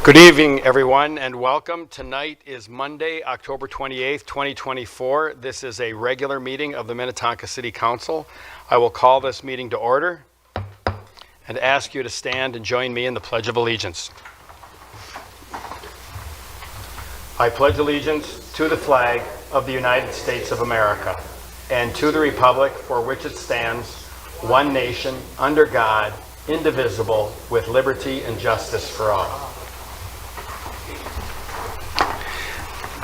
Good evening, everyone, and welcome. Tonight is Monday, October 28th, 2024. This is a regular meeting of the Minnetonka City Council. I will call this meeting to order and ask you to stand and join me in the Pledge of Allegiance. I pledge allegiance to the flag of the United States of America and to the republic for which it stands, one nation, under God, indivisible, with liberty and justice for all.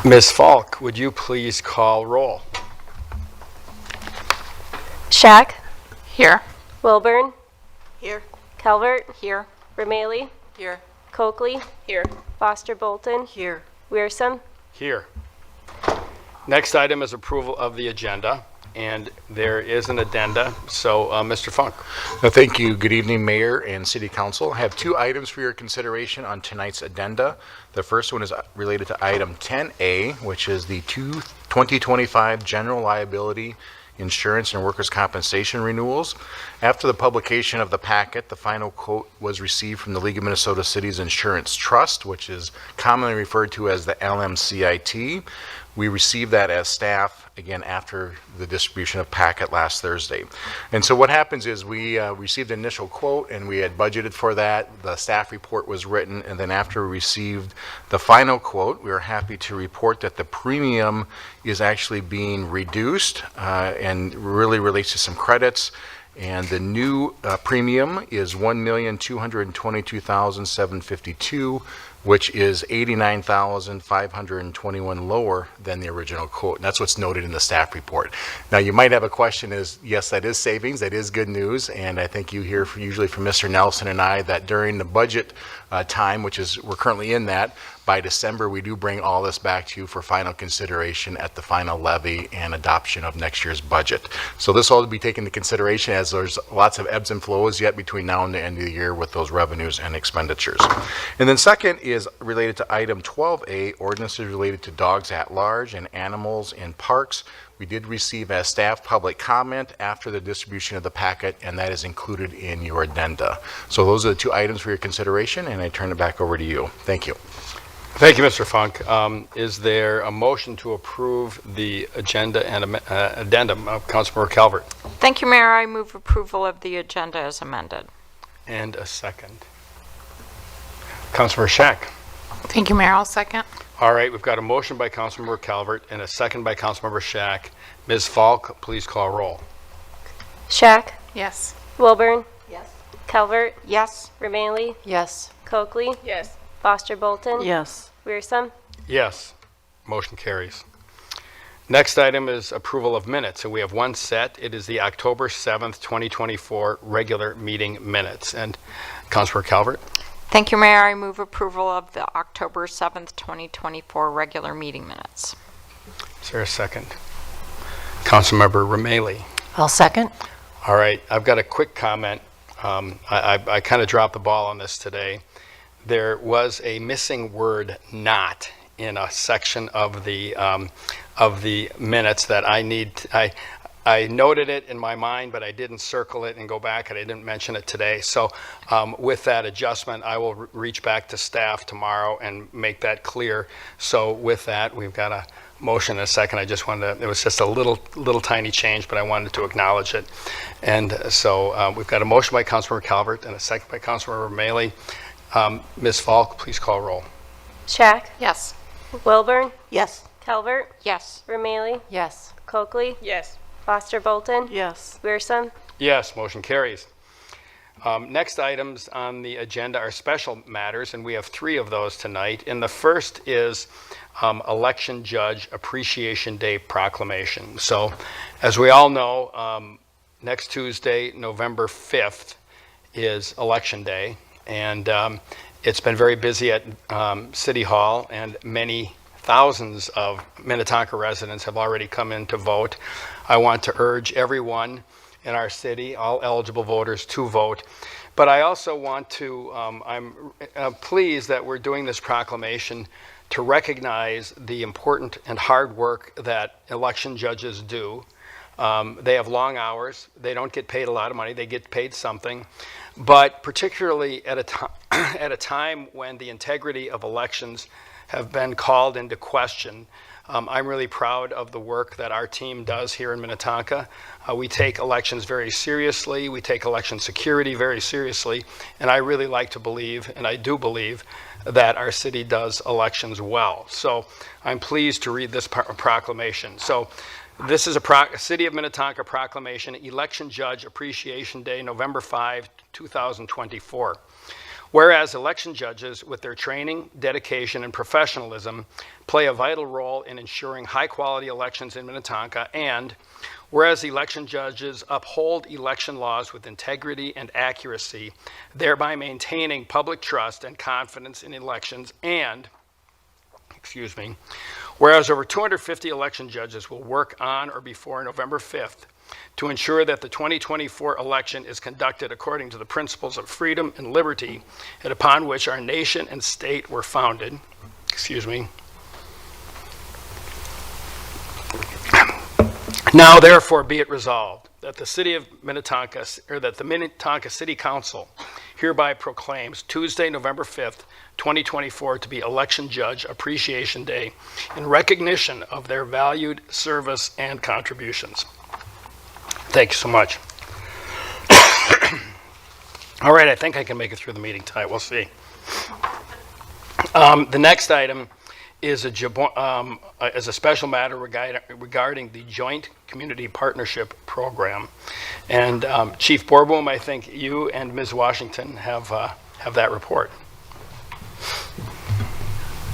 Ms. Falk, would you please call roll? Shack. Here. Wilburn. Here. Calvert. Here. Ramaley. Here. Coakley. Here. Foster Bolton. Here. Wearsome. Here. Next item is approval of the agenda, and there is an addenda. So, Mr. Funk. Thank you. Good evening, Mayor and City Council. I have two items for your consideration on tonight's addenda. The first one is related to item 10A, which is the 2025 general liability insurance and workers' compensation renewals. After the publication of the packet, the final quote was received from the League of Minnesota Cities Insurance Trust, which is commonly referred to as the LMCIT. We received that as staff, again, after the distribution of packet last Thursday. And so what happens is we received an initial quote and we had budgeted for that. The staff report was written, and then after we received the final quote, we were happy to report that the premium is actually being reduced and really relates to some credits. And the new premium is $1,222,752, which is $89,521 lower than the original quote. And that's what's noted in the staff report. Now, you might have a question is, yes, that is savings. That is good news. And I think you hear usually from Mr. Nelson and I that during the budget time, which is we're currently in that, by December, we do bring all this back to you for final consideration at the final levy and adoption of next year's budget. So this all to be taken into consideration as there's lots of ebbs and flows yet between now and the end of the year with those revenues and expenditures. And then second is related to item 12A, ordinances related to dogs at large and animals in parks. We did receive as staff public comment after the distribution of the packet, and that is included in your addenda. So those are the two items for your consideration, and I turn it back over to you. Thank you. Thank you, Mr. Funk. Is there a motion to approve the agenda and addendum of Councilmember Calvert? Thank you, Mayor. I move approval of the agenda as amended. And a second. Councilmember Shack. Thank you, Mayor. I'll second. All right, we've got a motion by Councilmember Calvert and a second by Councilmember Shack. Ms. Falk, please call roll. Shack. Yes. Wilburn. Yes. Calvert. Yes. Ramaley. Yes. Coakley. Yes. Foster Bolton. Yes. Wearsome. Yes, motion carries. Next item is approval of minutes. So we have one set. It is the October 7th, 2024 regular meeting minutes. And Councilmember Calvert. Thank you, Mayor. I move approval of the October 7th, 2024 regular meeting minutes. Is there a second? Councilmember Ramaley. I'll second. All right, I've got a quick comment. I kind of dropped the ball on this today. There was a missing word "not" in a section of the minutes that I noted it in my mind, but I didn't circle it and go back, and I didn't mention it today. So with that adjustment, I will reach back to staff tomorrow and make that clear. So with that, we've got a motion and a second. I just wanted to, it was just a little tiny change, but I wanted to acknowledge it. And so we've got a motion by Councilmember Calvert and a second by Councilmember Ramaley. Ms. Falk, please call roll. Shack. Yes. Wilburn. Yes. Calvert. Yes. Ramaley. Yes. Coakley. Yes. Foster Bolton. Yes. Wearsome. Yes, motion carries. Next items on the agenda are special matters, and we have three of those tonight. And the first is Election Judge Appreciation Day proclamation. So, as we all know, next Tuesday, November 5th, is Election Day. And it's been very busy at City Hall, and many thousands of Minnetonka residents have already come in to vote. I want to urge everyone in our city, all eligible voters, to vote. But I also want to, I'm pleased that we're doing this proclamation to recognize the important and hard work that election judges do. They have long hours. They don't get paid a lot of money. They get paid something. but particularly at a time when the integrity of elections have been called into question. I'm really proud of the work that our team does here in Minnetonka. We take elections very seriously. We take election security very seriously. And I really like to believe, and I do believe, that our city does elections well. So I'm pleased to read this proclamation. So this is a City of Minnetonka proclamation, Election Judge Appreciation Day, November 5, 2024. Whereas election judges, with their training, dedication, and professionalism, play a vital role in ensuring high-quality elections in Minnetonka, and whereas election judges uphold election laws with integrity and accuracy, thereby maintaining public trust and confidence in elections, and, whereas over 250 election judges will work on or before November 5th to ensure that the 2024 election is conducted according to the principles of freedom and liberty and upon which our nation and state were founded. Now, therefore, be it resolved that the City of Minnetonka, or that the Minnetonka City Council hereby proclaims Tuesday, November 5th, 2024 to be Election Judge Appreciation Day in recognition of their valued service and contributions. Thank you so much. All right, I think I can make it through the meeting tonight. We'll see. The next item is a special matter regarding the Joint Community Partnership Program. And Chief Borboom, I think you and Ms. Washington have that report.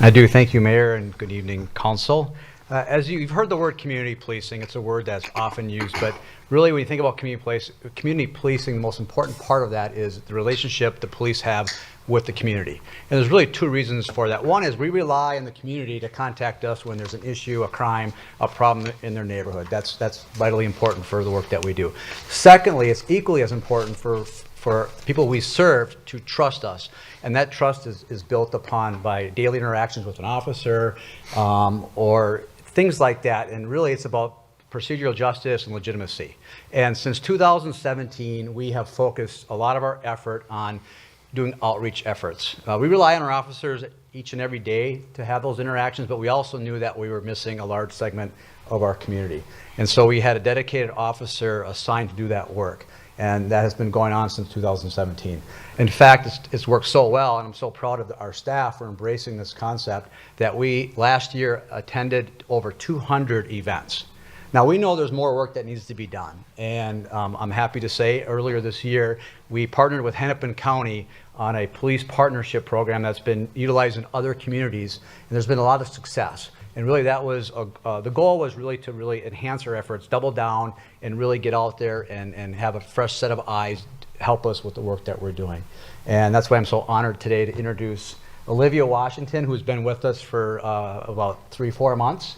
I do. Thank you, Mayor, and good evening, Council. As you've heard the word community policing, it's a word that's often used, but really when you think about community policing, the most important part of that is the relationship the police have with the community. And there's really two reasons for that. One is we rely on the community to contact us when there's an issue, a crime, a problem in their neighborhood. That's vitally important for the work that we do. Secondly, it's equally as important for people we serve to trust us. And that trust is built upon by daily interactions with an officer or things like that. And really it's about procedural justice and legitimacy. And since 2017, we have focused a lot of our effort on doing outreach efforts. We rely on our officers each and every day to have those interactions, but we also knew that we were missing a large segment of our community. And so we had a dedicated officer assigned to do that work. And that has been going on since 2017. In fact, it's worked so well, and I'm so proud of our staff for embracing this concept, that we last year attended over 200 events. Now, we know there's more work that needs to be done, and I'm happy to say earlier this year, we partnered with Hennepin County on a police partnership program that's been utilized in other communities, and there's been a lot of success. And really that was, the goal was really to really enhance our efforts, double down, and really get out there and have a fresh set of eyes help us with the work that we're doing. And that's why I'm so honored today to introduce Olivia Washington, who's been with us for about 3-4 months.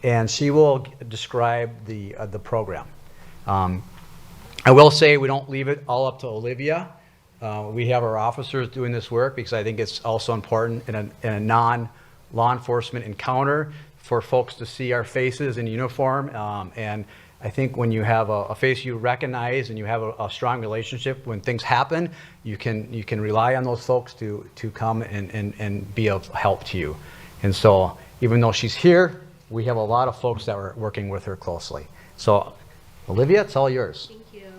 And she will describe the program. I will say we don't leave it all up to Olivia. We have our officers doing this work because I think it's also important in a non-law enforcement encounter for folks to see our faces in uniform. And I think when you have a face you recognize and you have a strong relationship, when things happen, you can rely on those folks to come and be of help to you. And so even though she's here, we have a lot of folks that are working with her closely. So Olivia, it's all yours. Thank you.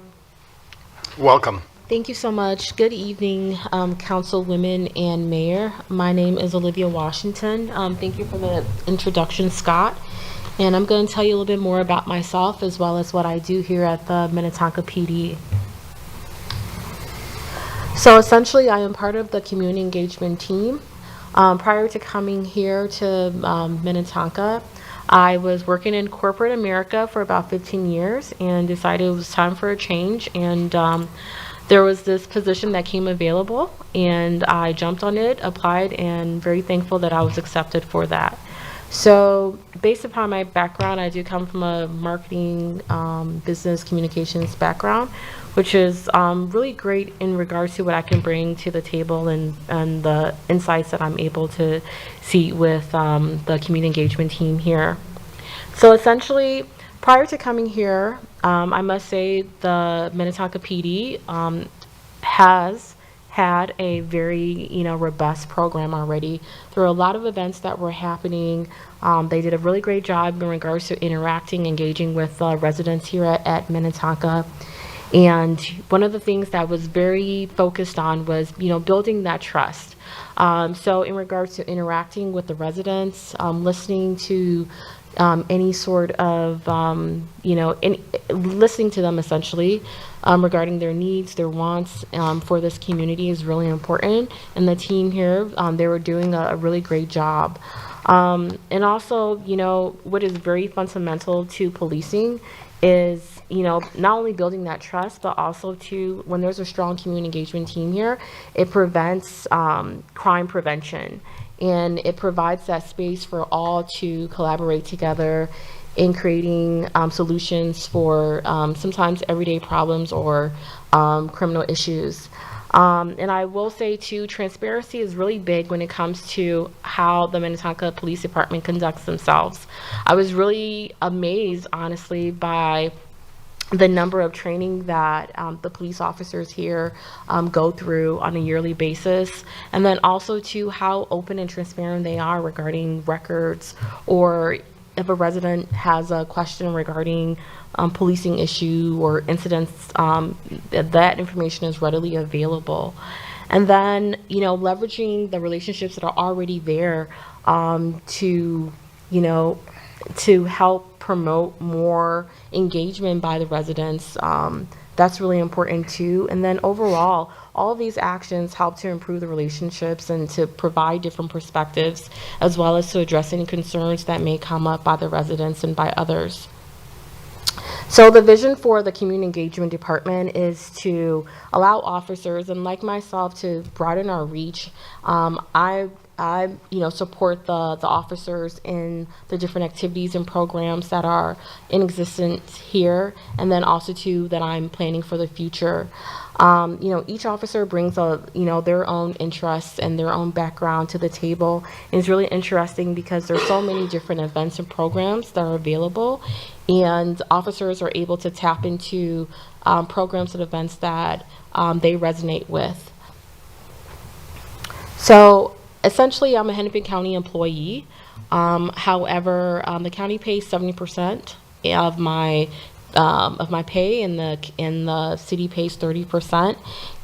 Welcome. Thank you so much. Good evening, Councilwomen and Mayor. My name is Olivia Washington. Thank you for the introduction, Scott. And I'm going to tell you a little bit more about myself as well as what I do here at the Minnetonka PD. So essentially, I am part of the community engagement team. Prior to coming here to Minnetonka, I was working in corporate America for about 15 years and decided it was time for a change. And there was this position that came available, and I jumped on it, applied, and very thankful that I was accepted for that. So based upon my background, I do come from a marketing, business communications background, which is really great in regards to what I can bring to the table and the insights that I'm able to see with the community engagement team here. So essentially, prior to coming here, I must say the Minnetonka PD has had a very, robust program already. There were a lot of events that were happening. They did a really great job in regards to interacting, engaging with residents here at Minnetonka. And one of the things that was very focused on was, building that trust. So in regards to interacting with the residents, listening to any sort of, listening to them essentially regarding their needs, their wants for this community is really important. And the team here, they were doing a really great job. And also, what is very fundamental to policing is, not only building that trust, but also when there's a strong community engagement team here, it prevents crime prevention. And it provides that space for all to collaborate together in creating solutions for sometimes everyday problems or criminal issues. And I will say too, transparency is really big when it comes to how the Minnetonka Police Department conducts themselves. I was really amazed, honestly, by the number of training that the police officers here go through on a yearly basis, and then also to how open and transparent they are regarding records, or if a resident has a question regarding policing issue or incidents, that information is readily available. And then, leveraging the relationships that are already there to help promote more engagement by the residents. That's really important too. And then overall, all of these actions help to improve the relationships and to provide different perspectives, as well as to address any concerns that may come up by the residents and by others. So the vision for the Community Engagement Department is to allow officers, and like myself, to broaden our reach. I support the officers in the different activities and programs that are in existence here, and then also too that I'm planning for the future. Each officer brings their own interests and their own background to the table. And it's really interesting because there's so many different events and programs that are available, and officers are able to tap into programs and events that they resonate with. So essentially, I'm a Hennepin County employee. However, the county pays 70% of my pay, and the city pays 30%.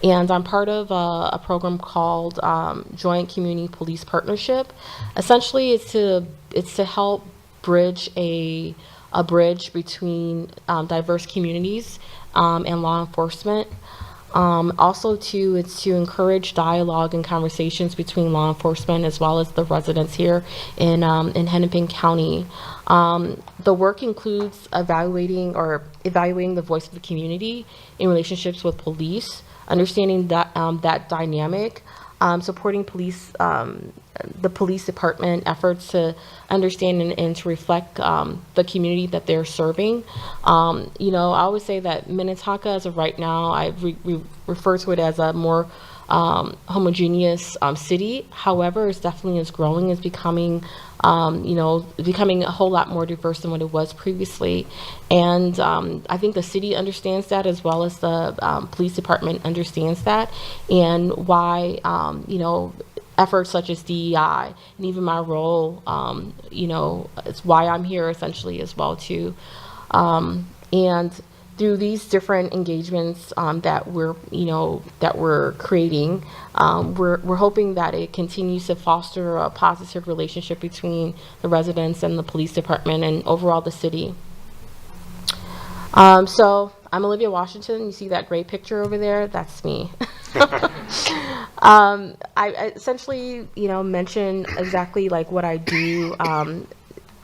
And I'm part of a program called Joint Community Police Partnership. Essentially, it's to help bridge a bridge between diverse communities and law enforcement. Also, too, it's to encourage dialogue and conversations between law enforcement as well as the residents here in Hennepin County. The work includes evaluating the voice of the community in relationships with police, understanding that dynamic, supporting the police department efforts to understand and to reflect the community that they're serving. I always say that Minnetonka, as of right now, I refer to it as a more homogeneous city. However, it's definitely is growing. It's becoming, becoming a whole lot more diverse than what it was previously. And I think the city understands that, as well as the police department understands that, and why, efforts such as DEI and even my role, it's why I'm here essentially as well too. And through these different engagements that we're creating, we're hoping that it continues to foster a positive relationship between the residents and the police department and overall the city. So I'm Olivia Washington. You see that great picture over there? That's me. I essentially, mention exactly like what I do,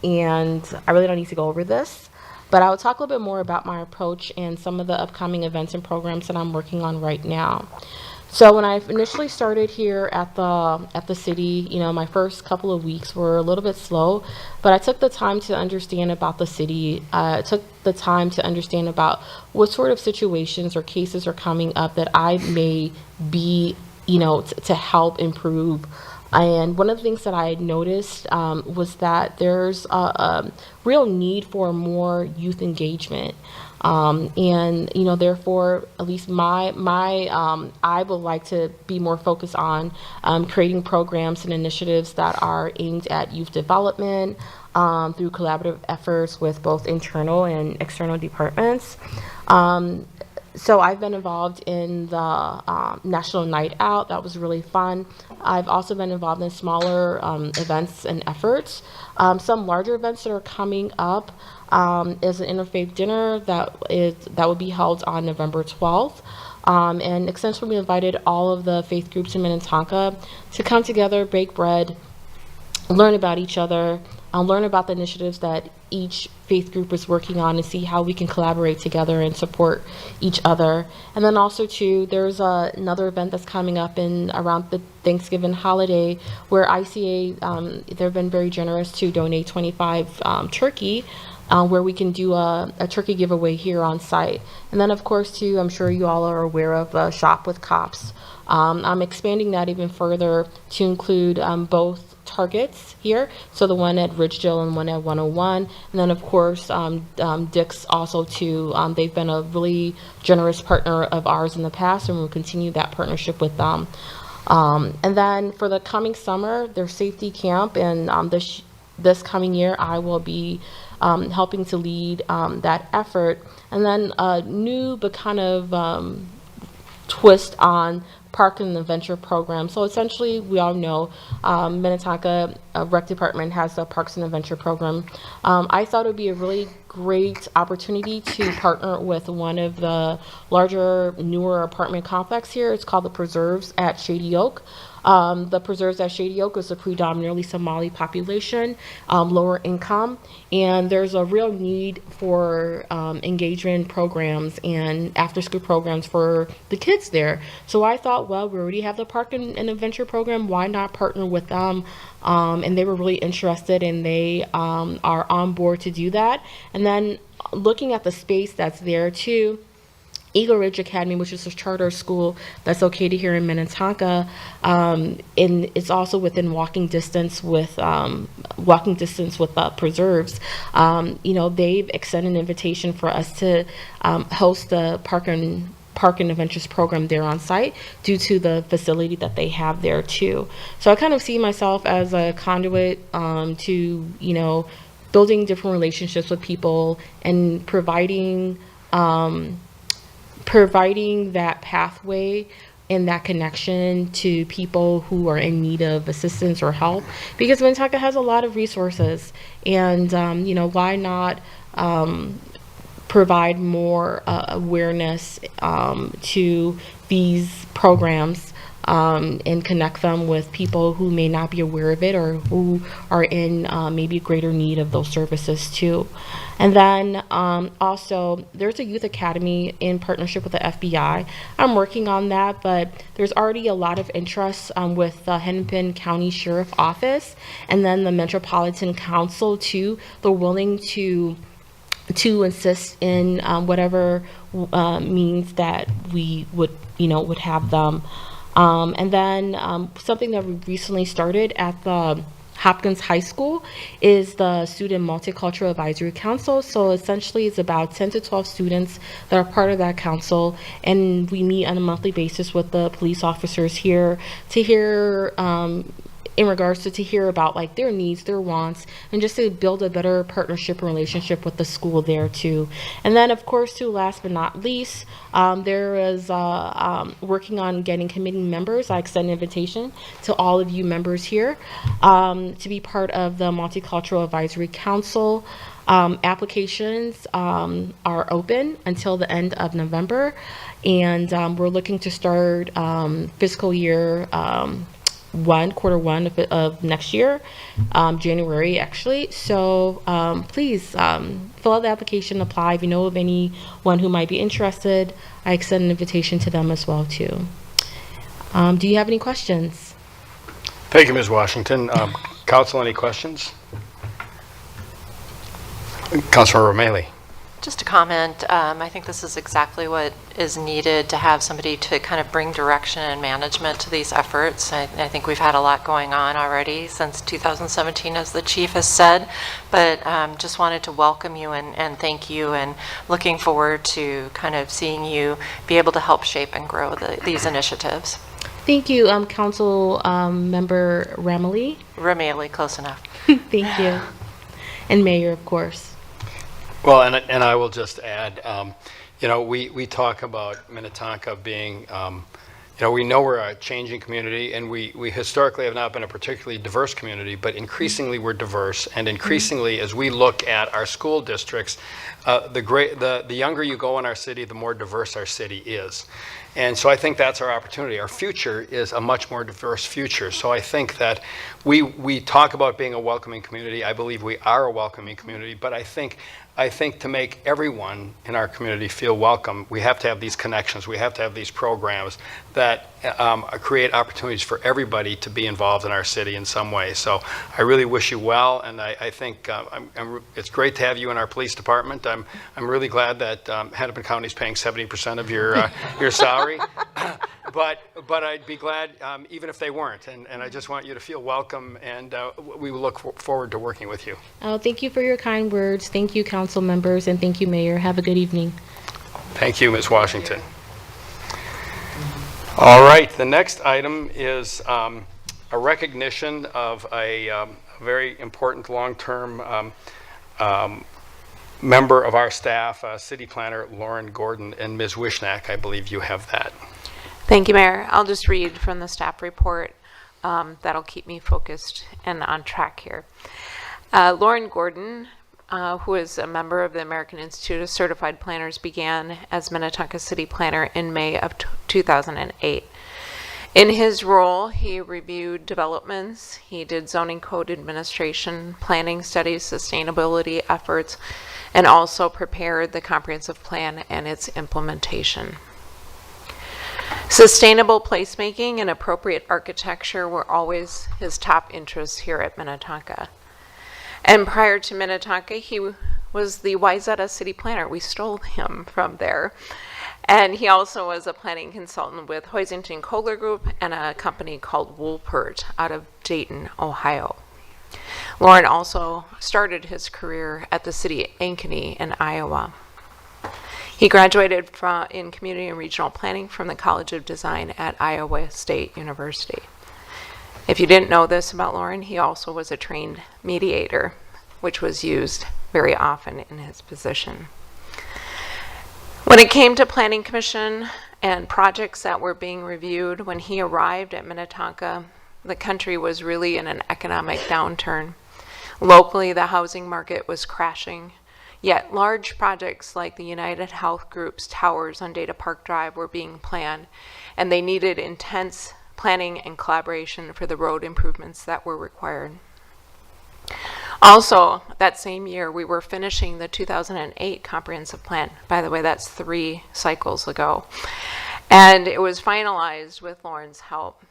and I really don't need to go over this, but I will talk a little bit more about my approach and some of the upcoming events and programs that I'm working on right now. So when I initially started here at the city, my first couple of weeks were a little bit slow, but I took the time to understand about the city. I took the time to understand about what sort of situations or cases are coming up that I may be, to help improve And one of the things that I had noticed was that there's a real need for more youth engagement. And, you know, therefore, at least I would like to be more focused on creating programs and initiatives that are aimed at youth development through collaborative efforts with both internal and external departments. So I've been involved in the National Night Out. That was really fun. I've also been involved in smaller events and efforts. Some larger events that are coming up is an interfaith dinner that will be held on November 12th. And essentially we invited all of the faith groups in Minnetonka to come together, bake bread, learn about each other, learn about the initiatives that each faith group is working on, and see how we can collaborate together and support each other. And then also too, there's another event that's coming up in around the Thanksgiving holiday where ICA, they've been very generous to donate 25 turkey, where we can do a turkey giveaway here on site. And then of course too, I'm sure you all are aware of Shop with Cops. I'm expanding that even further to include both Targets here, so the one at Ridgedale and one at 101, and then of course Dick's also too. They've been a really generous partner of ours in the past, and we'll continue that partnership with them. And then for the coming summer, there's safety camp, and this coming year I will be helping to lead that effort. And then a new but kind of twist on Park and Adventure program. So essentially, we all know Minnetonka Rec Department has a Parks and Adventure program. I thought it would be a really great opportunity to partner with one of the larger, newer apartment complex here. It's called the Preserves at Shady Oak. The Preserves at Shady Oak is a predominantly Somali population, lower income, and there's a real need for engagement programs and after-school programs for the kids there. So I thought, well, we already have the Park and Adventure program, why not partner with them? And they were really interested, and they are on board to do that. And then looking at the space that's there too, Eagle Ridge Academy, which is a charter school that's located here in Minnetonka, and it's also within walking distance with Preserves. You know, they've extended an invitation for us to host the Park and Adventures program there on site due to the facility that they have there too. So I kind of see myself as a conduit to, you know, building different relationships with people and providing that pathway and that connection to people who are in need of assistance or help, because Minnetonka has a lot of resources, and you know, why not provide more awareness to these programs and connect them with people who may not be aware of it or who are in maybe greater need of those services too. And then also there's a youth academy in partnership with the FBI. I'm working on that, but there's already a lot of interest with the Hennepin County Sheriff Office and then the Metropolitan Council too. They're willing to insist in whatever means that we would have them. And then something that we recently started at the Hopkins High School is the Student Multicultural Advisory Council. So essentially it's about 10 to 12 students that are part of that council, and we meet on a monthly basis with the police officers here to hear in regards to hear about like their needs, their wants, and just to build a better partnership and relationship with the school there too. And then of course too, last but not least, there is working on getting committee members. I extend an invitation to all of you members here to be part of the Multicultural Advisory Council. Applications are open until the end of November, and we're looking to start fiscal year quarter one of next year, January actually. So please fill out the application, apply. If you know of anyone who might be interested, I extend an invitation to them as well too. Do you have any questions? Thank you, Ms. Washington. Council, any questions? Councilor Romali. Just a comment, I think this is exactly what is needed to have somebody to kind of bring direction and management to these efforts. I think we've had a lot going on already since 2017, as the chief has said, but just wanted to welcome you and thank you, and looking forward to kind of seeing you be able to help shape and grow these initiatives. Thank you, Council Member Ramley. Rameli, close enough. Thank you. And Mayor, of course. Well, and I will just add, we talk about Minnetonka being, we know we're a changing community, and we historically have not been a particularly diverse community, but increasingly we're diverse, and increasingly as we look at our school districts, the younger you go in our city, the more diverse our city is. And so I think that's our opportunity. Our future is a much more diverse future. So I think that we talk about being a welcoming community. I believe we are a welcoming community, but I think to make everyone in our community feel welcome, we have to have these connections. We have to have these programs that create opportunities for everybody to be involved in our city in some way. So I really wish you well, and I think it's great to have you in our police department. I'm really glad that Hennepin County is paying 70% of your salary, but I'd be glad even if they weren't. And I just want you to feel welcome, and we will look forward to working with you. Oh, thank you for your kind words. Thank you, council members, and thank you, Mayor. Have a good evening. Thank you, Ms. Washington. All right, the next item is a recognition of a very important long-term member of our staff, City Planner Lauren Gordon, and Ms. Wishnack. I believe you have that. Thank you, Mayor. I'll just read from the staff report. That'll keep me focused and on track here. Lauren Gordon, who is a member of the American Institute of Certified Planners, began as Minnetonka City Planner in May of 2008. In his role, he reviewed developments, he did zoning code administration, planning studies, sustainability efforts, and also prepared the comprehensive plan and its implementation. Sustainable placemaking and appropriate architecture were always his top interests here at Minnetonka. And prior to Minnetonka, he was the Wayzata city planner. We stole him from there. And he also was a planning consultant with Hoisington Kohler Group and a company called Woolpert out of Dayton, Ohio. Lauren also started his career at the city of Ankeny in Iowa. He graduated in community and regional planning from the College of Design at Iowa State University. If you didn't know this about Lauren, he also was a trained mediator, which was used very often in his position. When it came to Planning Commission and projects that were being reviewed, when he arrived at Minnetonka, the country was really in an economic downturn. Locally, the housing market was crashing, yet large projects like the United Health Group's towers on Data Park Drive were being planned, and they needed intense planning and collaboration for the road improvements that were required. Also, that same year, we were finishing the 2008 comprehensive plan. By the way, that's 3 cycles ago. And it was finalized with Lauren's help.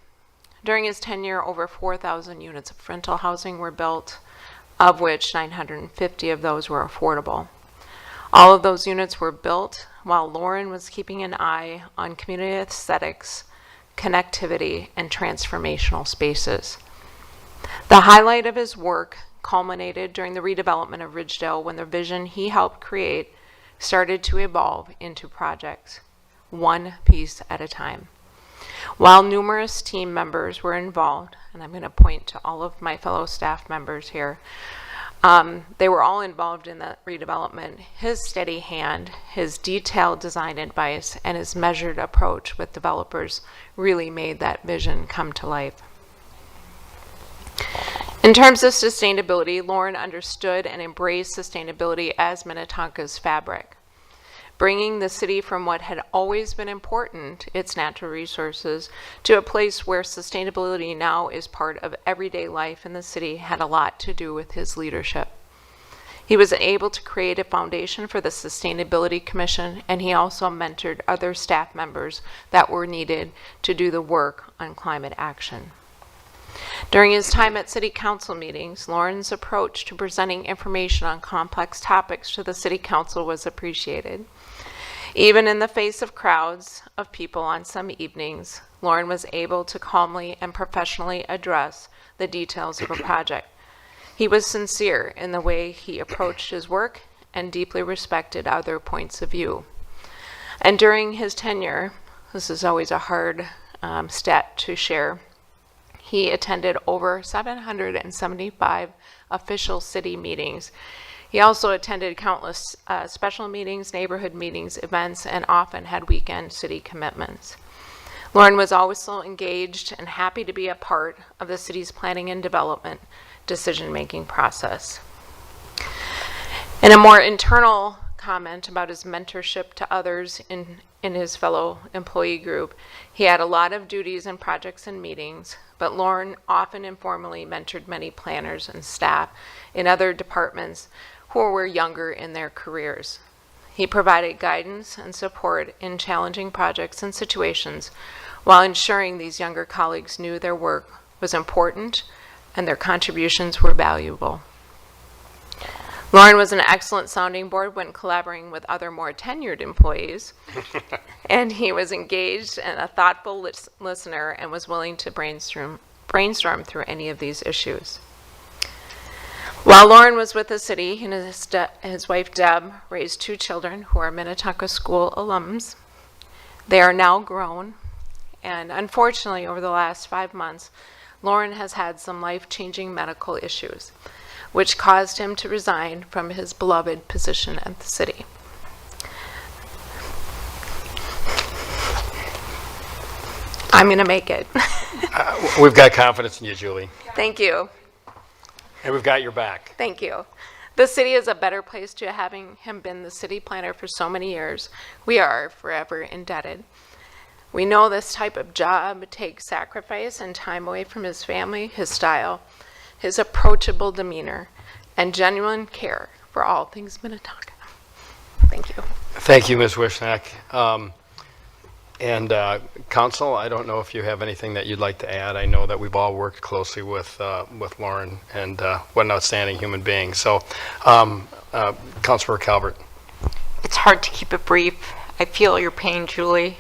During his tenure, over 4,000 units of rental housing were built, of which 950 of those were affordable. All of those units were built while Lauren was keeping an eye on community aesthetics, connectivity, and transformational spaces. The highlight of his work culminated during the redevelopment of Ridgedale, when the vision he helped create started to evolve into projects, one piece at a time. While numerous team members were involved, and I'm going to point to all of my fellow staff members here, they were all involved in that redevelopment. His steady hand, his detailed design advice, and his measured approach with developers really made that vision come to life. In terms of sustainability, Lauren understood and embraced sustainability as Minnetonka's fabric, bringing the city from what had always been important, its natural resources, to a place where sustainability now is part of everyday life in the city had a lot to do with his leadership. He was able to create a foundation for the Sustainability Commission, and he also mentored other staff members that were needed to do the work on climate action. During his time at city council meetings, Lauren's approach to presenting information on complex topics to the city council was appreciated. Even in the face of crowds of people on some evenings, Lauren was able to calmly and professionally address the details of a project. He was sincere in the way he approached his work and deeply respected other points of view. And during his tenure, this is always a hard stat to share, he attended over 775 official city meetings. He also attended countless special meetings, neighborhood meetings, events, and often had weekend city commitments. Lauren was always so engaged and happy to be a part of the city's planning and development decision-making process. In a more internal comment about his mentorship to others in his fellow employee group, he had a lot of duties and projects and meetings, but Lauren often informally mentored many planners and staff in other departments who were younger in their careers. He provided guidance and support in challenging projects and situations while ensuring these younger colleagues knew their work was important and their contributions were valuable. Lauren was an excellent sounding board when collaborating with other more tenured employees, and he was engaged and a thoughtful listener and was willing to brainstorm through any of these issues. While Lauren was with the city, he and his wife Deb raised 2 children who are Minnetonka School alums. They are now grown, and unfortunately, over the last 5 months, Lauren has had some life-changing medical issues, which caused him to resign from his beloved position at the city. I'm going to make it. We've got confidence in you, Julie, Thank you. and we've got your back. Thank you. The city is a better place to having him been the city planner for so many years. We are forever indebted. We know this type of job takes sacrifice and time away from his family, his style, his approachable demeanor, and genuine care for all things Minnetonka. Thank you. Thank you, Ms. Wishnak. And Council, I don't know if you have anything that you'd like to add. I know that we've all worked closely with Lauren, and what an outstanding human being. So, Councilor Calvert. It's hard to keep it brief. I feel your pain, Julie.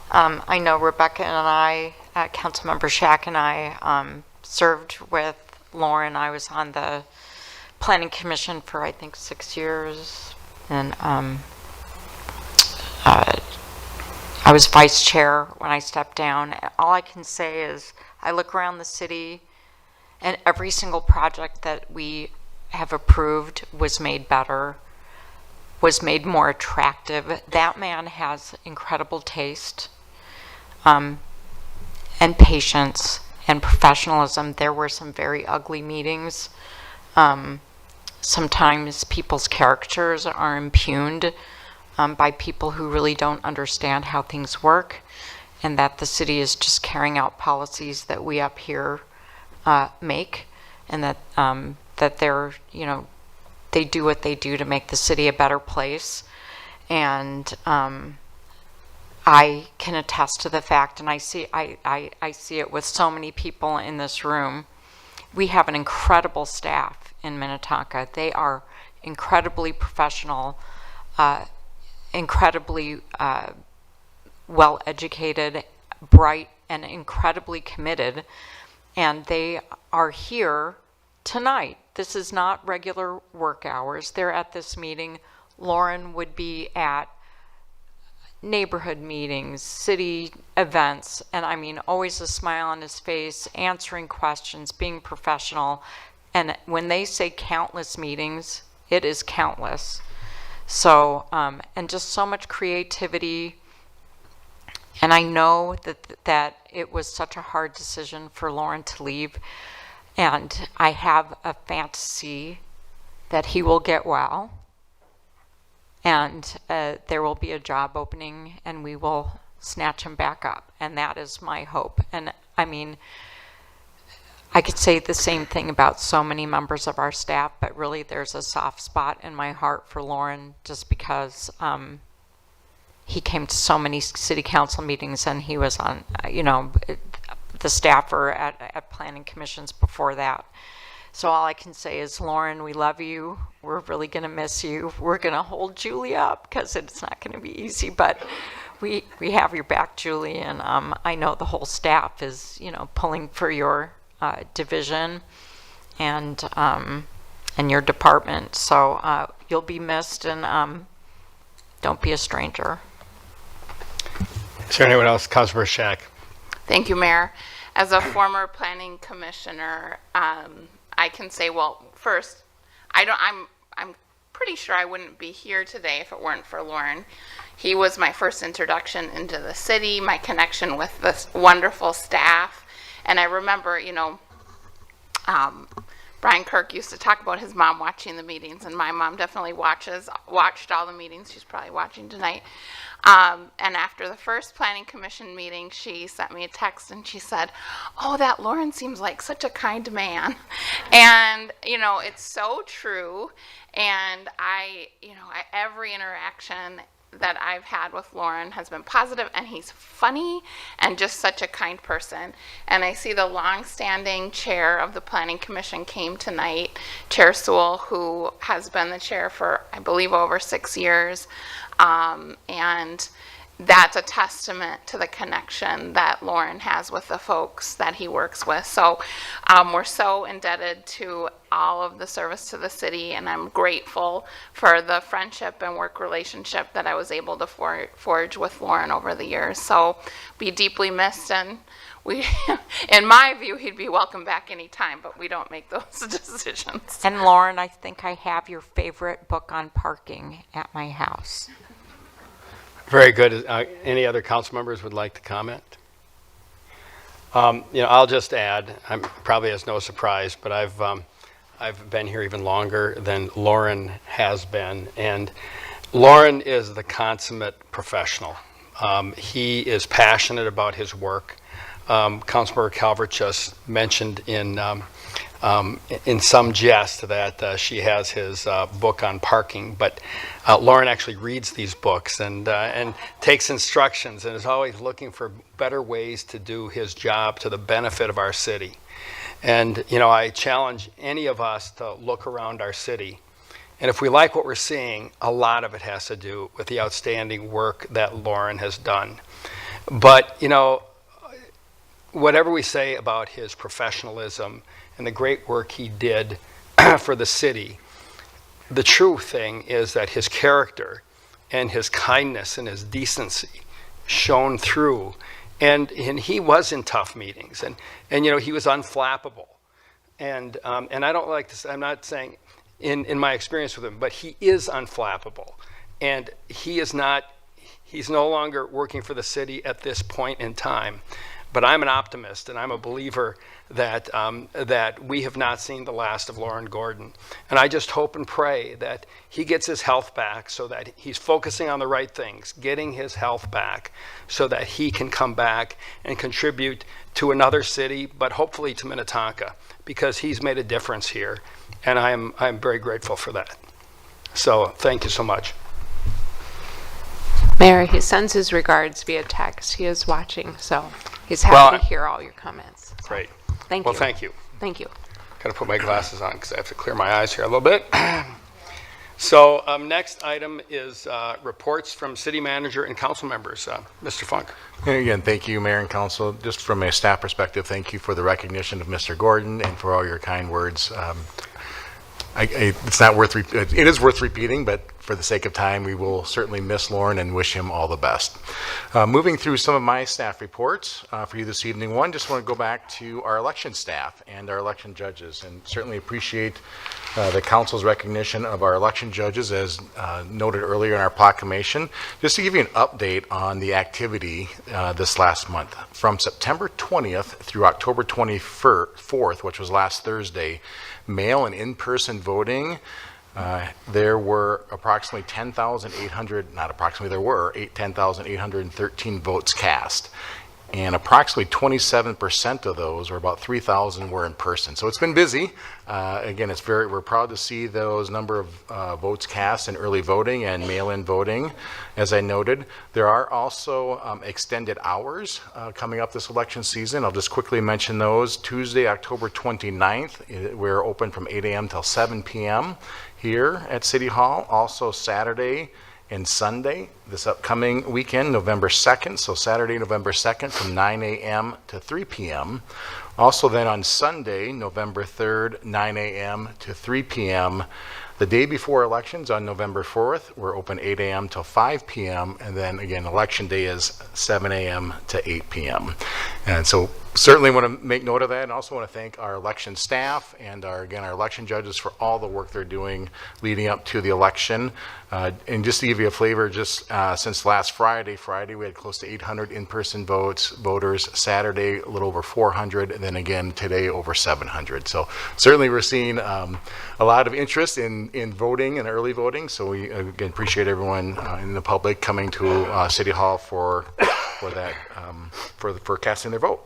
I know Rebecca and I, Councilmember Shack and I, served with Lauren. I was on the Planning Commission for, I think, 6 years. And I was vice chair when I stepped down. All I can say is I look around the city and every single project that we have approved was made better, was made more attractive. That man has incredible taste and patience and professionalism. There were some very ugly meetings. Sometimes people's characters are impugned by people who really don't understand how things work, and that the city is just carrying out policies that we up here make, and that that they're, you know, they do what they do to make the city a better place. And I can attest to the fact, and I see it with so many people in this room. We have an incredible staff in Minnetonka. They are incredibly professional, incredibly well-educated, bright, and incredibly committed. And they are here tonight. This is not regular work hours. They're at this meeting. Lauren would be at neighborhood meetings, city events, and I mean, always a smile on his face, answering questions, being professional. And when they say countless meetings, it is countless. So, and just so much creativity. And I know that it was such a hard decision for Lauren to leave. And I have a fantasy that he will get well. And there will be a job opening and we will snatch him back up. And that is my hope. And I mean, I could say the same thing about so many members of our staff, but really there's a soft spot in my heart for Lauren just because he came to so many city council meetings and he was on, you know, the staffer at planning commissions before that. So all I can say is, Lauren, we love you. We're really going to miss you. We're going to hold Julie up because it's not going to be easy, but we have your back, Julie, and I know the whole staff is, pulling for your division and your department. So you'll be missed, and don't be a stranger. Is there anyone else? Councilmember Shack. Thank you, Mayor. As a former planning commissioner, I can say, well, first, I'm pretty sure I wouldn't be here today if it weren't for Lauren. He was my first introduction into the city, my connection with this wonderful staff. And I remember, Brian Kirk used to talk about his mom watching the meetings, and my mom definitely watched all the meetings. She's probably watching tonight. And after the first planning commission meeting, she sent me a text and she said, "Oh, that Lauren seems like such a kind man." And, it's so true. And every interaction that I've had with Lauren has been positive, and he's funny and just such a kind person. And I see the long-standing chair of the Planning Commission came tonight, Chair Sewell, who has been the chair for, I believe, over 6 years. And that's a testament to the connection that Lauren has with the folks that he works with. So we're so indebted to all of the service to the city, and I'm grateful for the friendship and work relationship that I was able to forge with Lauren over the years. So be deeply missed, and in my view, he'd be welcome back anytime, but we don't make those decisions. And Lauren, I think I have your favorite book on parking at my house. Very good. Any other council members would like to comment? I'll just add, I'm probably as no surprise, but I've been here even longer than Lauren has been, and Lauren is the consummate professional. He is passionate about his work. Councilmember Calvert just mentioned in some jest that she has his book on parking, but Lauren actually reads these books and takes instructions and is always looking for better ways to do his job to the benefit of our city. And I challenge any of us to look around our city, and if we like what we're seeing, a lot of it has to do with the outstanding work that Lauren has done. But whatever we say about his professionalism and the great work he did for the city, the true thing is that his character and his kindness and his decency shone through. And he was in tough meetings, and he was unflappable. And I don't like to say, I'm not saying in my experience with him, but he is unflappable. And he's no longer working for the city at this point in time. But I'm an optimist, and I'm a believer that we have not seen the last of Lauren Gordon. And I just hope and pray that he gets his health back so that he's focusing on the right things, getting his health back so that he can come back and contribute to another city, but hopefully to Minnetonka, because he's made a difference here. And I'm very grateful for that. So thank you so much. Mayor, he sends his regards via text. He is watching, so he's happy to hear all your comments. So, Great. Thank you. Well, thank you. Thank you. Got to put my glasses on because I have to clear my eyes here a little bit. So next item is reports from city manager and council members. Mr. Funk. And again, thank you, Mayor and Council. Just from a staff perspective, thank you for the recognition of Mr. Gordon and for all your kind words. It's not worth, it is worth repeating, but for the sake of time, we will certainly miss Lauren and wish him all the best. Moving through some of my staff reports for you this evening. One, just want to go back to our election staff and our election judges, and certainly appreciate the council's recognition of our election judges, as noted earlier in our proclamation. Just to give you an update on the activity this last month. From September 20th through October 24th, which was last Thursday, mail and in-person voting, there were approximately 10,813 votes cast. and approximately 27% of those, or about 3,000, were in person. So it's been busy. Again, we're proud to see those number of votes cast in early voting and mail-in voting, as I noted. There are also extended hours coming up this election season. I'll just quickly mention those. Tuesday, October 29th, we're open from 8 a.m. till 7 p.m. here at City Hall. Also Saturday and Sunday, this upcoming weekend, November 2nd, so Saturday, November 2nd, from 9 a.m. to 3 p.m. Also then on Sunday, November 3rd, 9 a.m. to 3 p.m. The day before elections on November 4th, we're open 8 a.m. till 5 p.m. And then again, election day is 7 a.m. to 8 p.m. And so certainly want to make note of that, and also want to thank our election staff and our election judges for all the work they're doing leading up to the election. And just to give you a flavor, just since last Friday we had close to 800 in-person voters. Saturday, a little over 400, and then again today over 700. So certainly we're seeing a lot of interest in voting and early voting. So we again appreciate everyone in the public coming to City Hall for that for casting their vote.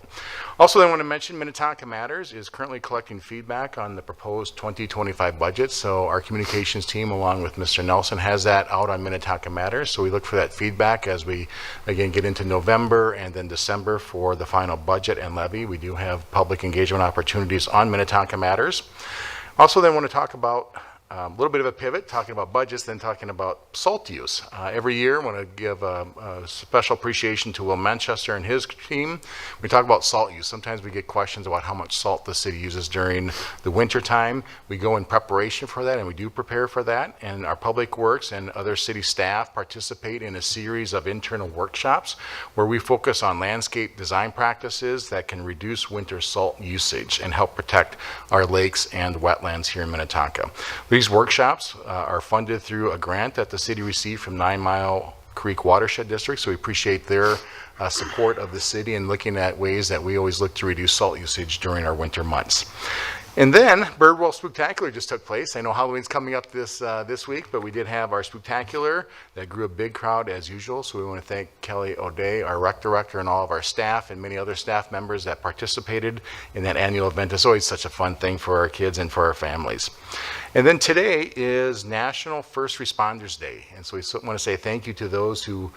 Also, I want to mention Minnetonka Matters is currently collecting feedback on the proposed 2025 budget. So our communications team, along with Mr. Nelson, has that out on Minnetonka Matters. So we look for that feedback as we, again, get into November and then December for the final budget and levy. We do have public engagement opportunities on Minnetonka Matters. Also, then want to talk about a little bit of a pivot, talking about budgets, then talking about salt use. Every year, I want to give a special appreciation to Will Manchester and his team. We talk about salt use. Sometimes we get questions about how much salt the city uses during the winter time. We go in preparation for that, and we do prepare for that. And our public works and other city staff participate in a series of internal workshops where we focus on landscape design practices that can reduce winter salt usage and help protect our lakes and wetlands here in Minnetonka. These workshops are funded through a grant that the city received from 9 Mile Creek Watershed District, so we appreciate their support of the city and looking at ways that we always look to reduce salt usage during our winter months. And then Birdwell Spooktacular just took place. I know Halloween's coming up this week, but we did have our Spooktacular that grew a big crowd as usual. So we want to thank Kelly O'Day, our rec director, and all of our staff and many other staff members that participated in that annual event. It's always such a fun thing for our kids and for our families. And then today is National First Responders Day. And so we want to say thank you to those who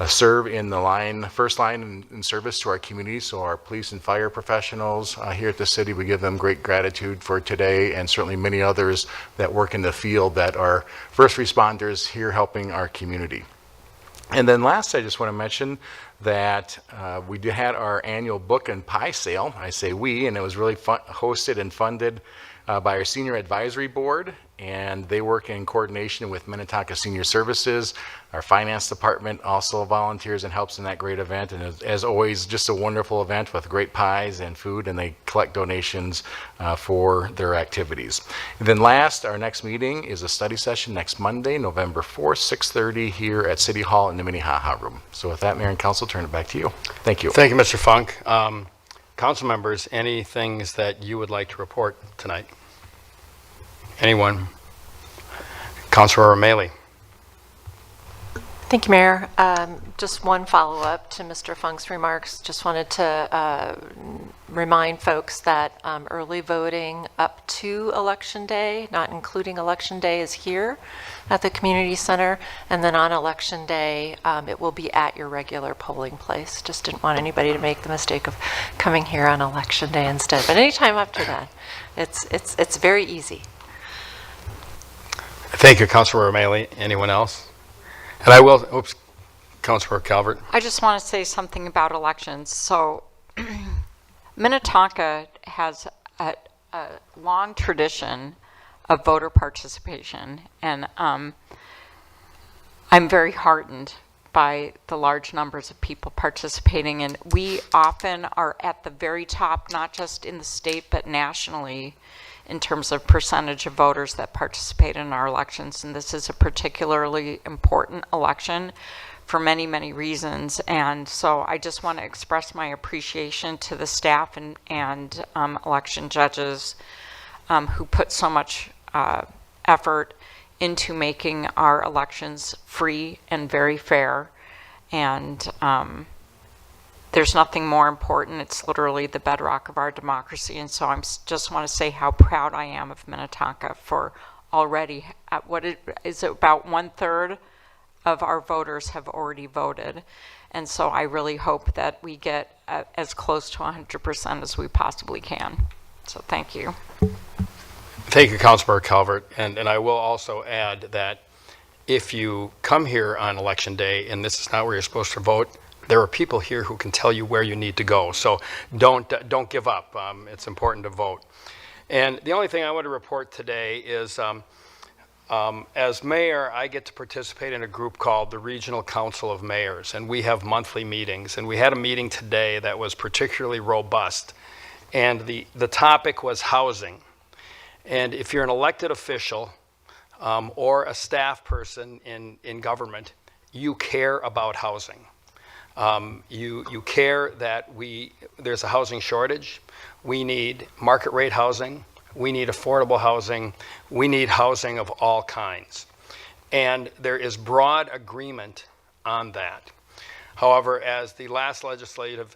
serve in the first line in service to our community. So our police and fire professionals here at the city, we give them great gratitude for today, and certainly many others that work in the field that are first responders here helping our community. And then last, I just want to mention that we had our annual book and pie sale. I say we, and it was really hosted and funded by our Senior Advisory Board, and they work in coordination with Minnetonka Senior Services. Our finance department also volunteers and helps in that great event, and as always, just a wonderful event with great pies and food, and they collect donations for their activities. And then last, our next meeting is a study session next Monday, November 4th, 6:30 here at City Hall in the Minnehaha room. So with that, Mayor and Council, turn it back to you. Thank you. Thank you, Mr. Funk. Council members, any things that you would like to report tonight? Anyone? Councilor O'Malley. Thank you, Mayor. Just one follow-up to Mr. Funk's remarks. Just wanted to remind folks that early voting up to Election Day, not including Election Day, is here at the Community Center. And then on Election Day, it will be at your regular polling place. Just didn't want anybody to make the mistake of coming here on Election Day instead. But anytime after that, it's very easy. Thank you, Councilor O'Malley. Anyone else? And I will, Councilor Calvert. I just want to say something about elections. So Minnetonka has a long tradition of voter participation, and I'm very heartened by the large numbers of people participating, and we often are at the very top, not just in the state, but nationally, in terms of percentage of voters that participate in our elections. And this is a particularly important election for many, many reasons. And so I just want to express my appreciation to the staff and election judges who put so much effort into making our elections free and very fair. And there's nothing more important. It's literally the bedrock of our democracy. And so I just want to say how proud I am of Minnetonka for already, at what it is, about 1/3 of our voters have already voted. And so I really hope that we get as close to 100% as we possibly can. So thank you. Thank you, Councilmember Calvert. And I will also add that if you come here on Election Day and this is not where you're supposed to vote, there are people here who can tell you where you need to go. So don't give up. It's important to vote. And the only thing I want to report today is as mayor, I get to participate in a group called the Regional Council of Mayors, and we have monthly meetings. And we had a meeting today that was particularly robust. And the topic was housing. And if you're an elected official or a staff person in government, you care about housing. You care that there's a housing shortage. We need market rate housing. We need affordable housing. We need housing of all kinds. And there is broad agreement on that. However, as the last legislative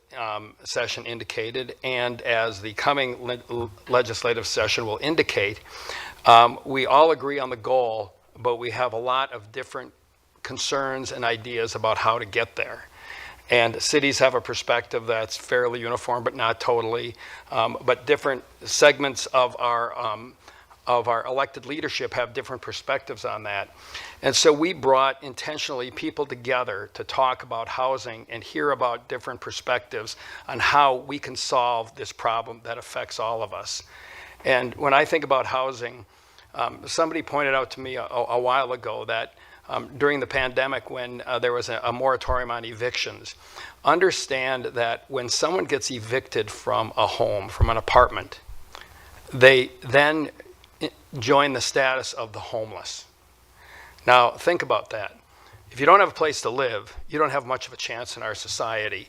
session indicated, and as the coming legislative session will indicate, we all agree on the goal, but we have a lot of different concerns and ideas about how to get there. And cities have a perspective that's fairly uniform, but not totally. But different segments of our elected leadership have different perspectives on that. And so we brought intentionally people together to talk about housing and hear about different perspectives on how we can solve this problem that affects all of us. And when I think about housing, somebody pointed out to me a while ago that during the pandemic, when there was a moratorium on evictions, understand that when someone gets evicted from a home, from an apartment, they then join the status of the homeless. Now, think about that. If you don't have a place to live, you don't have much of a chance in our society.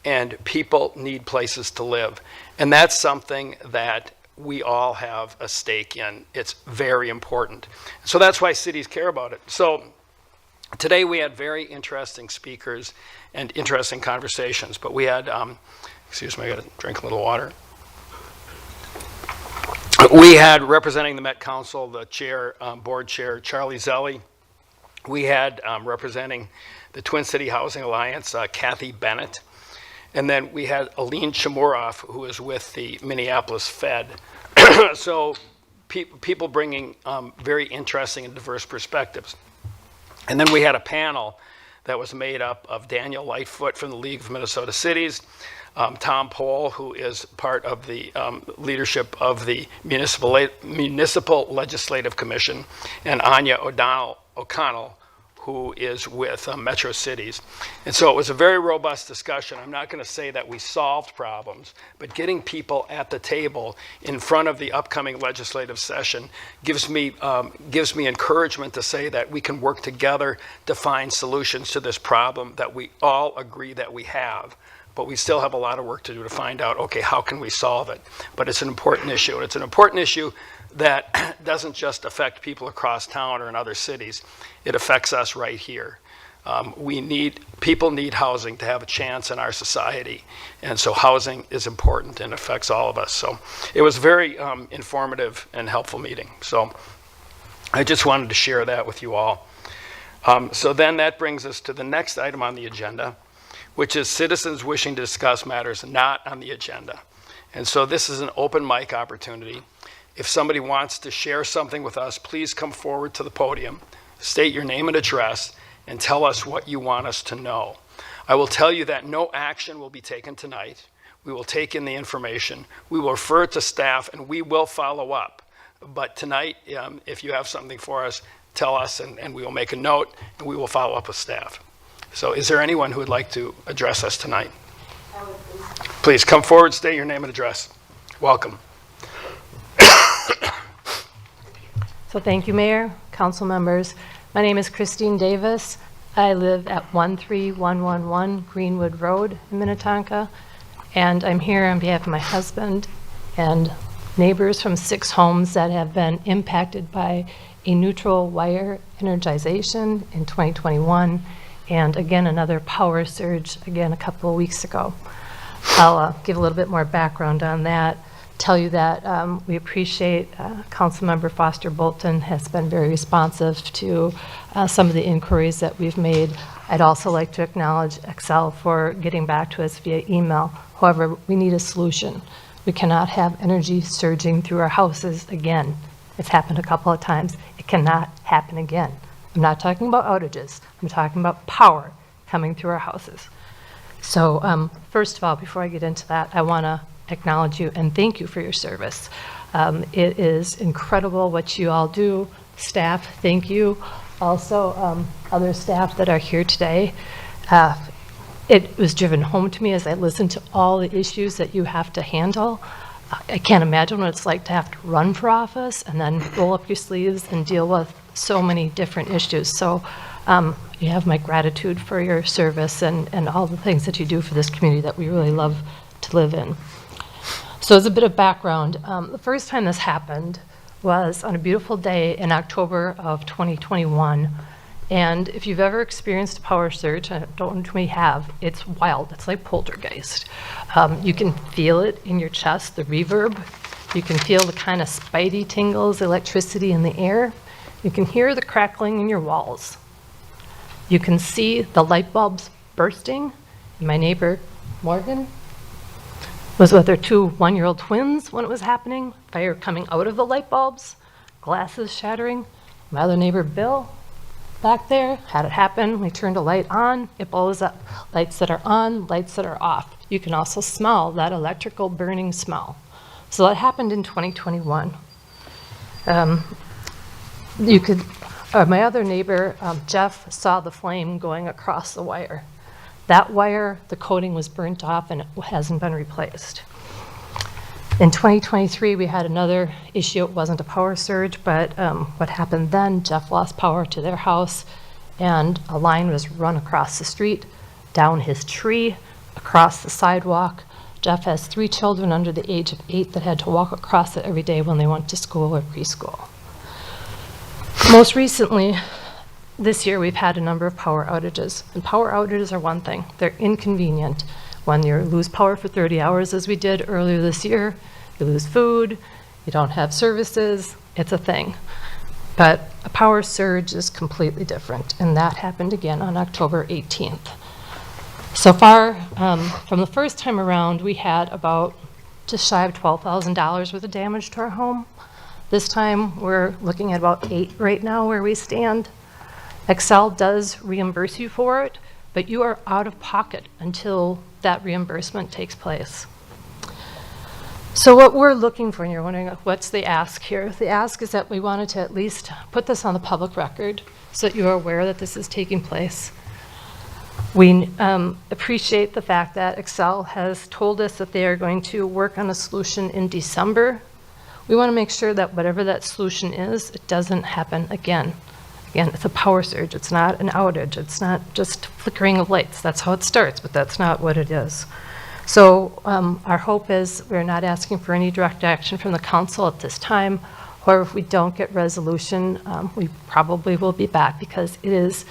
And people need places to live. And that's something that we all have a stake in. It's very important. So that's why cities care about it. So today we had very interesting speakers and interesting conversations, but we had, excuse me, I gotta drink a little water. We had, representing the Met Council, the chair, board chair, Charlie Zelli. We had representing the Twin City Housing Alliance, Kathy Bennett. And then we had Aline Chamuroff, who is with the Minneapolis Fed. So people bringing very interesting and diverse perspectives. And then we had a panel that was made up of Daniel Lightfoot from the League of Minnesota Cities, Tom Pohl, who is part of the leadership of the Municipal Legislative Commission, and Anya O'Connell, who is with Metro Cities. And so it was a very robust discussion. I'm not going to say that we solved problems, but getting people at the table in front of the upcoming legislative session gives me encouragement to say that we can work together to find solutions to this problem that we all agree that we have. But we still have a lot of work to do to find out, okay, how can we solve it? But it's an important issue, and it's an important issue that doesn't just affect people across town or in other cities. It affects us right here. People need housing to have a chance in our society. And so housing is important and affects all of us. So it was a very informative and helpful meeting. So I just wanted to share that with you all. So then that brings us to the next item on the agenda, which is citizens wishing to discuss matters not on the agenda. And so this is an open mic opportunity. If somebody wants to share something with us, please come forward to the podium, state your name and address, and tell us what you want us to know. I will tell you that no action will be taken tonight. We will take in the information. We will refer it to staff, and we will follow up. But tonight, if you have something for us, tell us, and we will make a note, and we will follow up with staff. So is there anyone who would like to address us tonight? Please come forward, state your name and address. Welcome. So thank you, Mayor, council members. My name is Christine Davis. I live at 13111 Greenwood Road in Minnetonka, and I'm here on behalf of my husband and neighbors from 6 homes that have been impacted by a neutral wire energization in 2021 and again, another power surge again a couple of weeks ago. I'll give a little bit more background on that. Tell you that we appreciate Councilmember Foster Bolton has been very responsive to some of the inquiries that we've made. I'd also like to acknowledge Excel for getting back to us via email. However, we need a solution. We cannot have energy surging through our houses again. It's happened a couple of times. It cannot happen again. I'm not talking about outages. I'm talking about power coming through our houses. So first of all, before I get into that, I want to acknowledge you and thank you for your service. It is incredible what you all do. Staff, thank you. Also, other staff that are here today. It was driven home to me as I listened to all the issues that you have to handle. I can't imagine what it's like to have to run for office and then roll up your sleeves and deal with so many different issues. So you have my gratitude for your service and all the things that you do for this community that we really love to live in. So as a bit of background, the first time this happened was on a beautiful day in October of 2021. And if you've ever experienced a power surge, I don't know if we have, it's wild. It's like poltergeist. You can feel it in your chest, the reverb. You can feel the kind of spidey tingles, electricity in the air. You can hear the crackling in your walls. You can see the light bulbs bursting. My neighbor, Morgan, was with her 2 one-year-old twins when it was happening. Fire coming out of the light bulbs, glasses shattering. My other neighbor, Bill, back there, had it happen. We turned a light on, it blows up. Lights that are on, lights that are off. You can also smell that electrical burning smell. So that happened in 2021. My other neighbor, Jeff, saw the flame going across the wire. That wire, the coating was burnt off and it hasn't been replaced. In 2023, we had another issue. It wasn't a power surge, but what happened then, Jeff lost power to their house and a line was run across the street, down his tree, across the sidewalk. Jeff has 3 children under the age of 8 that had to walk across it every day when they went to school or preschool. Most recently, this year, we've had a number of power outages. And power outages are one thing. They're inconvenient. When you lose power for 30 hours, as we did earlier this year, you lose food, you don't have services, it's a thing. But a power surge is completely different, and that happened again on October 18th. So far, from the first time around, we had about just shy of $12,000 worth of damage to our home. This time, we're looking at about 8 right now where we stand. Excel does reimburse you for it, but you are out of pocket until that reimbursement takes place. So what we're looking for, and you're wondering what's the ask here? The ask is that we wanted to at least put this on the public record so that you are aware that this is taking place. We appreciate the fact that Excel has told us that they are going to work on a solution in December. We want to make sure that whatever that solution is, it doesn't happen again. Again, it's a power surge. It's not an outage. It's not just flickering of lights. That's how it starts, but that's not what it is. So our hope is we're not asking for any direct action from the council at this time. However, if we don't get resolution, we probably will be back because it is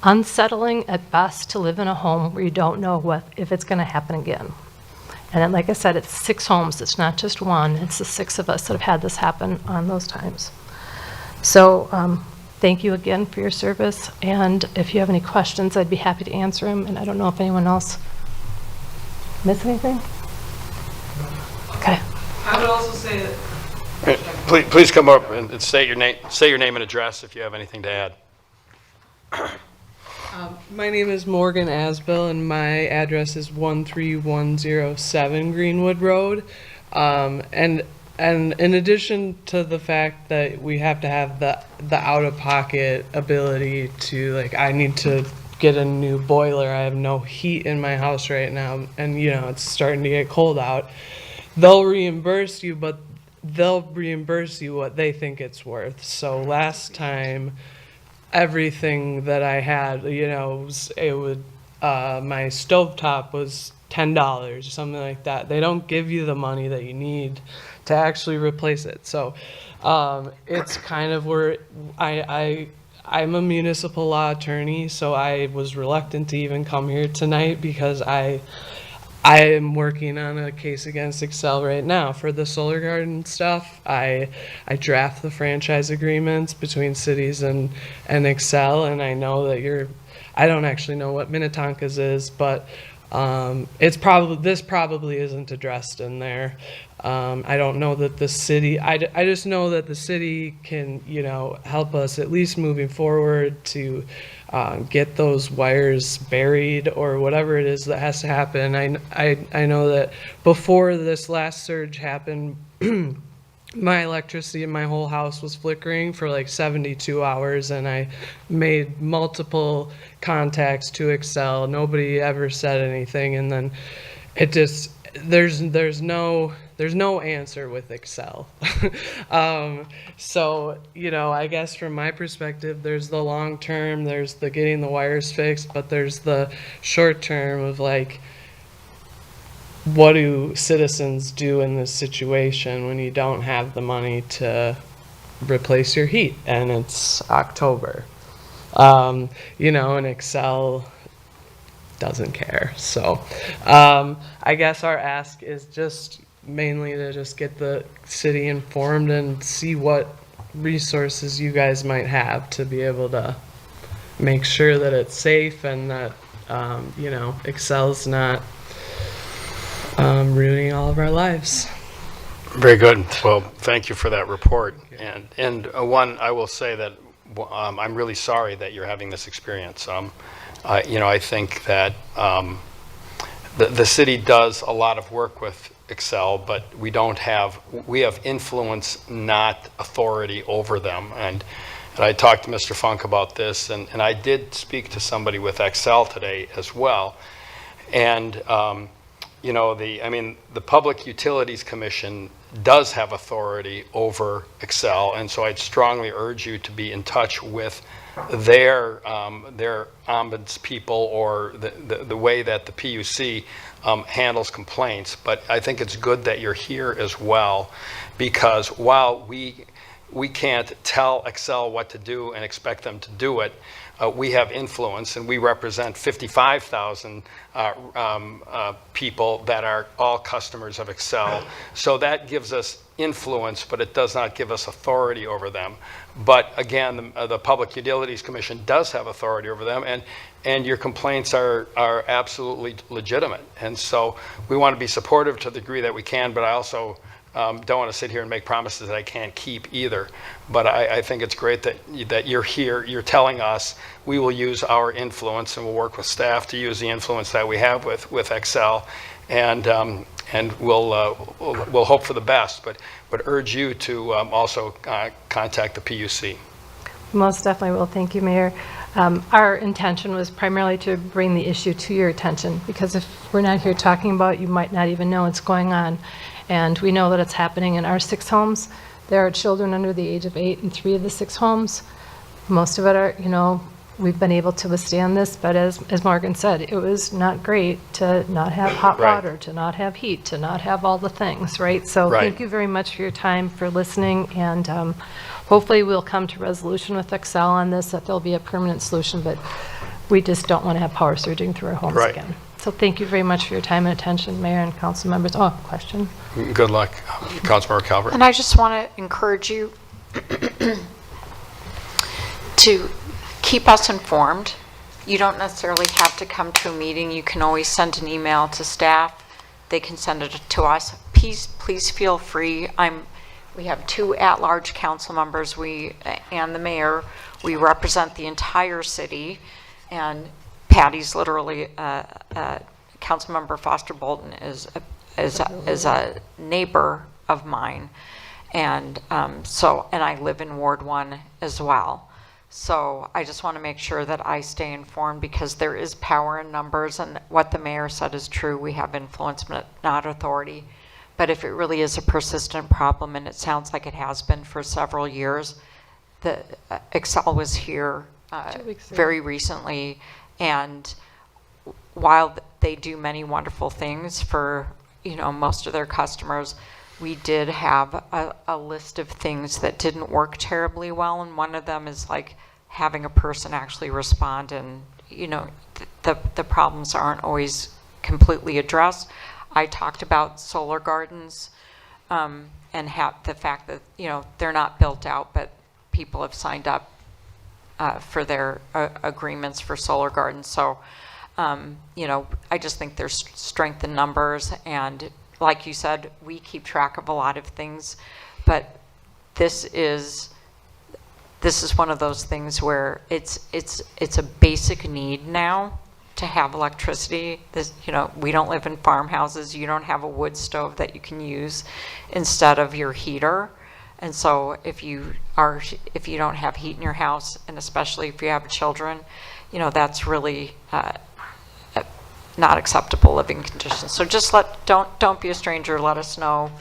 unsettling at best to live in a home where you don't know if it's going to happen again. And then, like I said, it's 6 homes. It's not just one. It's the 6 of us that have had this happen on those times. So thank you again for your service. And if you have any questions, I'd be happy to answer them. And I don't know if anyone else missed anything? Okay. I would also say that. Please come up and state your name and address if you have anything to add. My name is Morgan Asbill, and my address is 13107 Greenwood Road. And in addition to the fact that we have to have the out-of-pocket ability to, like, I need to get a new boiler. I have no heat in my house right now, and it's starting to get cold out. They'll reimburse you, but they'll reimburse you what they think it's worth. So last time, everything that I had, my stovetop was $10 or something like that. They don't give you the money that you need to actually replace it. So it's kind of where I I'm a municipal law attorney, so I was reluctant to even come here tonight because I am working on a case against Excel right now for the solar garden stuff. I draft the franchise agreements between cities and Excel, and I know that I don't actually know what Minnetonka's is, but this probably isn't addressed in there. I don't know that the city, I just know that the city can, help us at least moving forward to get those wires buried or whatever it is that has to happen. I know that before this last surge happened, my electricity in my whole house was flickering for like 72 hours, and I made multiple contacts to Excel. Nobody ever said anything, and then it just there's no answer with Excel. So, I guess from my perspective, there's the long term, there's the getting the wires fixed, but there's the short term of like, what do citizens do in this situation when you don't have the money to replace your heat and it's October? And Excel doesn't care. So I guess our ask is just mainly to just get the city informed and see what resources you guys might have to be able to make sure that it's safe and that, Excel's not ruining all of our lives. Very good. Well, thank you for that report. And one, I will say that I'm really sorry that you're having this experience. I think that the city does a lot of work with Excel, but we have influence, not authority over them. And I talked to Mr. Funk about this, and I did speak to somebody with Excel today as well. And the Public Utilities Commission does have authority over Excel, and so I'd strongly urge you to be in touch with their ombuds people or the way that the PUC handles complaints. But I think it's good that you're here as well, because while we can't tell Excel what to do and expect them to do it, we have influence, and we represent 55,000 people that are all customers of Excel. So that gives us influence, but it does not give us authority over them. But again, the Public Utilities Commission does have authority over them, and your complaints are absolutely legitimate. And so we want to be supportive to the degree that we can, but I also don't want to sit here and make promises that I can't keep either. But I think it's great that you're here, you're telling us we will use our influence, and we'll work with staff to use the influence that we have with Excel, and we'll hope for the best, but urge you to also contact the PUC. Most definitely will. Thank you, Mayor. Our intention was primarily to bring the issue to your attention, because if we're not here talking about it, you might not even know what's going on. And we know that it's happening in our 6 homes. There are children under the age of 8 in 3 of the 6 homes. Most of it are, we've been able to withstand this, but as Morgan said, it was not great to not have hot water, to not have heat, to not have all the things, right? So thank you very much for your time, for listening, and hopefully we'll come to resolution with Excel on this, that there'll be a permanent solution, but we just don't want to have power surging through our homes again. So thank you very much for your time and attention, Mayor and council members. Oh, question? Good luck, Councilmember Calvert. And I just want to encourage you to keep us informed. You don't necessarily have to come to a meeting. You can always send an email to staff. They can send it to us. Please feel free. We have 2 at-large council members, and the mayor. We represent the entire city, and Patty's literally, Councilmember Foster Bolton is a neighbor of mine, and and I live in Ward 1 as well. So I just want to make sure that I stay informed, because there is power in numbers, and what the mayor said is true. We have influence, but not authority. But if it really is a persistent problem, and it sounds like it has been for several years, the Excel was here very recently. And while they do many wonderful things for, most of their customers, we did have a list of things that didn't work terribly well. And one of them is like having a person actually respond, and the problems aren't always completely addressed. I talked about solar gardens and the fact that they're not built out, but people have signed up for their agreements for solar gardens. So I just think there's strength in numbers, and like you said, we keep track of a lot of things, but this is one of those things where it's a basic need now to have electricity. We don't live in farmhouses. You don't have a wood stove that you can use instead of your heater. And so if you don't have heat in your house, and especially if you have children, that's really not acceptable living conditions. So just don't be a stranger. Let us know.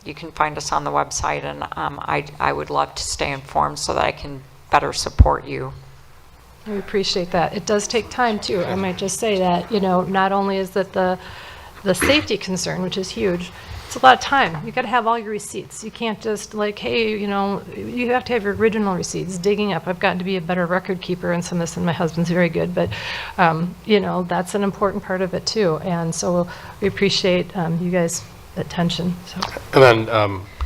You can find us on the website, and I would love to stay informed so that I can better support you. I appreciate that. It does take time too. I might just say that, not only is that the safety concern, which is huge, it's a lot of time. You got to have all your receipts. You can't just hey, you have to have your original receipts, digging up. I've gotten to be a better record keeper and some of this, and my husband's very good, but that's an important part of it too. And so we appreciate you guys' attention. So. And then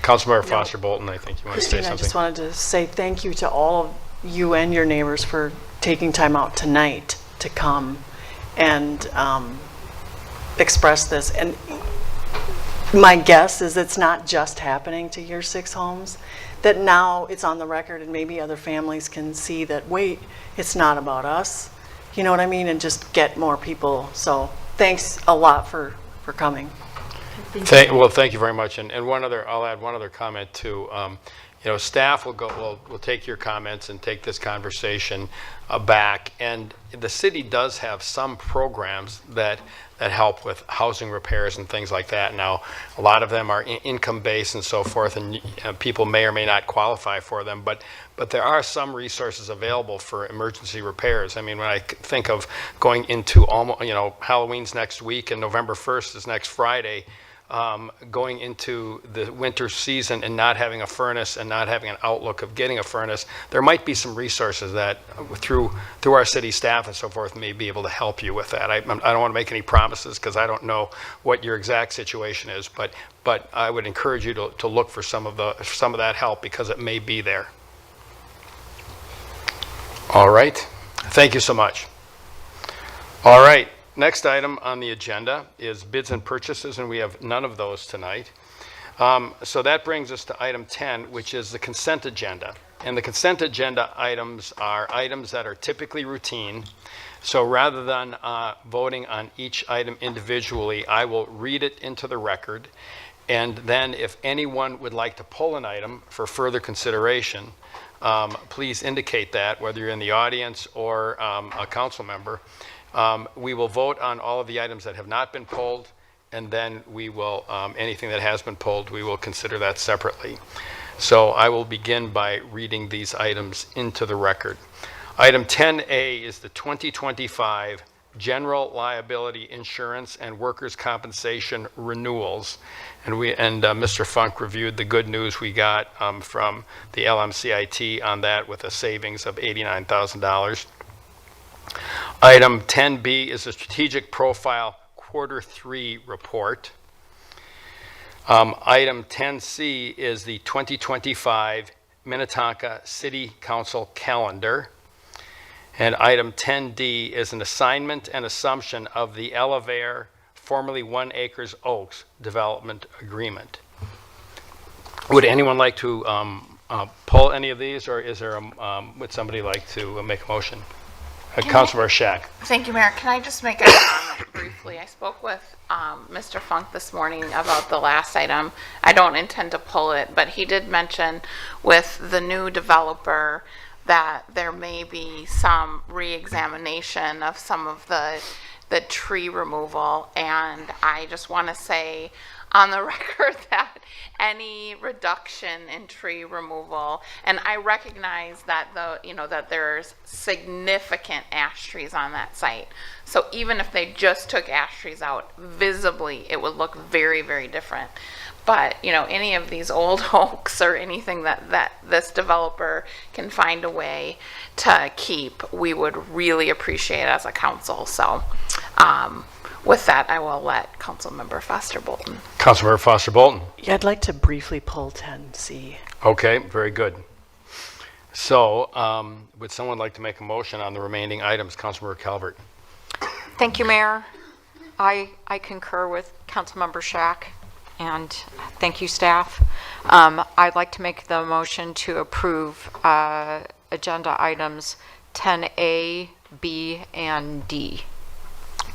Councilmember Foster Bolton, I think you want to say Christine, something. I just wanted to say thank you to all of you and your neighbors for taking time out tonight to come and express this. And my guess is it's not just happening to your 6 homes, that now it's on the record and maybe other families can see that, wait, it's not about us. You know what I mean? And just get more people. So thanks a lot for coming. Thank you very much. And I'll add one other comment too. Staff will take your comments and take this conversation back. And the city does have some programs that help with housing repairs and things like that. Now, a lot of them are income-based and so forth, and people may or may not qualify for them. But there are some resources available for emergency repairs. I mean, when I think of going into Halloween's next week and November 1st is next Friday, going into the winter season and not having a furnace and not having an outlook of getting a furnace, there might be some resources that through our city staff and so forth may be able to help you with that. I don't want to make any promises because I don't know what your exact situation is, but I would encourage you to look for some of that help because it may be there. All right. Thank you so much. All right. Next item on the agenda is bids and purchases, and we have none of those tonight. So that brings us to item 10, which is the consent agenda. And the consent agenda items are items that are typically routine. So rather than voting on each item individually, I will read it into the record. And then if anyone would like to pull an item for further consideration, please indicate that, whether you're in the audience or a council member. We will vote on all of the items that have not been pulled, and then we will, anything that has been pulled, we will consider that separately. So I will begin by reading these items into the record. Item 10A is the 2025 General Liability Insurance and Workers' Compensation Renewals. And Mr. Funk reviewed the good news we got from the LMCIT on that with a savings of $89,000. Item 10B is a strategic profile Q3 report. Item 10C is the 2025 Minnetonka City Council calendar. And item 10D is an assignment and assumption of the Elevare, formerly 1 Acres Oaks development agreement. Would anyone like to pull any of these, or would somebody like to make a motion? Councilmember Shack. Thank you, Mayor. Can I just make a comment briefly? I spoke with Mr. Funk this morning about the last item. I don't intend to pull it, but he did mention with the new developer that there may be some re-examination of some of the tree removal, and I just want to say on the record that any reduction in tree removal, and I recognize that that there's significant ash trees on that site. So even if they just took ash trees out, visibly it would look very, very different. But, you know, any of these old oaks or anything that this developer can find a way to keep, we would really appreciate as a council. So with that, I will let Councilmember Foster Bolton. Councilmember Foster Bolton. Yeah, I'd like to briefly pull 10C. Okay, very good. So would someone like to make a motion on the remaining items? Councilmember Calvert. Thank you, Mayor. I concur with Councilmember Shack, and thank you, staff. I'd like to make the motion to approve agenda items 10A, B, and D.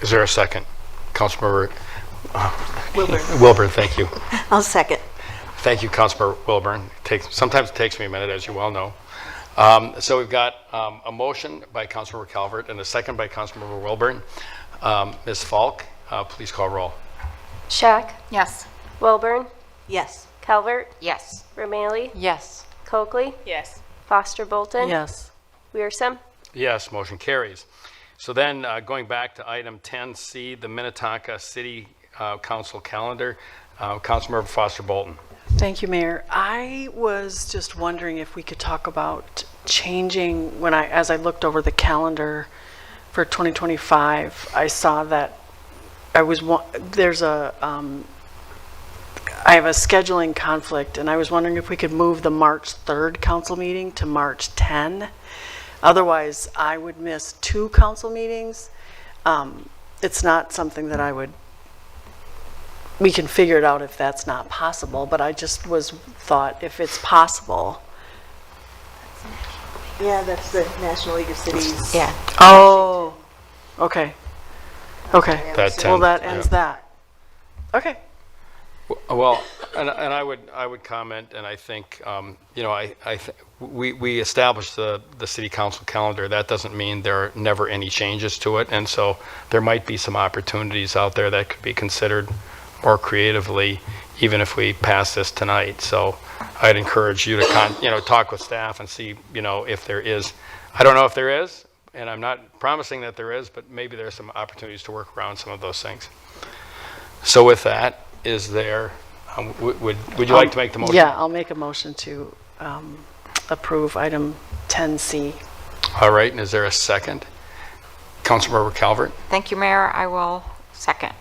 Is there a second? Councilmember Wilburn, thank you. I'll second. Thank you, Councilmember Wilburn. Sometimes it takes me a minute, as you well know. So we've got a motion by Councilmember Calvert and a second by Councilmember Wilburn. Ms. Falk, please call roll. Shack, Yes. Wilburn, Yes. Calvert, Yes. Romalee, Yes. Coakley, Yes. Foster Bolton, Yes. Wearsome. Yes, motion carries. So then, going back to item 10C, the Minnetonka City Council calendar, Councilmember Foster Bolton. Thank you, Mayor. I was just wondering if we could talk about changing, as I looked over the calendar for 2025, I saw that I have a scheduling conflict, and I was wondering if we could move the March 3rd council meeting to March 10. Otherwise, I would miss 2 council meetings. It's not something that we can figure it out if that's not possible, but I just thought if it's possible. Yeah, that's the National League of Cities. Yeah. Oh, okay. Okay. That Well, 10th, that ends yeah. that. Okay. Well, and I would comment, and I think we established the city council calendar. That doesn't mean there are never any changes to it, and so there might be some opportunities out there that could be considered more creatively, even if we pass this tonight. So I'd encourage you to talk with staff and see if there is. I don't know if there is, and I'm not promising that there is, but maybe there's some opportunities to work around some of those things. So with that, is there, would you like to make the motion? Yeah, I'll make a motion to approve item 10C. All right, and is there a second? Councilmember Calvert? Thank you, Mayor. I will second.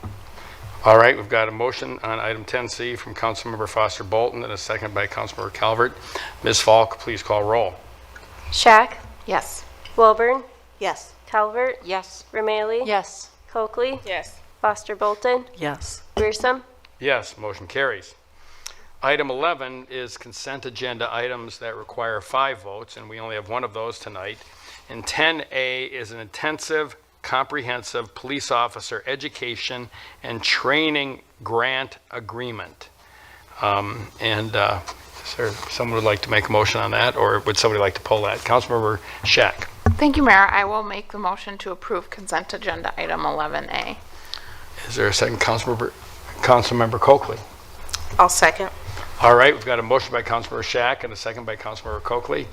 All right, we've got a motion on item 10C from Councilmember Foster Bolton and a second by Councilmember Calvert. Ms. Falk, please call roll. Shack, Yes. Wilburn, Yes. Calvert, Yes. Romalee, Yes. Coakley, Yes. Foster Bolton, Yes. Wearsome. Yes, motion carries. Item 11 is consent agenda items that require 5 votes, and we only have one of those tonight. And 10A is an intensive, comprehensive police officer education and training grant agreement. Is there someone would like to make a motion on that, or would somebody like to pull that? Councilmember Shack. Thank you, Mayor. I will make the motion to approve consent agenda item 11A. Is there a second? Councilmember Coakley. I'll second. All right, we've got a motion by Councilmember Shack and a second by Councilmember Coakley.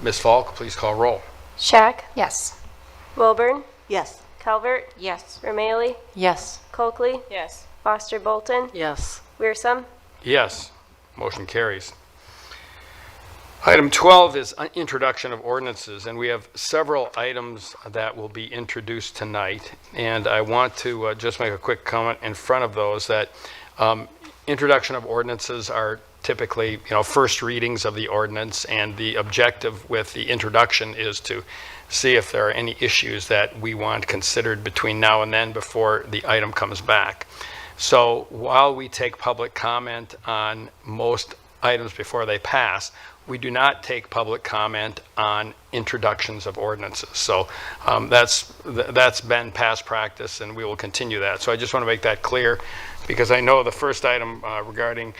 Ms. Falk, please call roll. Shack, Yes. Wilburn, Yes. Calvert, Yes. Romalee, Yes. Coakley, Yes. Foster Bolton, Yes. Wearsome. Yes, motion carries. Item 12 is introduction of ordinances, and we have several items that will be introduced tonight. And I want to just make a quick comment in front of those that introduction of ordinances are typically, first readings of the ordinance, and the objective with the introduction is to see if there are any issues that we want considered between now and then before the item comes back. So while we take public comment on most items before they pass, we do not take public comment on introductions of ordinances. So that's been past practice, and we will continue that. So I just want to make that clear, because I know the first item regarding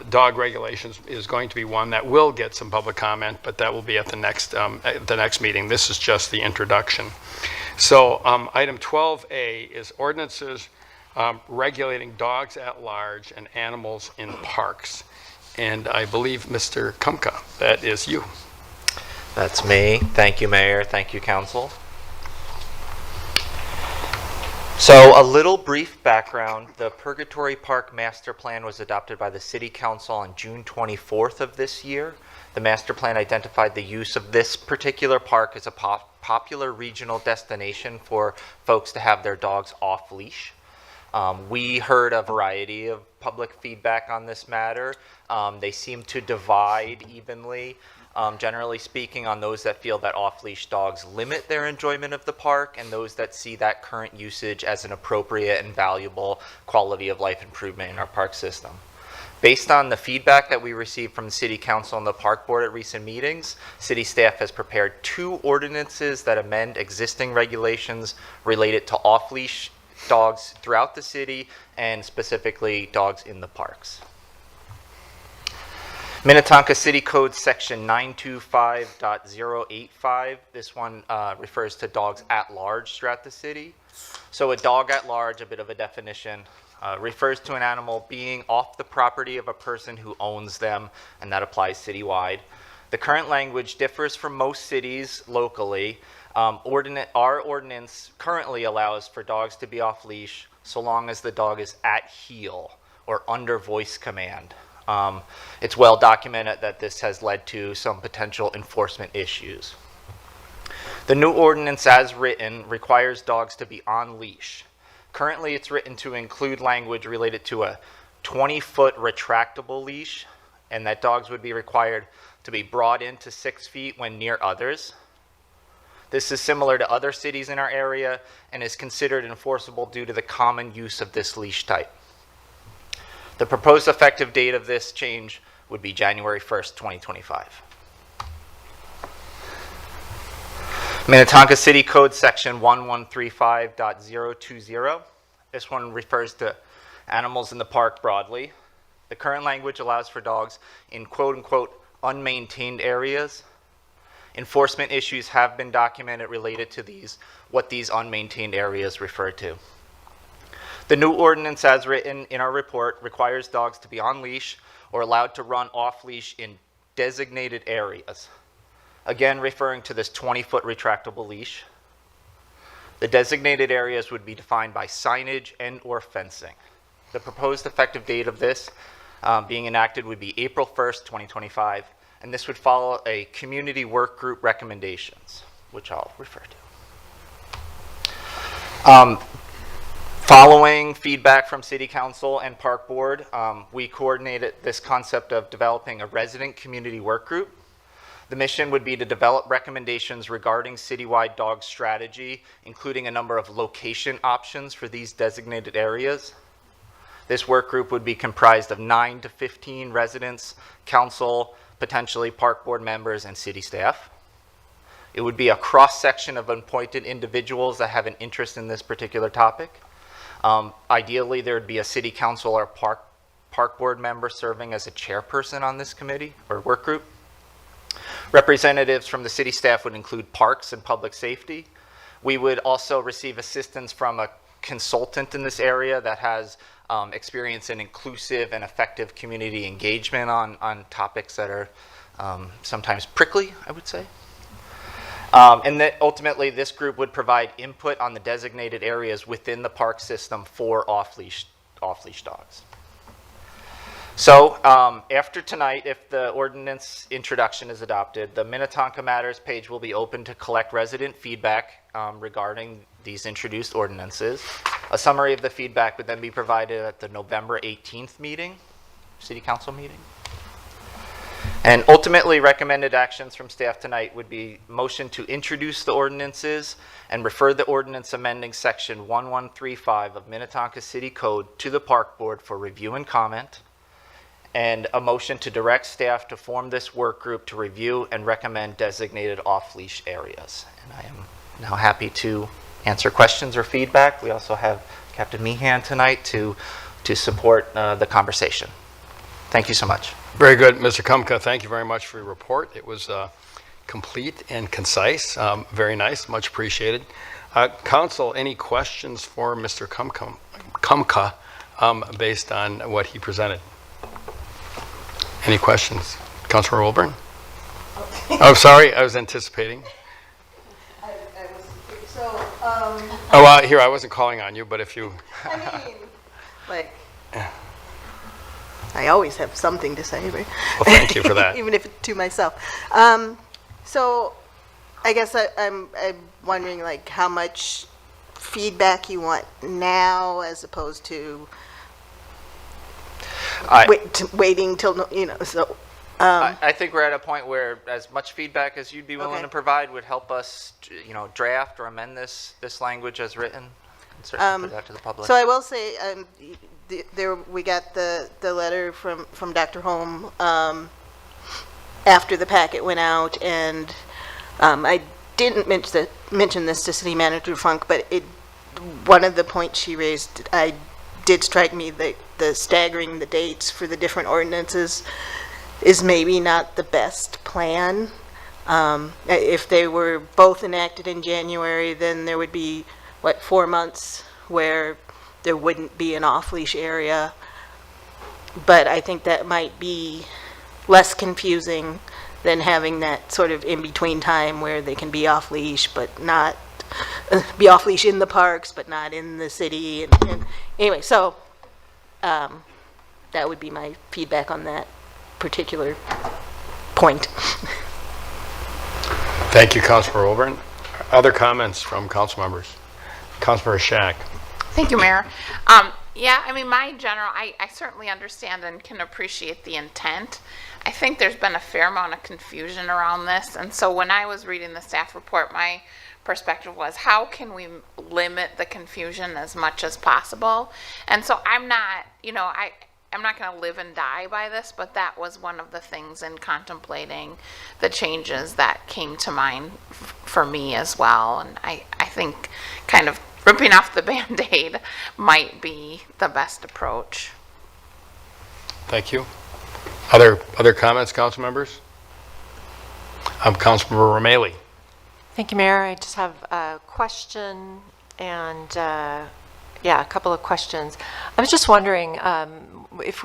dog regulations is going to be one that will get some public comment, but that will be at the next meeting. This is just the introduction. So item 12A is ordinances regulating dogs at large and animals in parks. And I believe, Mr. Kumka, that is you. That's me. Thank you, Mayor. Thank you, Council. So a little brief background. The Purgatory Park Master Plan was adopted by the City Council on June 24th of this year. The master plan identified the use of this particular park as a popular regional destination for folks to have their dogs off leash. We heard a variety of public feedback on this matter. They seem to divide evenly, generally speaking, on those that feel that off-leash dogs limit their enjoyment of the park and those that see that current usage as an appropriate and valuable quality of life improvement in our park system. Based on the feedback that we received from the City Council and the Park Board at recent meetings, City staff has prepared 2 ordinances that amend existing regulations related to off-leash dogs throughout the city and specifically dogs in the parks. Minnetonka City Code Section 925.085. This one refers to dogs at large throughout the city. So a dog at large, a bit of a definition, refers to an animal being off the property of a person who owns them, and that applies citywide. The current language differs from most cities locally. Our ordinance currently allows for dogs to be off leash so long as the dog is at heel or under voice command. It's well documented that this has led to some potential enforcement issues. The new ordinance as written requires dogs to be on leash. Currently, it's written to include language related to a 20-foot retractable leash, and that dogs would be required to be brought in to 6 feet when near others. This is similar to other cities in our area and is considered enforceable due to the common use of this leash type. The proposed effective date of this change would be January 1st, 2025. Minnetonka City Code Section 1135.020. This one refers to animals in the park broadly. The current language allows for dogs in quote-unquote unmaintained areas. Enforcement issues have been documented related to what these unmaintained areas refer to. The new ordinance as written in our report requires dogs to be on leash or allowed to run off leash in designated areas. Again, referring to this 20-foot retractable leash. The designated areas would be defined by signage and or fencing. The proposed effective date of this being enacted would be April 1st, 2025, and this would follow a community work group recommendations, which I'll refer to. Following feedback from City Council and Park Board, we coordinated this concept of developing a resident community work group. The mission would be to develop recommendations regarding citywide dog strategy, including a number of location options for these designated areas. This work group would be comprised of 9 to 15 residents, council, potentially Park Board members, and city staff. It would be a cross-section of appointed individuals that have an interest in this particular topic. Ideally, there would be a City Council or Park Board member serving as a chairperson on this committee or work group. Representatives from the city staff would include parks and public safety. We would also receive assistance from a consultant in this area that has experience in inclusive and effective community engagement on topics that are sometimes prickly, I would say. And that ultimately this group would provide input on the designated areas within the park system for off-leash dogs. So after tonight, if the ordinance introduction is adopted, the Minnetonka Matters page will be open to collect resident feedback regarding these introduced ordinances. A summary of the feedback would then be provided at the November 18th meeting, City Council meeting. And ultimately, recommended actions from staff tonight would be motion to introduce the ordinances and refer the ordinance amending section 1135 of Minnetonka City Code to the Park Board for review and comment, and a motion to direct staff to form this work group to review and recommend designated off-leash areas. And I am now happy to answer questions or feedback. We also have Captain Meehan tonight to support the conversation. Thank you so much. Very good, Mr. Kumka. Thank you very much for your report. It was complete and concise. Very nice, much appreciated. Council, any questions for Mr. Kumka based on what he presented? Any questions? Councilor Wilburn? Oh, sorry, I was anticipating. So Here, I wasn't calling on you, but if you, Like, I always have something to say, right? well, thank you for that. Even if it's to myself. So I guess I'm wondering, like, how much feedback you want now as opposed to waiting till, so. I think we're at a point where as much feedback as you'd be willing Okay. to provide would help us, draft or amend this language as written. And certainly put that to the public. So I will say, we got the letter from Dr. Holm after the packet went out, and I didn't mention this to City Manager Funk, but one of the points she raised, did strike me that the staggering the dates for the different ordinances is maybe not the best plan. If they were both enacted in January, then there would be, 4 months where there wouldn't be an off-leash area. But I think that might be less confusing than having that sort of in-between time where they can be off-leash, but not, be off-leash in the parks, but not in the city. And anyway, so that would be my feedback on that particular point. Thank you, Councilmember Wilburn. Other comments from council members? Councilmember Shack. Thank you, Mayor. Yeah, I mean, I certainly understand and can appreciate the intent. I think there's been a fair amount of confusion around this, and so when I was reading the staff report, my perspective was, how can we limit the confusion as much as possible? And so I'm not, I'm not going to live and die by this, but that was one of the things in contemplating the changes that came to mind for me as well. And I think kind of ripping off the Band-Aid might be the best approach. Thank you. Other comments, council members? Councilmember Romali. Thank you, Mayor. I just have a question and, a couple of questions. I was just wondering if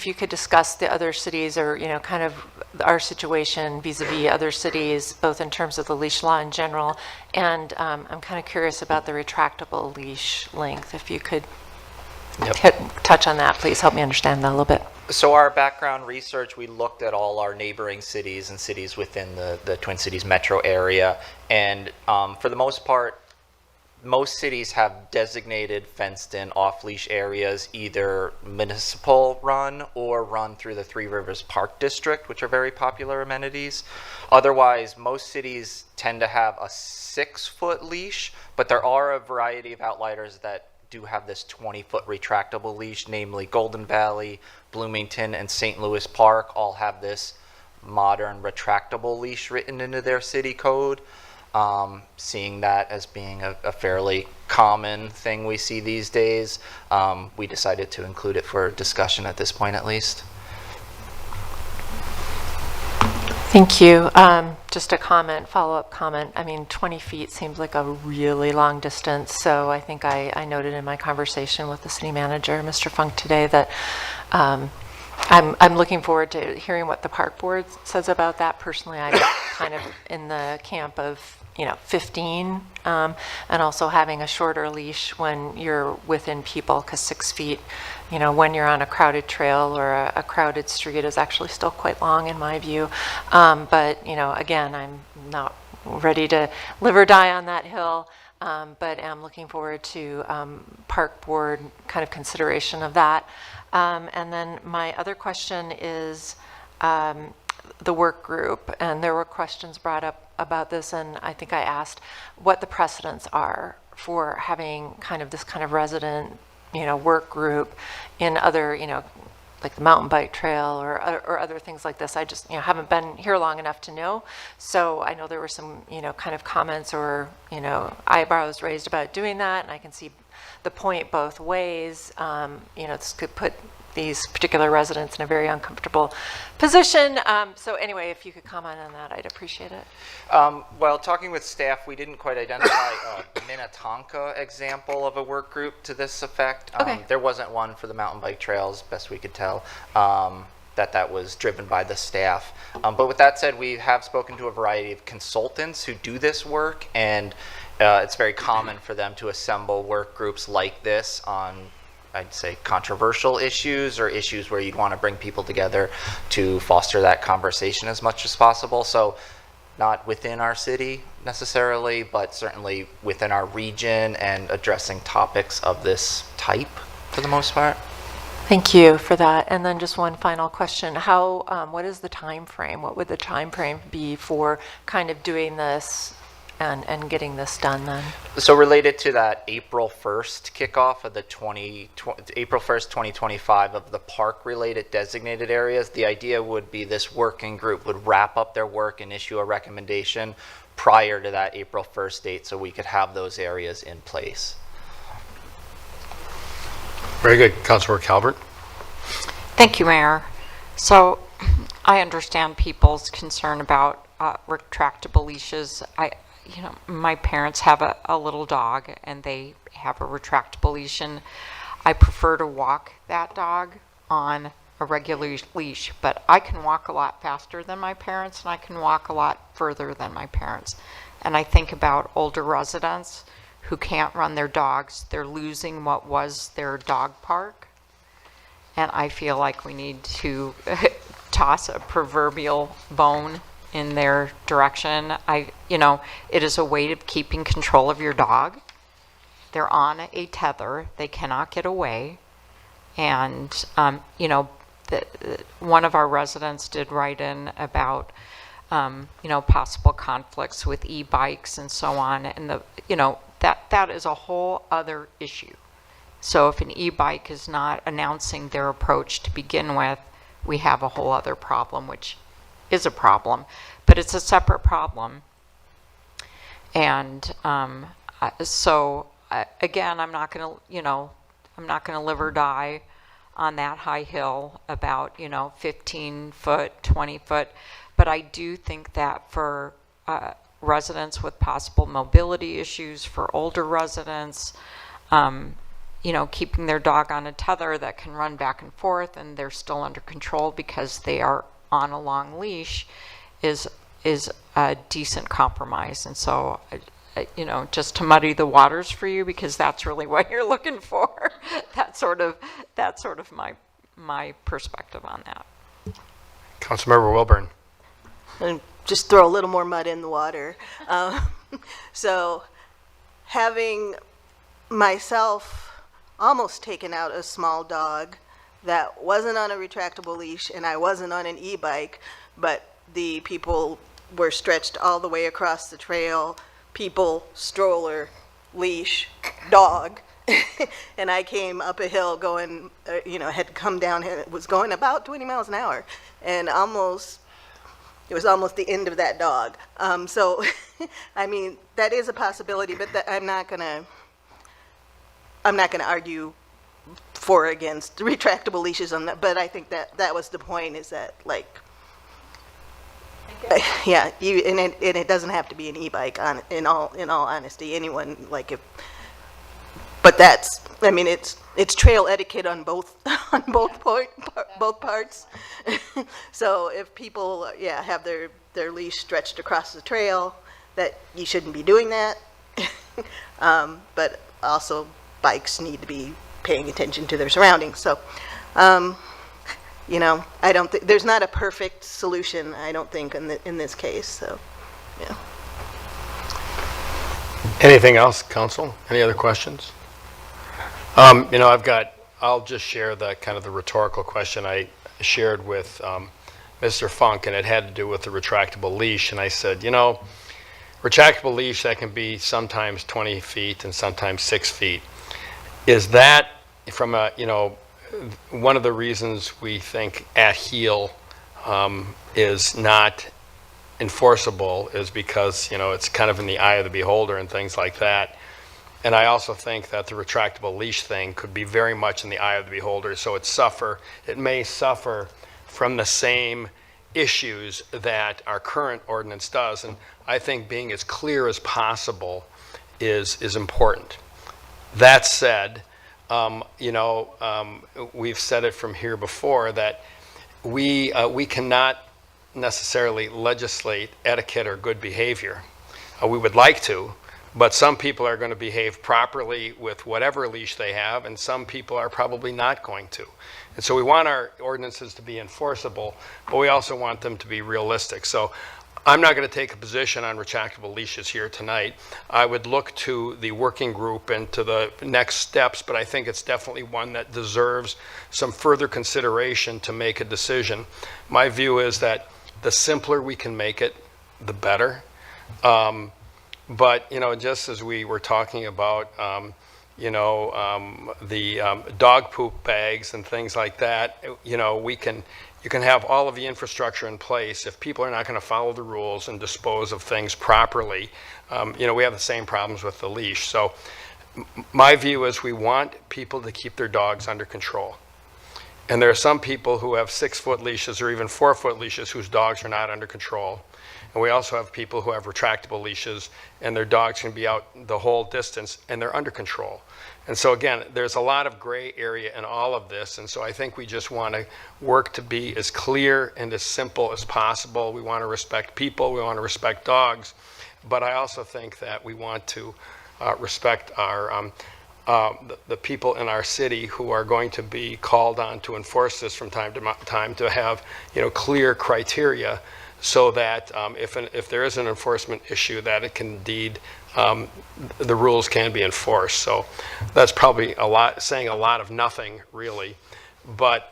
you could discuss the other cities or, kind of our situation vis-a-vis other cities, both in terms of the leash law in general, and I'm kind of curious about the retractable leash length. If you could touch on that, please help me understand that a little bit. So our background research, we looked at all our neighboring cities and cities within the Twin Cities metro area. And for the most part, most cities have designated fenced-in off-leash areas, either municipal run or run through the Three Rivers Park District, which are very popular amenities. Otherwise, most cities tend to have a 6-foot leash, but there are a variety of outliers that do have this 20-foot retractable leash, namely Golden Valley, Bloomington, and St. Louis Park all have this modern retractable leash written into their city code. Seeing that as being a fairly common thing we see these days, we decided to include it for discussion at this point at least. Thank you. Just a follow-up comment. I mean, 20 feet seems like a really long distance, so I think I noted in my conversation with the city manager, Mr. Funk, today that I'm looking forward to hearing what the park board says about that. Personally, I'm kind of in the camp of 15, and also having a shorter leash when you're within people, because 6 feet, when you're on a crowded trail or a crowded street is actually still quite long in my view. But, again, I'm not ready to live or die on that hill, but I'm looking forward to park board kind of consideration of that. And then my other question is the work group, and there were questions brought up about this, and I think I asked what the precedents are for having kind of this kind of resident, work group in other, like the mountain bike trail or other things like this. I just, haven't been here long enough to know. So I know there were some, kind of comments or, eyebrows raised about doing that, and I can see the point both ways. This could put these particular residents in a very uncomfortable position. So anyway, if you could comment on that, I'd appreciate it. Well, talking with staff, we didn't quite identify a Minnetonka example of a work group to this effect. Okay. There wasn't one for the mountain bike trails, best we could tell. that was driven by the staff. But with that said, we have spoken to a variety of consultants who do this work, and it's very common for them to assemble work groups like this on, I'd say, controversial issues or issues where you'd want to bring people together to foster that conversation as much as possible. So not within our city necessarily, but certainly within our region and addressing topics of this type for the most part. Thank you for that. And then just one final question. What is the time frame? What would the time frame be for kind of doing this and getting this done then? So related to that April 1st kickoff of the April 1st, 2025 of the park-related designated areas, the idea would be this working group would wrap up their work and issue a recommendation prior to that April 1st date so we could have those areas in place. Very good. Councilor Calvert. Thank you, Mayor. So I understand people's concern about retractable leashes. My parents have a little dog and they have a retractable leash, and I prefer to walk that dog on a regular leash, but I can walk a lot faster than my parents and I can walk a lot further than my parents. And I think about older residents who can't run their dogs. They're losing what was their dog park. And I feel like we need to toss a proverbial bone in their direction. It is a way of keeping control of your dog. They're on a tether. They cannot get away. And, one of our residents did write in about, possible conflicts with e-bikes and so on. And that is a whole other issue. So if an e-bike is not announcing their approach to begin with, we have a whole other problem, which is a problem, but it's a separate problem. And again, I'm not going to live or die on that high hill about 15 foot, 20 foot, but I do think that for residents with possible mobility issues, for older residents, keeping their dog on a tether that can run back and forth and they're still under control because they are on a long leash is a decent compromise. And so, just to muddy the waters for you, because that's really what you're looking for. That's sort of my perspective on that. Councilmember Wilburn. And just throw a little more mud in the water. So having myself almost taken out a small dog that wasn't on a retractable leash and I wasn't on an e-bike, but the people were stretched all the way across the trail, people, stroller, leash, dog, and I came up a hill going, had come down, it was going about 20 miles an hour, and it was almost the end of that dog. So, I mean, that is a possibility, but I'm not gonna argue for or against retractable leashes on that. But I think that was the point, is that yeah, and it doesn't have to be an e-bike. In all honesty, anyone but that's, I mean, it's trail etiquette on both parts. So if people have their leash stretched across the trail, that you shouldn't be doing that. But also bikes need to be paying attention to their surroundings. So I don't think there's not a perfect solution, I don't think, in this case. So yeah. Anything else, council? Any other questions? I'll just share the kind of the rhetorical question I shared with Mr. Funk, and it had to do with the retractable leash. And I said, retractable leash, that can be sometimes 20 feet and sometimes 6 feet. Is that from one of the reasons we think at heel is not enforceable is because, it's kind of in the eye of the beholder and things like that. And I also think that the retractable leash thing could be very much in the eye of the beholder, so it may suffer from the same issues that our current ordinance does. And I think being as clear as possible is important. That said, we've said it from here before that we cannot necessarily legislate etiquette or good behavior. We would like to, but some people are going to behave properly with whatever leash they have, and some people are probably not going to. And so we want our ordinances to be enforceable, but we also want them to be realistic. So I'm not going to take a position on retractable leashes here tonight. I would look to the working group and to the next steps, but I think it's definitely one that deserves some further consideration to make a decision. My view is that the simpler we can make it, the better. But, you know, just as we were talking about, the dog poop bags and things like that, you know, you can have all of the infrastructure in place. If people are not going to follow the rules and dispose of things properly, you know, we have the same problems with the leash. So my view is we want people to keep their dogs under control. And there are some people who have 6-foot leashes or even 4-foot leashes whose dogs are not under control. And we also have people who have retractable leashes and their dogs can be out the whole distance and they're under control. And so again, there's a lot of gray area in all of this. And so I think we just want to work to be as clear and as simple as possible. We want to respect people, we want to respect dogs, but I also think that we want to respect our the people in our city who are going to be called on to enforce this from time to time, to have, you know, clear criteria so that if there is an enforcement issue, that it can indeed, the rules can be enforced. So that's probably saying a lot of nothing, really. But,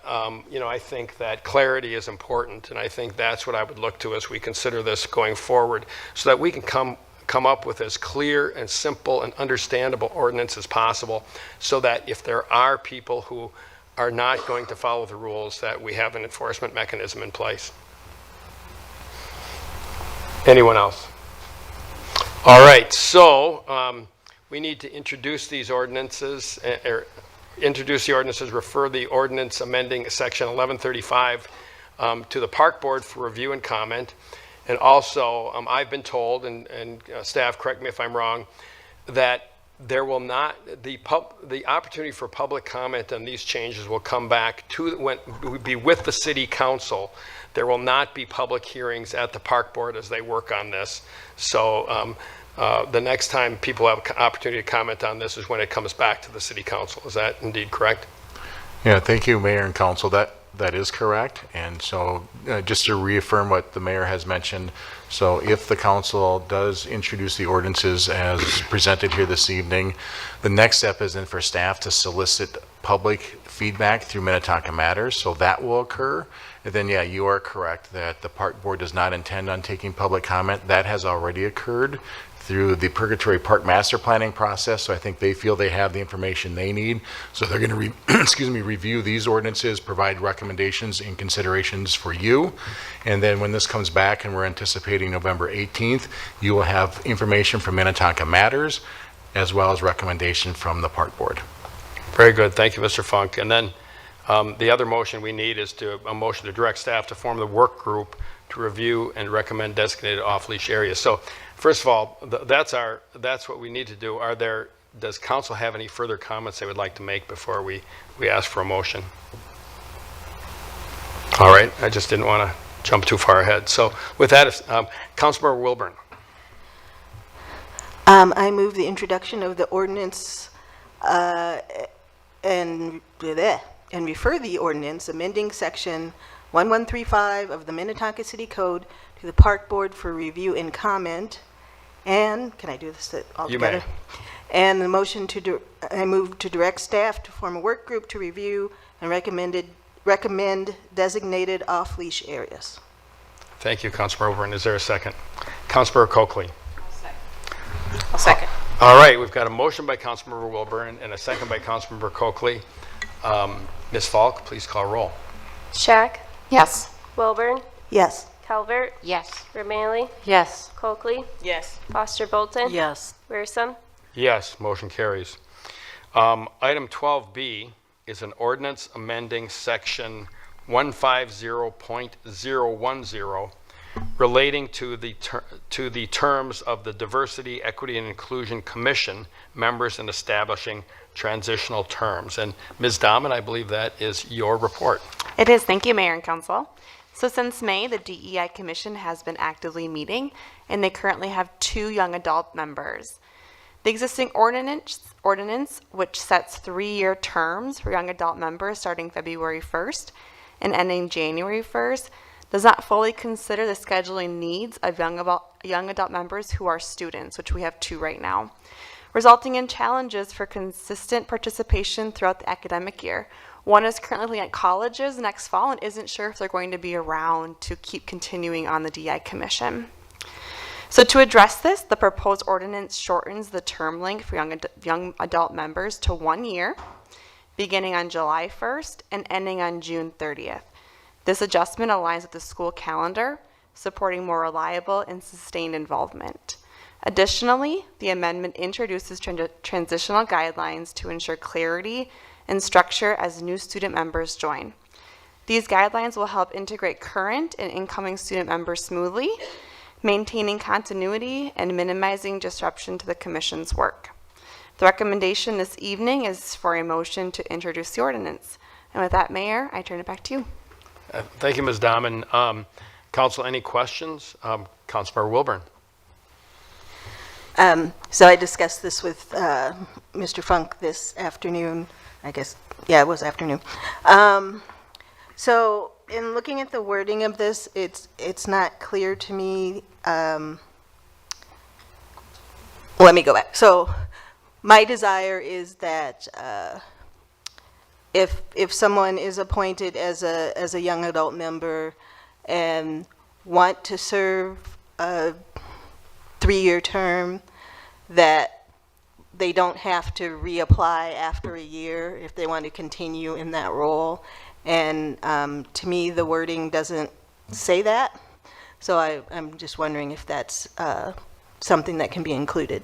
you know, I think that clarity is important, and I think that's what I would look to as we consider this going forward, so that we can come up with as clear and simple and understandable ordinance as possible, so that if there are people who are not going to follow the rules, that we have an enforcement mechanism in place. Anyone else? All right, so we need to introduce these ordinances, introduce the ordinances, refer the ordinance amending section 1135 to the Park Board for review and comment. And also, I've been told, and staff, correct me if I'm wrong, that there will not, the opportunity for public comment on these changes will come back be with the City Council. There will not be public hearings at the Park Board as they work on this. So the next time people have an opportunity to comment on this is when it comes back to the City Council. Is that indeed correct? Yeah, thank you, Mayor and Council. That is correct. And so just to reaffirm what the mayor has mentioned, so if the council does introduce the ordinances as presented here this evening, the next step is then for staff to solicit public feedback through Minnetonka Matters. So that will occur. And then, yeah, you are correct that the Park Board does not intend on taking public comment. That has already occurred through the Purgatory Park Master Planning process. So I think they feel they have the information they need. So they're going to review these ordinances, provide recommendations and considerations for you. And then when this comes back, and we're anticipating November 18th, you will have information from Minnetonka Matters as well as recommendation from the Park Board. Very good. Thank you, Mr. Funk. And then the other motion we need is a motion to direct staff to form the work group to review and recommend designated off-leash areas. So first of all, that's what we need to do. Does council have any further comments they would like to make before we ask for a motion? All right, I just didn't want to jump too far ahead. So with that, Councilmember Wilburn. I move the introduction of the ordinance and refer the ordinance amending section 1135 of the Minnetonka City Code to the Park Board for review and comment. And can I do this all together? You may. And the motion I move to direct staff to form a work group to review and recommend designated off-leash areas. Thank you, Councilmember Wilburn. Is there a second? Councilmember Coakley. I'll second. All right, we've got a motion by Councilmember Wilburn and a second by Councilmember Coakley. Ms. Falk, please call roll. Shack, Yes. Wilburn, Yes. Calvert, Yes. Ramaley, Yes. Coakley, Yes. Foster Bolton, Yes. Wearsome. Yes, motion carries. Item 12B is an ordinance amending section 150.010 relating to the terms of the Diversity, Equity, and Inclusion Commission members and establishing transitional terms. And Ms. Dahman, I believe that is your report. It is. Thank you, Mayor and Council. So since May, the DEI Commission has been actively meeting, and they currently have 2 young adult members. The existing ordinance, which sets 3-year terms for young adult members starting February 1st and ending January 1st, does not fully consider the scheduling needs of young adult members who are students, which we have 2 right now, resulting in challenges for consistent participation throughout the academic year. One is currently at colleges next fall and isn't sure if they're going to be around to keep continuing on the DI Commission. So to address this, the proposed ordinance shortens the term length for young adult members to 1 year, beginning on July 1st and ending on June 30th. This adjustment aligns with the school calendar, supporting more reliable and sustained involvement. Additionally, the amendment introduces transitional guidelines to ensure clarity and structure as new student members join. These guidelines will help integrate current and incoming student members smoothly, maintaining continuity and minimizing disruption to the Commission's work. The recommendation this evening is for a motion to introduce the ordinance. And with that, Mayor, I turn it back to you. Thank you, Ms. Dahman. Council, any questions? Councilmember Wilburn. So I discussed this with Mr. Funk this afternoon. I guess, yeah, it was afternoon. So in looking at the wording of this, it's not clear to me. Let me go back. So my desire is that if someone is appointed as a young adult member and want to serve a 3-year term, that they don't have to reapply after a year if they want to continue in that role. And to me, the wording doesn't say that. So I'm just wondering if that's something that can be included.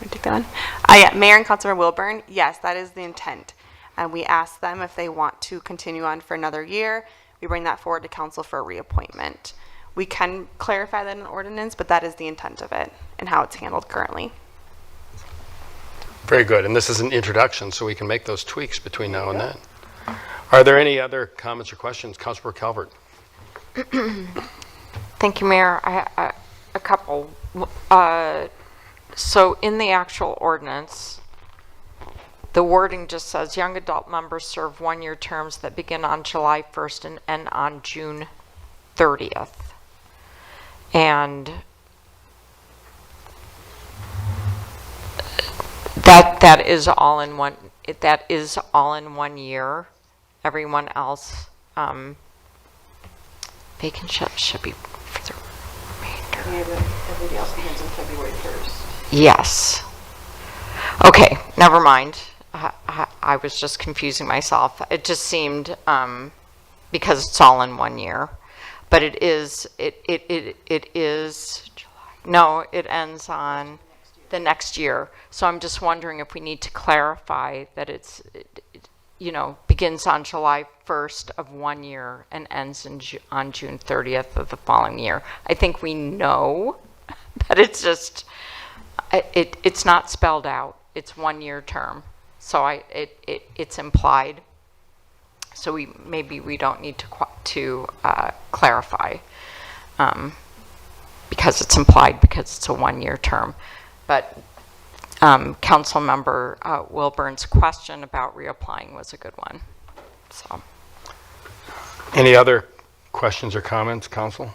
Take that on. Yeah, Mayor and Councilor Wilburn, yes, that is the intent. And we ask them if they want to continue on for another year. We bring that forward to council for a reappointment. We can clarify that in ordinance, but that is the intent of it and how it's handled currently. Very good. And this is an introduction, so we can make those tweaks between now and then. Are there any other comments or questions? Councilor Calvert. Thank you, Mayor. A couple. So in the actual ordinance, the wording just says young adult members serve 1-year terms that begin on July 1st and end on June 30th. And that is all in one. That is all in 1 year. Everyone else, vacancy should be for the remainder. Everybody else begins on February 1st. Yes. Okay, never mind. I was just confusing myself. It just seemed because it's all in 1 year, but it is July. No, it ends on the next year. So I'm just wondering if we need to clarify that it's begins on July 1st of 1 year and ends on June 30th of the following year. I think we know, but it's just it's not spelled out. It's 1 year term, so it's implied. So maybe we don't need to clarify because it's implied because it's a 1 year term. But Council Member Wilburn's question about reapplying was a good one. So, any other questions or comments, Council?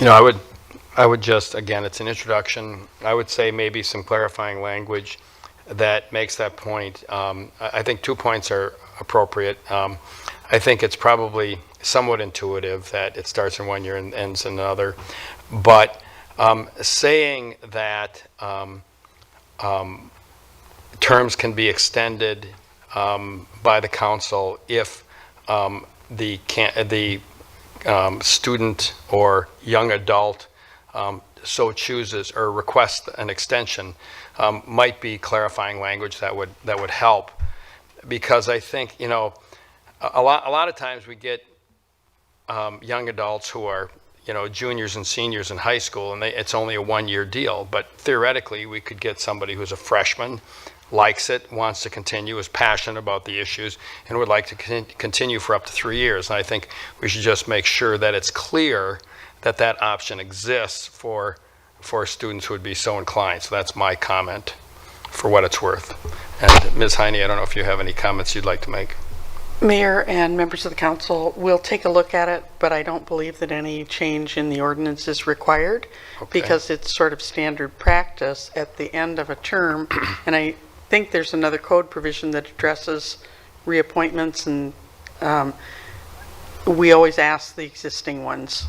I would just, again, it's an introduction. I would say maybe some clarifying language that makes that point. I think 2 points are appropriate. I think it's probably somewhat intuitive that it starts in 1 year and ends in another. But saying that terms can be extended by the council if the student or young adult so chooses or requests an extension might be clarifying language that would help, because I think a lot of times we get young adults who are, juniors and seniors in high school, and it's only a one-year deal. But theoretically, we could get somebody who's a freshman, likes it, wants to continue, is passionate about the issues, and would like to continue for up to 3 years. And I think we should just make sure that it's clear that that option exists for students who would be so inclined. So that's my comment, for what it's worth. And Ms. Heine, I don't know if you have any comments you'd like to make. Mayor and members of the council, we'll take a look at it, but I don't believe that any change in the ordinance is required, because it's sort of standard practice at the end of a term. And I think there's another code provision that addresses reappointments, and we always ask the existing ones,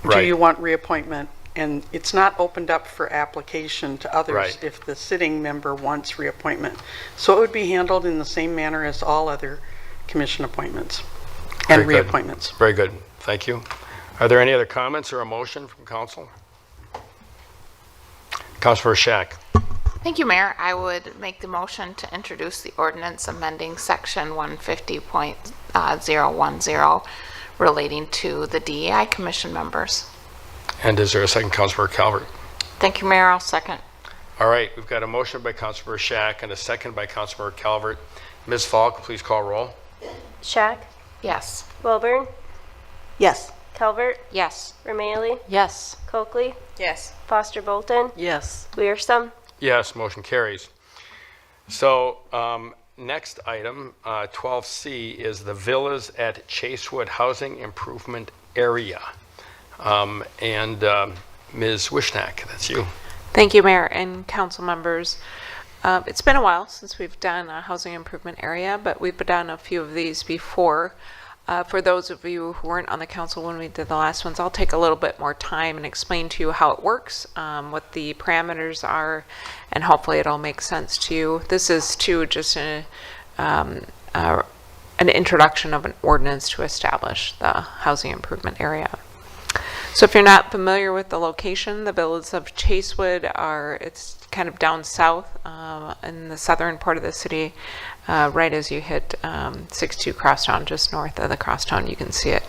do you want reappointment? And it's not opened up for application to others if the sitting member wants reappointment. So it would be handled in the same manner as all other commission appointments and reappointments. Very good. Thank you. Are there any other comments or a motion from council? Councilor Shack. Thank you, Mayor. I would make the motion to introduce the ordinance amending section 150.010 relating to the DEI commission members. And is there a second, Councilor Calvert? Thank you, Mayor. I'll second. All right, we've got a motion by Councilor Shack and a second by Councilor Calvert. Ms. Falk, please call roll. Shack? Yes. Wilburn? Yes. Calvert? Yes. Romaili? Yes. Coakley? Yes. Foster Bolton? Yes. Wiersum? Yes, motion carries. So next item, 12C, is the Villas at Chasewood Housing Improvement Area. Ms. Wishnak, that's you. Thank you, Mayor and council members. It's been a while since we've done a housing improvement area, but we've done a few of these before. For those of you who weren't on the council when we did the last ones, I'll take a little bit more time and explain to you how it works, what the parameters are, and hopefully it'll make sense to you. This is just an introduction of an ordinance to establish the housing improvement area. So if you're not familiar with the location, the Villas of Chasewood it's kind of down south in the southern part of the city, right as you hit 62 Crosstown, just north of the Crosstown, you can see it.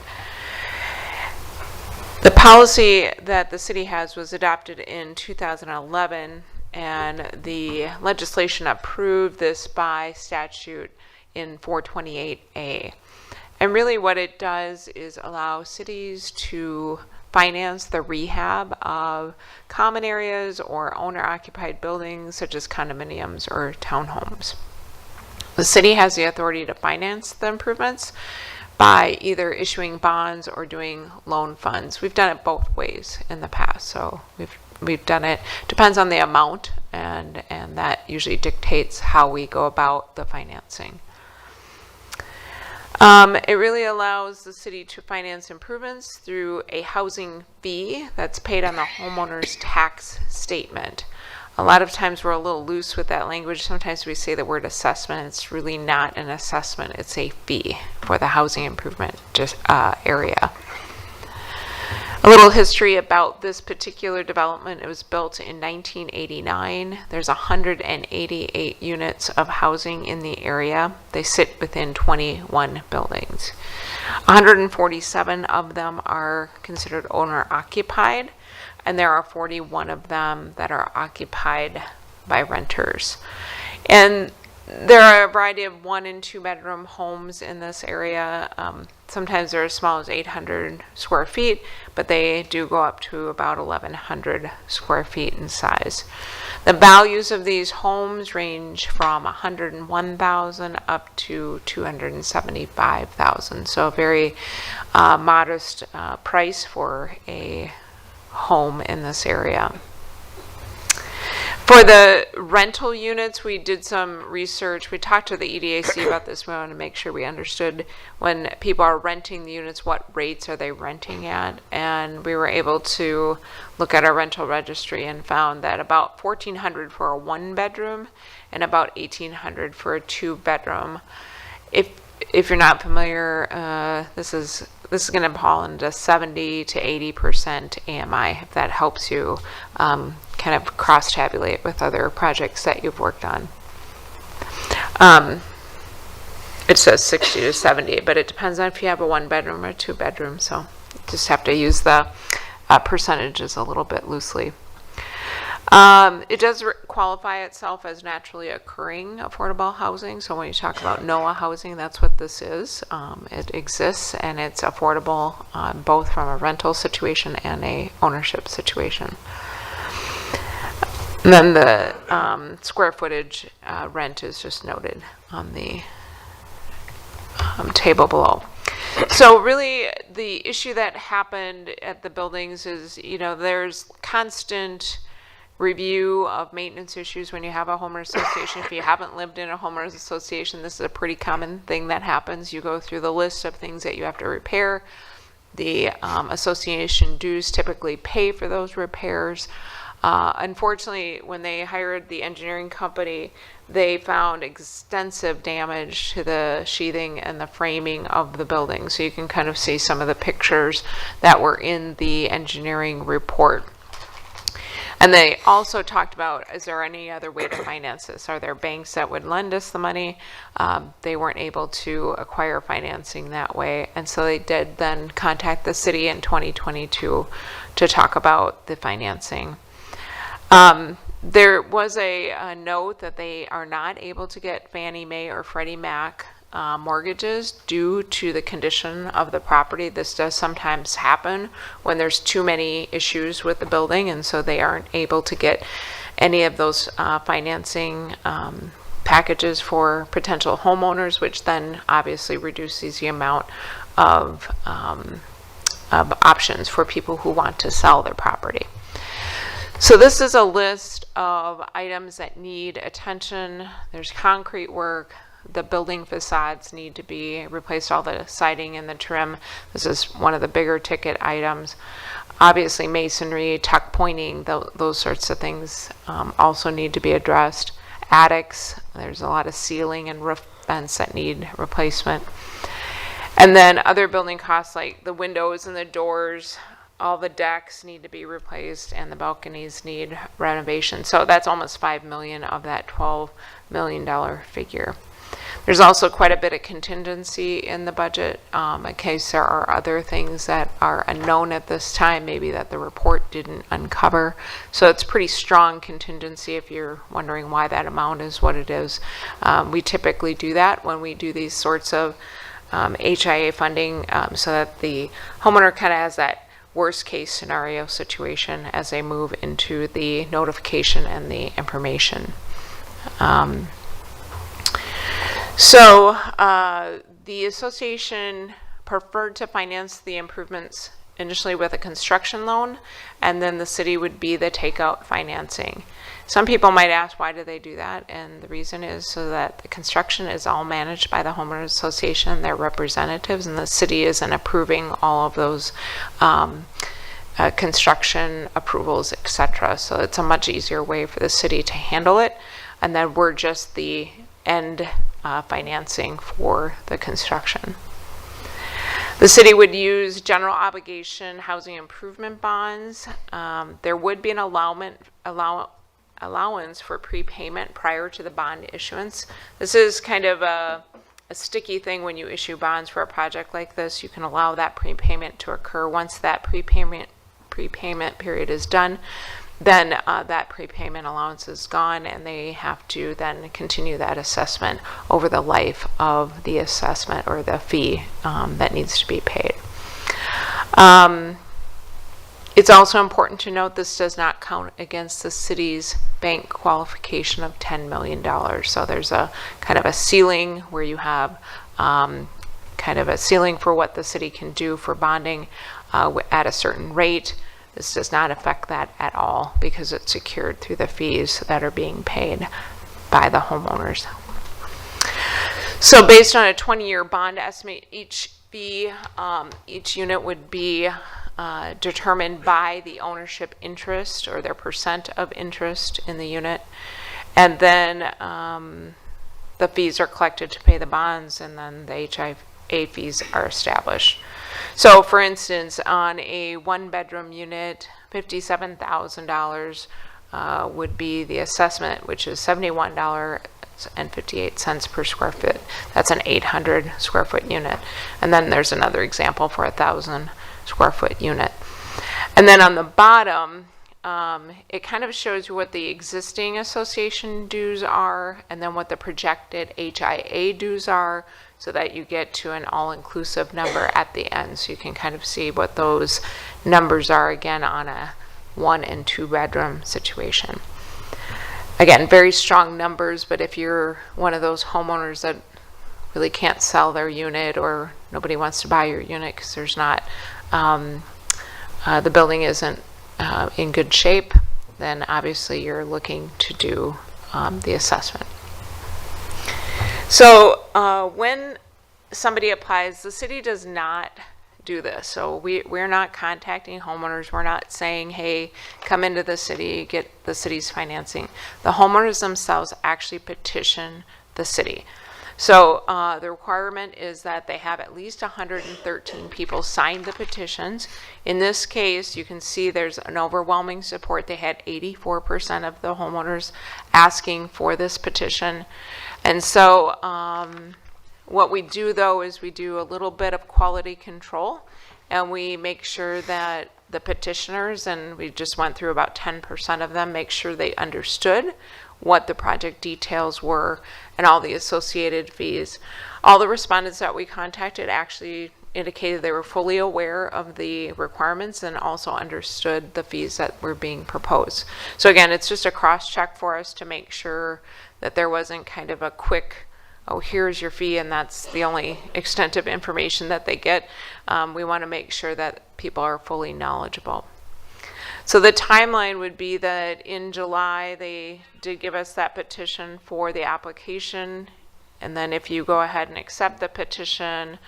The policy that the city has was adopted in 2011, and the legislation approved this by statute in 428A. And really what it does is allow cities to finance the rehab of common areas or owner-occupied buildings such as condominiums or townhomes. The city has the authority to finance the improvements by either issuing bonds or doing loan funds. We've done it both ways in the past, so we've done it. Depends on the amount, and that usually dictates how we go about the financing. It really allows the city to finance improvements through a housing fee that's paid on the homeowner's tax statement. A lot of times we're a little loose with that language. Sometimes we say the word assessment. It's really not an assessment. It's a fee for the housing improvement area. A little history about this particular development. It was built in 1989. There's 188 units of housing in the area. They sit within 21 buildings. 147 of them are considered owner-occupied, and there are 41 of them that are occupied by renters. And there are a variety of 1- and 2-bedroom homes in this area. Sometimes they're as small as 800 square feet, but they do go up to about 1,100 square feet in size. The values of these homes range from $101,000 up to $275,000. So a very modest price for a home in this area. For the rental units, we did some research. We talked to the EDAC about this. We wanted to make sure we understood when people are renting the units, what rates are they renting at? And we were able to look at our rental registry and found that about $1,400 for a 1-bedroom and about $1,800 for a 2-bedroom. If you're not familiar, this is going to fall into 70 to 80% AMI, if that helps you kind of cross-tabulate with other projects that you've worked on. it says 60 to 70, but it depends on if you have a 1-bedroom or 2-bedroom, so you just have to use the percentages a little bit loosely. It does qualify itself as naturally occurring affordable housing. So when you talk about NOAA housing, that's what this is. It exists and it's affordable both from a rental situation and a ownership situation. And then the square footage rent is just noted on the table below. So really, the issue that happened at the buildings is, there's constant review of maintenance issues when you have a homeowners association. If you haven't lived in a homeowners association, this is a pretty common thing that happens. You go through the list of things that you have to repair. The association dues typically pay for those repairs. Unfortunately, when they hired the engineering company, they found extensive damage to the sheathing and the framing of the building. So you can kind of see some of the pictures that were in the engineering report. And they also talked about, is there any other way to finance this? Are there banks that would lend us the money? They weren't able to acquire financing that way. And so they did then contact the city in 2022 to talk about the financing. There was a note that they are not able to get Fannie Mae or Freddie Mac mortgages due to the condition of the property. This does sometimes happen when there's too many issues with the building, and so they aren't able to get any of those financing packages for potential homeowners, which then obviously reduces the amount of options for people who want to sell their property. So this is a list of items that need attention. There's concrete work. The building facades need to be replaced, all the siding and the trim. This is one of the bigger ticket items. Obviously masonry, tuck pointing, those sorts of things also need to be addressed. Attics, there's a lot of ceiling and roof vents that need replacement. And then other building costs like the windows and the doors, all the decks need to be replaced, and the balconies need renovation. So that's almost $5 million of that $12 million figure. There's also quite a bit of contingency in the budget in case there are other things that are unknown at this time, maybe that the report didn't uncover. So it's pretty strong contingency if you're wondering why that amount is what it is. We typically do that when we do these sorts of HIA funding so that the homeowner kind of has that worst case scenario situation as they move into the notification and the information. So the association preferred to finance the improvements initially with a construction loan, and then the city would be the takeout financing. Some people might ask, why do they do that? And the reason is so that the construction is all managed by the homeowners association, their representatives, and the city isn't approving all of those construction approvals, etc. So it's a much easier way for the city to handle it, and then we're just the end financing for the construction. The city would use general obligation housing improvement bonds. There would be an allowance for prepayment prior to the bond issuance. This is kind of a sticky thing when you issue bonds for a project like this. You can allow that prepayment to occur. Once that prepayment period is done, then that prepayment allowance is gone, and they have to then continue that assessment over the life of the assessment or the fee that needs to be paid. It's also important to note this does not count against the city's bank qualification of $10 million. So there's a kind of a ceiling where you have kind of a ceiling for what the city can do for bonding at a certain rate. This does not affect that at all because it's secured through the fees that are being paid by the homeowners. So based on a 20-year bond estimate, each fee, each unit would be determined by the ownership interest or their percent of interest in the unit. And then the fees are collected to pay the bonds, and then the HIA fees are established. So for instance, on a 1-bedroom unit, $57,000 would be the assessment, which is $71 $2.58 per square foot. That's an 800 square foot unit. And then there's another example for a 1,000 square foot unit. And then on the bottom, it kind of shows you what the existing association dues are and then what the projected HIA dues are, so that you get to an all-inclusive number at the end. So you can kind of see what those numbers are again on a 1 and 2 bedroom situation. Again, very strong numbers, but if you're one of those homeowners that really can't sell their unit or nobody wants to buy your unit because there's not, the building isn't in good shape, then obviously you're looking to do the assessment. So when somebody applies, the city does not do this. So we're not contacting homeowners. We're not saying, hey, come into the city, get the city's financing. The homeowners themselves actually petition the city. So the requirement is that they have at least 113 people sign the petitions. In this case, you can see there's an overwhelming support. They had 84% of the homeowners asking for this petition. And so what we do, though, is we do a little bit of quality control, and we make sure that the petitioners, and we just went through about 10% of them, make sure they understood what the project details were and all the associated fees. All the respondents that we contacted actually indicated they were fully aware of the requirements and also understood the fees that were being proposed. So again, it's just a cross-check for us to make sure that there wasn't kind of a quick, oh, here's your fee, and that's the only extent of information that they get. We want to make sure that people are fully knowledgeable. So the timeline would be that in July, they did give us that petition for the application. And then if you go ahead and accept the petition,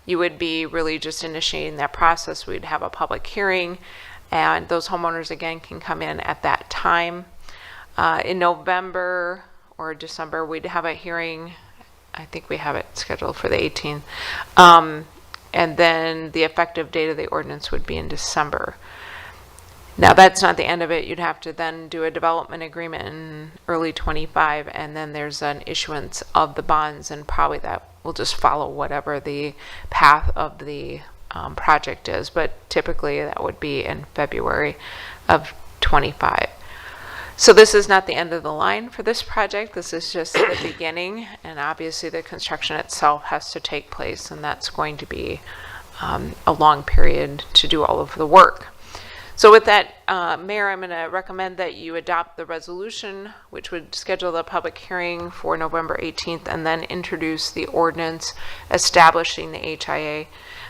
you would be really just initiating that process. We'd have a public hearing, and those homeowners, again, can come in at that time. In November or December, we'd have a hearing. I think we have it scheduled for the 18th. And then the effective date of the ordinance would be in December. Now, that's not the end of it. You'd have to then do a development agreement in early 25, and then there's an issuance of the bonds, and probably that will just follow whatever the path of the project is. But typically, that would be in February of 25. So this is not the end of the line for this project. This is just the beginning, and obviously the construction itself has to take place, and that's going to be a long period to do all of the work. So with that, Mayor, I'm going to recommend that you adopt the resolution, which would schedule the public hearing for November 18th, and then introduce the ordinance establishing the HIA.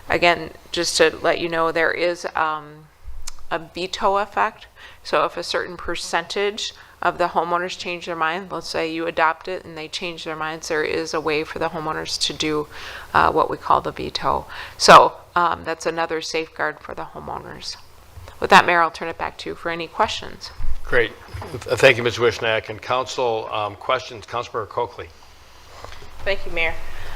Again, just to let you know, there is a veto effect. So if a certain percentage of the homeowners change their mind, let's say you adopt it and they change their minds, there is a way for the homeowners to do what we call the veto. So that's another safeguard for the homeowners. With that, Mayor, I'll turn it back to you for any questions. Great. Thank you, Ms. Wishnak. And council questions, Councilmember Coakley. Thank you, Mayor.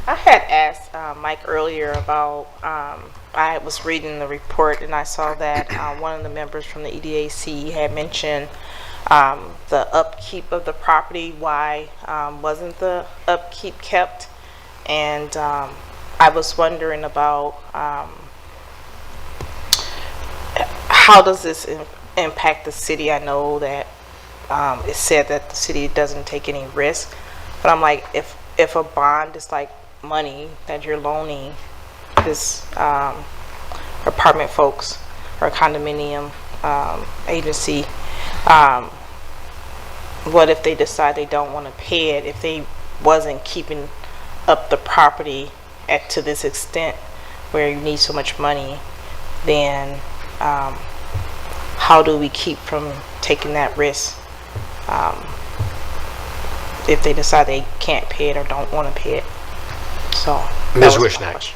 I had asked Mike earlier about, I was reading the report and I saw that one of the members from the EDAC had mentioned the upkeep of the property. Why wasn't the upkeep kept? And I was wondering about how does this impact the city? I know that it said that the city doesn't take any risk, but I'm like, if a bond is like money that you're loaning this apartment folks or condominium agency, what if they decide they don't want to pay it? If they wasn't keeping up the property to this extent where you need so much money, then how do we keep from taking that risk if they decide they can't pay it or don't want to pay it? So, Ms. Wishnak.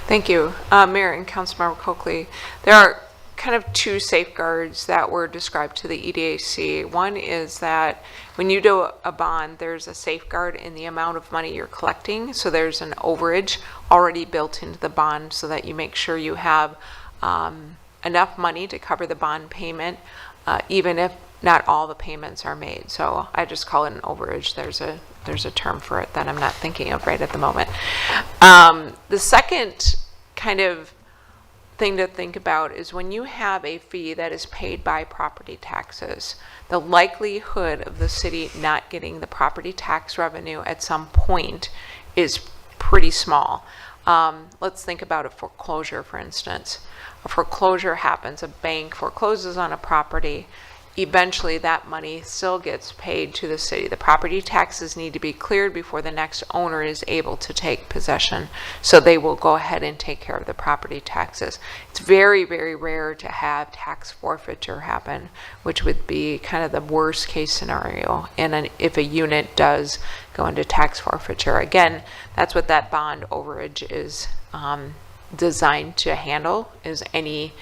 Thank you. Mayor and Councilmember Coakley, there are kind of two safeguards that were described to the EDAC. One is that when you do a bond, there's a safeguard in the amount of money you're collecting. So there's an overage already built into the bond so that you make sure you have enough money to cover the bond payment, even if not all the payments are made. So I just call it an overage. There's a term for it that I'm not thinking of right at the moment. The second kind of thing to think about is when you have a fee that is paid by property taxes, the likelihood of the city not getting the property tax revenue at some point is pretty small. Let's think about a foreclosure, for instance. A foreclosure happens, a bank forecloses on a property. Eventually that money still gets paid to the city. The property taxes need to be cleared before the next owner is able to take possession. So they will go ahead and take care of the property taxes. It's very, very rare to have tax forfeiture happen, which would be kind of the worst case scenario. And if a unit does go into tax forfeiture, again, that's what that bond overage is designed to handle, is any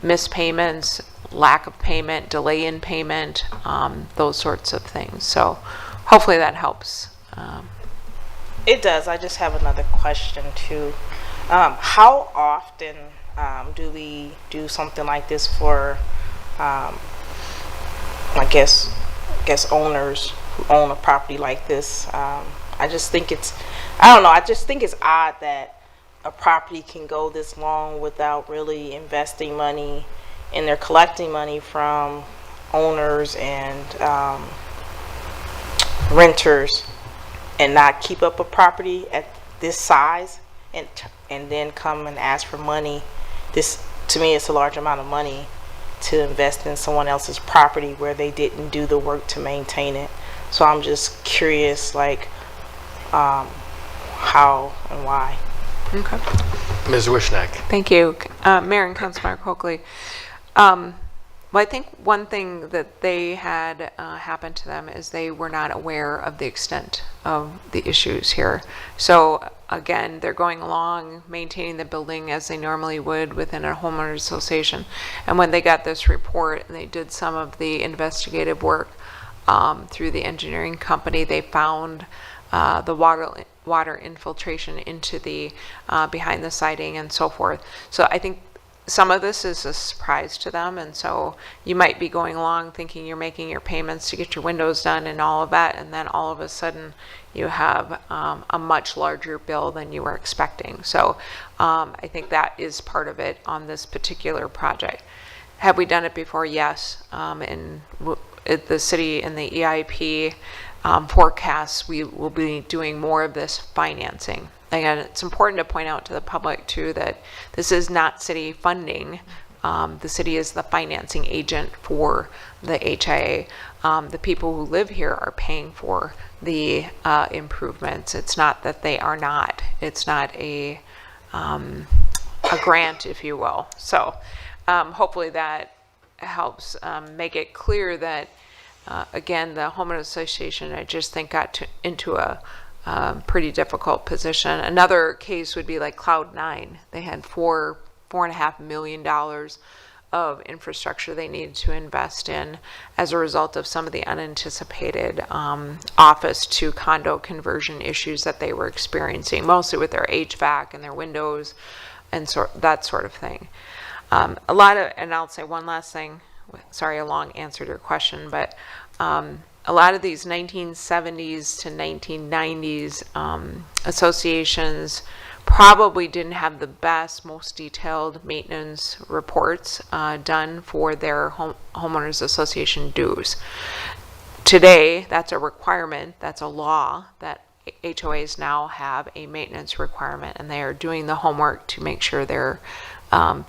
mispayments, lack of payment, delay in payment, those sorts of things. So hopefully that helps. It does. I just have another question too. How often do we do something like this for, I guess owners who own a property like this? I just think it's, I don't know, I just think it's odd that a property can go this long without really investing money, and they're collecting money from owners and renters and not keep up a property at this size and then come and ask for money. This, to me, it's a large amount of money to invest in someone else's property where they didn't do the work to maintain it. So I'm just curious, like, how and why. Okay. Ms. Wishneck. Thank you. Mayor and Councilmember Coakley. Well, I think one thing that they had happen to them is they were not aware of the extent of the issues here. So again, they're going along maintaining the building as they normally would within a homeowners association. And when they got this report and they did some of the investigative work through the engineering company, they found the water infiltration into the behind the siding and so forth. So I think some of this is a surprise to them, and so you might be going along thinking you're making your payments to get your windows done and all of that, and then all of a sudden you have a much larger bill than you were expecting. So I think that is part of it on this particular project. Have we done it before? Yes. And the city in the EIP forecasts, we will be doing more of this financing. Again, it's important to point out to the public too that this is not city funding. The city is the financing agent for the HIA. The people who live here are paying for the improvements. It's not that they are not. It's not a grant, if you will. So hopefully that helps make it clear that again, the homeowners association, I just think, got into a pretty difficult position. Another case would be like Cloud9. They had $4.5 million of infrastructure they needed to invest in as a result of some of the unanticipated office to condo conversion issues that they were experiencing, mostly with their HVAC and their windows and that sort of thing. And I'll say one last thing. Sorry, a long answer to your question, but a lot of these 1970s to 1990s associations probably didn't have the best, most detailed maintenance reports done for their homeowners association dues. Today, that's a requirement, that's a law that HOAs now have a maintenance requirement, and they are doing the homework to make sure their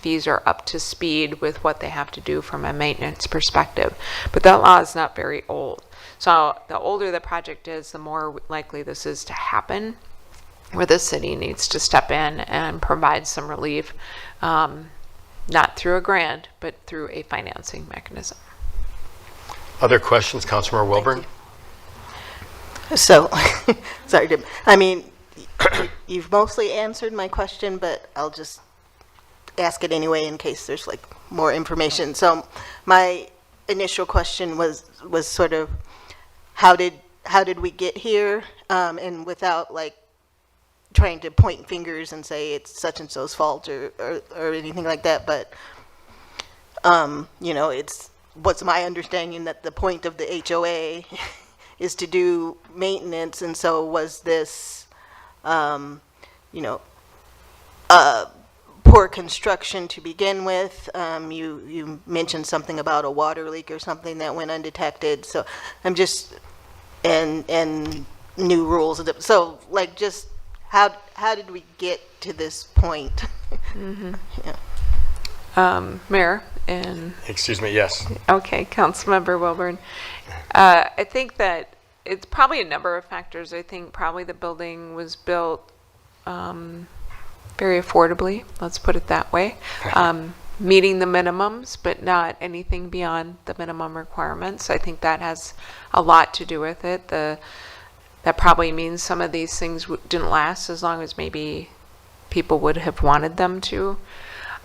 fees are up to speed with what they have to do from a maintenance perspective. But that law is not very old. So the older the project is, the more likely this is to happen, where the city needs to step in and provide some relief, not through a grant, but through a financing mechanism. Other questions, Councilmember Wilburn? So, sorry, Tim. I mean, you've mostly answered my question, but I'll just ask it anyway in case there's like more information. So my initial question was sort of how did we get here, and without like trying to point fingers and say it's such and so's fault or anything like that, but you know, it's was my understanding that the point of the HOA is to do maintenance, and so was this, poor construction to begin with? You mentioned something about a water leak or something that went undetected, so I'm just, and new rules. So like, just how did we get to this point? Yeah. Mayor and... Excuse me, yes. Okay, Councilmember Wilburn. I think that it's probably a number of factors. I think probably the building was built very affordably, let's put it that way. Meeting the minimums, but not anything beyond the minimum requirements. I think that has a lot to do with it. That probably means some of these things didn't last as long as maybe people would have wanted them to.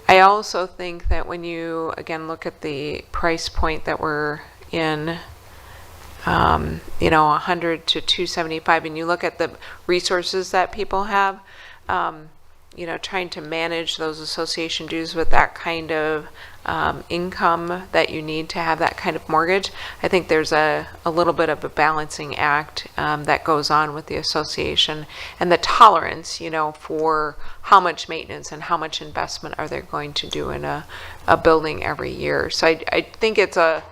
I also think that when you, again, look at the price point that we're in, 100 to 275, and you look at the resources that people have, trying to manage those association dues with that kind of income that you need to have that kind of mortgage, I think there's a little bit of a balancing act that goes on with the association, and the tolerance, for how much maintenance and how much investment are they going to do in a building every year. So I think it's a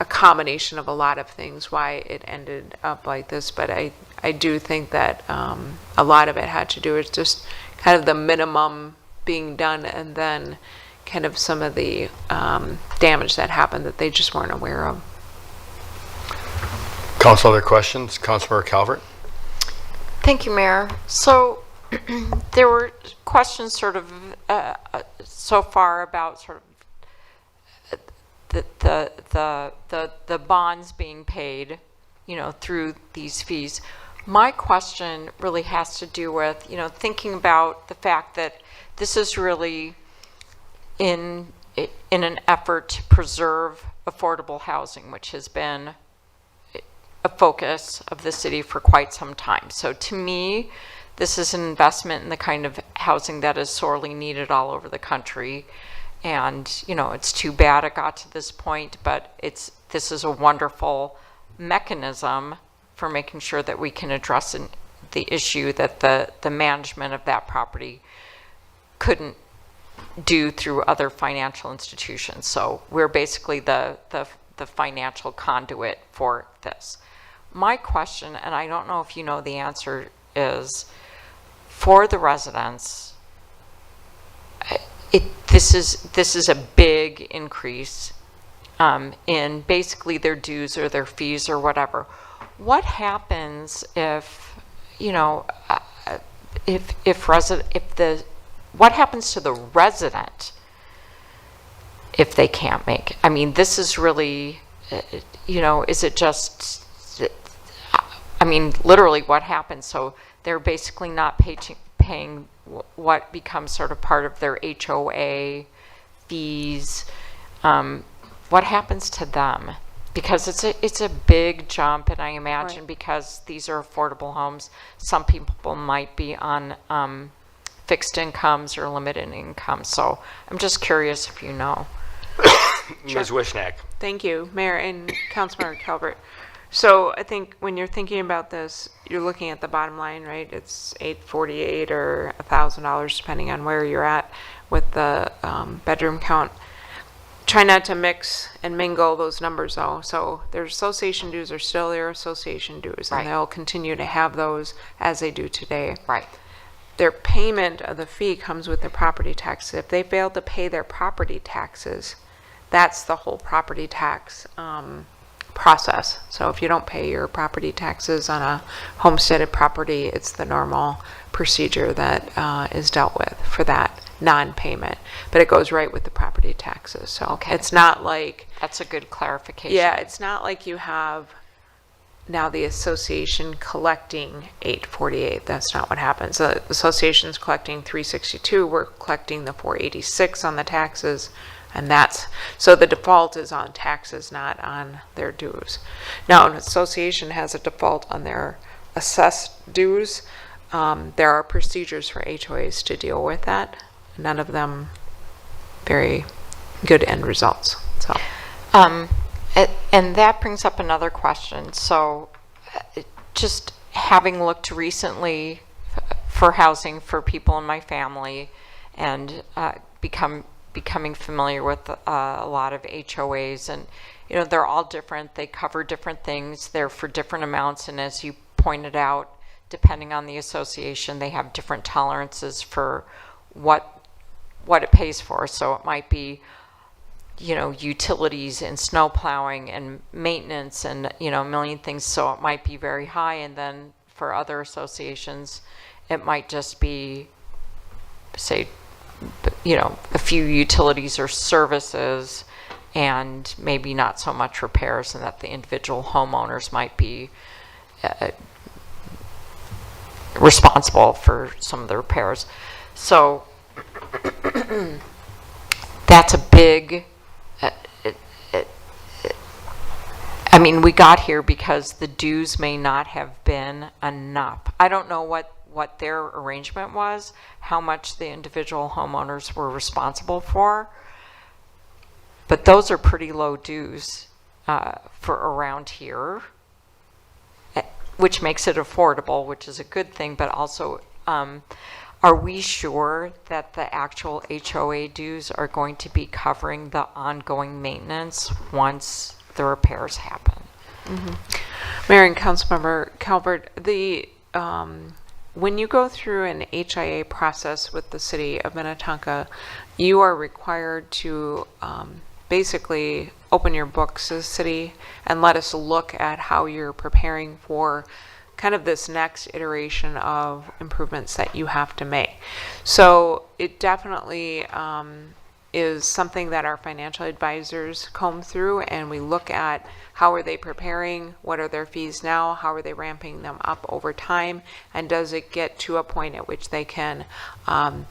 combination of a lot of things why it ended up like this, but I do think that a lot of it had to do with just kind of the minimum being done, and then kind of some of the damage that happened that they just weren't aware of. Council, other questions? Councilmember Calvert? Thank you, Mayor. So there were questions sort of so far about sort of the bonds being paid, through these fees. My question really has to do with, thinking about the fact that this is really in an effort to preserve affordable housing, which has been a focus of the city for quite some time. So to me, this is an investment in the kind of housing that is sorely needed all over the country. And, it's too bad it got to this point, but this is a wonderful mechanism for making sure that we can address the issue that the management of that property couldn't do through other financial institutions. So we're basically the financial conduit for this. My question, and I don't know if you know the answer, is for the residents, this is a big increase in basically their dues or their fees or whatever. What happens if, what happens to the resident if they can't make it? I mean, this is really, is it just, literally what happens? So they're basically not paying what becomes sort of part of their HOA fees. What happens to them? Because it's a big jump, and I imagine because these are affordable homes, some people might be on fixed incomes or limited income. So I'm just curious if you know. Ms. Wishnack. Thank you, Mayor and Councilmember Calvert. So I think when you're thinking about this, you're looking at the bottom line, right? It's $848 or $1,000, depending on where you're at with the bedroom count. Try not to mix and mingle those numbers, though. So their association dues are still their association dues, and they'll continue to have those as they do today. Right. Their payment of the fee comes with their property tax. If they fail to pay their property taxes, that's the whole property tax process. So if you don't pay your property taxes on a homesteaded property, it's the normal procedure that is dealt with for that non-payment, but it goes right with the property taxes. So it's not like, that's a good clarification. yeah, it's not like you have now the association collecting $848. That's not what happens. The association's collecting $362. We're collecting the $486 on the taxes, and that's, so the default is on taxes, not on their dues. Now, an association has a default on their assessed dues. There are procedures for HOAs to deal with that. None of them very good end results. So And that brings up another question. So just having looked recently for housing for people in my family and becoming familiar with a lot of HOAs, and you know, they're all different. They cover different things. They're for different amounts, and as you pointed out, depending on the association, they have different tolerances for what it pays for. So it might be, you know, utilities and snow plowing and maintenance and, you know, a million things. So it might be very high. And then for other associations, it might just be, say, you know, a few utilities or services and maybe not so much repairs, and that the individual homeowners might be responsible for some of the repairs. So that's a big, I mean, we got here because the dues may not have been enough. I don't know what their arrangement was, how much the individual homeowners were responsible for, but those are pretty low dues for around here, which makes it affordable, which is a good thing, but also are we sure that the actual HOA dues are going to be covering the ongoing maintenance once the repairs happen? Mayor and Councilmember Calvert, when you go through an HIA process with the city of Minnetonka, you are required to basically open your books as a city and let us look at how you're preparing for kind of this next iteration of improvements that you have to make. So it definitely is something that our financial advisors comb through, and we look at how are they preparing, what are their fees now, how are they ramping them up over time, and does it get to a point at which they can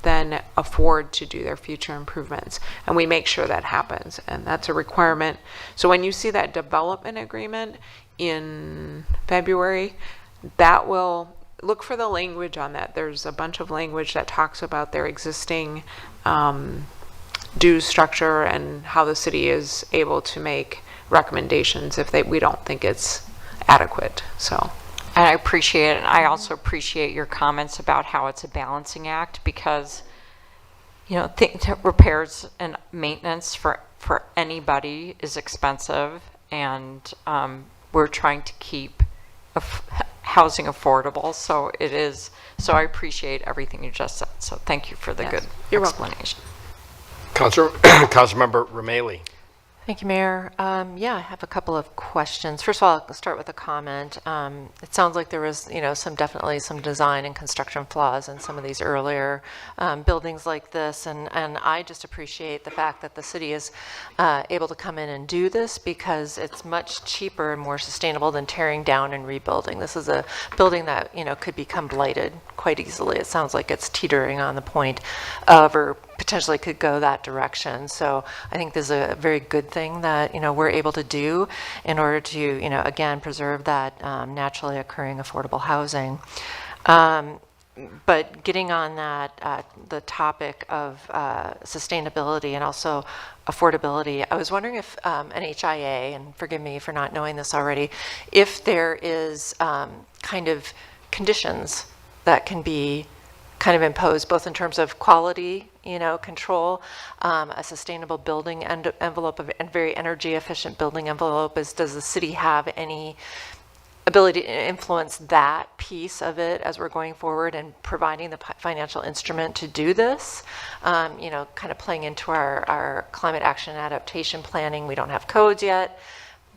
then afford to do their future improvements. And we make sure that happens, and that's a requirement. So when you see that development agreement in February, that will look for the language on that. There's a bunch of language that talks about their existing dues structure and how the city is able to make recommendations if we don't think it's adequate. So, and I appreciate it. And I also appreciate your comments about how it's a balancing act, because, you know, repairs and maintenance for anybody is expensive, and we're trying to keep housing affordable. So it is. So I appreciate everything you just said. So thank you for the good explanation. Councilmember Romali. Thank you, Mayor. Yeah, I have a couple of questions. First of all, I'll start with a comment. It sounds like there was, you know, definitely some design and construction flaws in some of these earlier buildings like this, and I just appreciate the fact that the city is able to come in and do this, because it's much cheaper and more sustainable than tearing down and rebuilding. This is a building that, you know, could become blighted quite easily. It sounds like it's teetering on the point of, or potentially could go that direction. So I think this is a very good thing that, you know, we're able to do in order to, you know, again, preserve that naturally occurring affordable housing. But getting on that, the topic of sustainability and also affordability, I was wondering if an HIA, and forgive me for not knowing this already, if there is kind of conditions that can be kind of imposed, both in terms of quality, you know, control, a sustainable building envelope, and very energy efficient building envelope. Does the city have any ability to influence that piece of it as we're going forward and providing the financial instrument to do this? You know, kind of playing into our climate action adaptation planning. We don't have codes yet,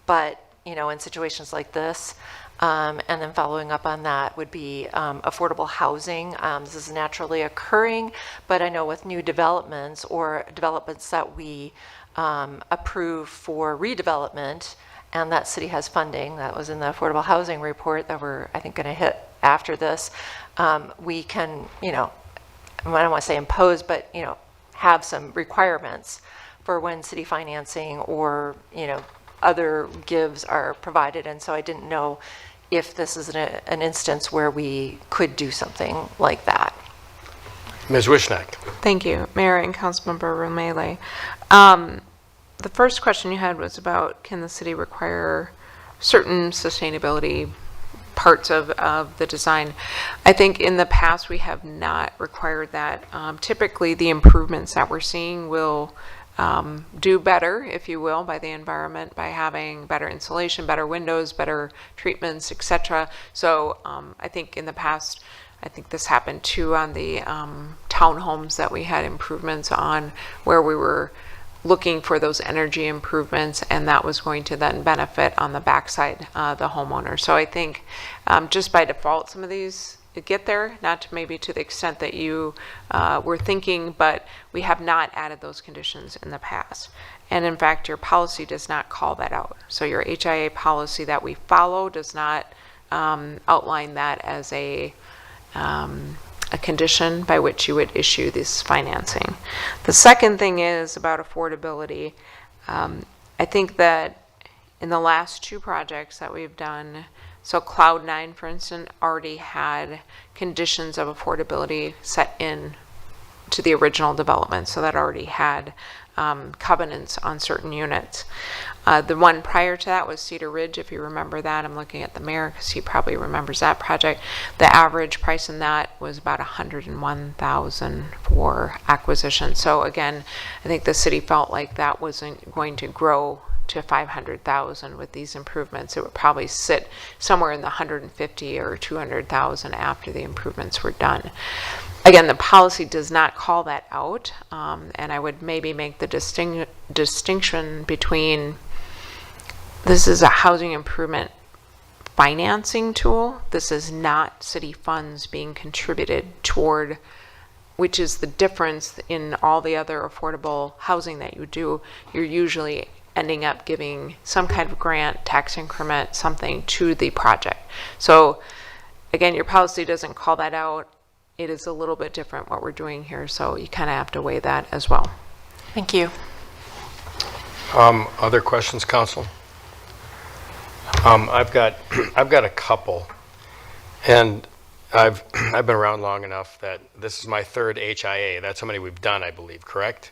but, you know, in situations like this, and then following up on that would be affordable housing. This is naturally occurring, but I know with new developments or developments that we approve for redevelopment, and that city has funding, that was in the affordable housing report that we're, I think, going to hit after this, we can, you know, I don't want to say impose, but, you know, have some requirements for when city financing or, you know, other gives are provided. And so I didn't know if this is an instance where we could do something like that. Ms. Wishnak. Thank you, Mayor and Councilmember Romali. the first question you had was about, can the city require certain sustainability parts of the design? I think in the past we have not required that. Typically, the improvements that we're seeing will do better, if you will, by the environment, by having better insulation, better windows, better treatments, etc. So I think in the past, I think this happened too on the townhomes that we had improvements on, where we were looking for those energy improvements, and that was going to then benefit on the backside the homeowner. So I think just by default, some of these get there, not to maybe to the extent that you were thinking, but we have not added those conditions in the past. And in fact, your policy does not call that out. So your HIA policy that we follow does not outline that as a condition by which you would issue this financing. The second thing is about affordability. I think that in the last two projects that we've done, so Cloud9, for instance, already had conditions of affordability set in to the original development, so that already had covenants on certain units. The one prior to that was Cedar Ridge, if you remember that. I'm looking at the mayor because he probably remembers that project. The average price in that was about $101,000 for acquisition. So again, I think the city felt like that wasn't going to grow to $500,000 with these improvements. It would probably sit somewhere in the $150,000 or $200,000 after the improvements were done. Again, the policy does not call that out, and I would maybe make the distinction between this is a housing improvement financing tool. This is not city funds being contributed toward, which is the difference in all the other affordable housing that you do. You're usually ending up giving some kind of grant, tax increment, something to the project. So again, your policy doesn't call that out. It is a little bit different what we're doing here, so you kind of have to weigh that as well. Thank you. Other questions, council? I've got a couple, and I've been around long enough that this is my third HIA. That's how many we've done, I believe, correct?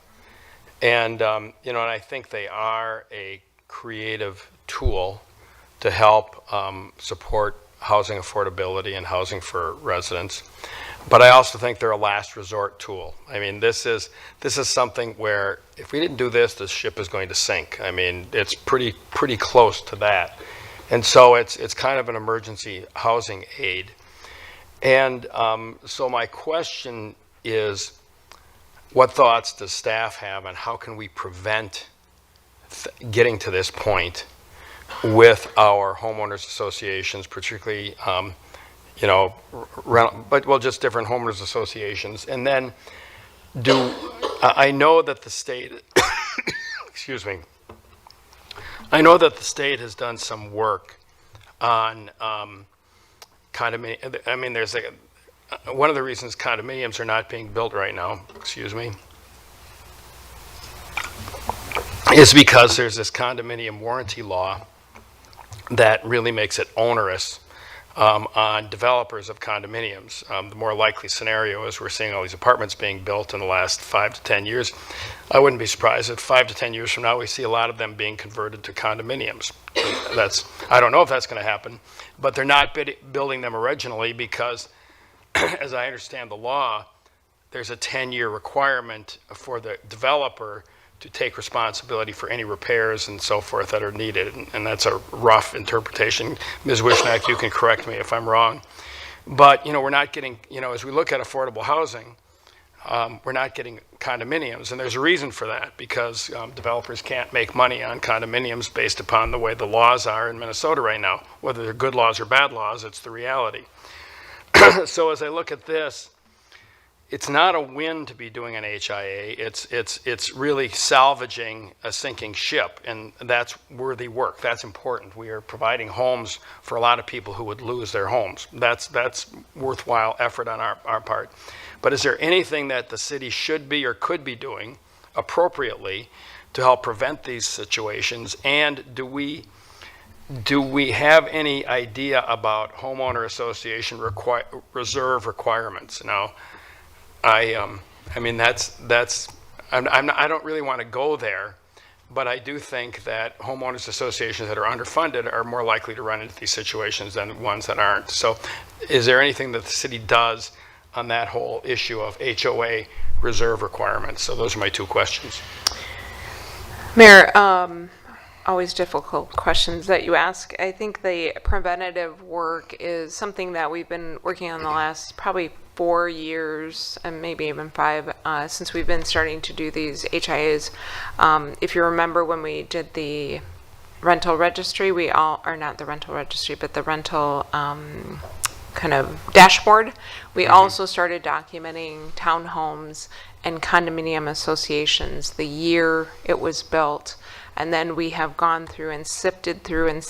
And you know, and I think they are a creative tool to help support housing affordability and housing for residents. But I also think they're a last resort tool. I mean, this is something where if we didn't do this, the ship is going to sink. I mean, it's pretty close to that. And so it's kind of an emergency housing aid. And so my question is, what thoughts does staff have on how can we prevent getting to this point with our homeowners associations, particularly you know, just different homeowners associations. And then I know that the state, excuse me, I know that the state has done some work on condominium. I mean, there's one of the reasons condominiums are not being built right now, excuse me, is because there's this condominium warranty law that really makes it onerous on developers of condominiums. The more likely scenario is we're seeing all these apartments being built in the last 5 to 10 years. I wouldn't be surprised if 5 to 10 years from now we see a lot of them being converted to condominiums. I don't know if that's going to happen, but they're not building them originally because, as I understand the law, there's a 10-year requirement for the developer to take responsibility for any repairs and so forth that are needed. And that's a rough interpretation. Ms. Wishnak, you can correct me if I'm wrong. But, you know, we're not getting, you know, as we look at affordable housing, we're not getting condominiums. And there's a reason for that, because developers can't make money on condominiums based upon the way the laws are in Minnesota right now. Whether they're good laws or bad laws, it's the reality. So as I look at this, it's not a win to be doing an HIA. It's really salvaging a sinking ship, and that's worthy work. That's important. We are providing homes for a lot of people who would lose their homes. That's worthwhile effort on our part. But is there anything that the city should be or could be doing appropriately to help prevent these situations? And do we have any idea about homeowner association reserve requirements? Now, I mean, I don't really want to go there, But I do think that homeowners associations that are underfunded are more likely to run into these situations than ones that aren't. So is there anything that the city does on that whole issue of HOA reserve requirements? So those are my two questions. Mayor, always difficult questions that you ask. I think the preventative work is something that we've been working on the last probably 4 years and maybe even 5 since we've been starting to do these HIAs. If you remember when we did the rental registry, or not the rental registry, but the rental kind of dashboard, we also started documenting townhomes and condominium associations, the year it was built. And then we have gone through and sifted through and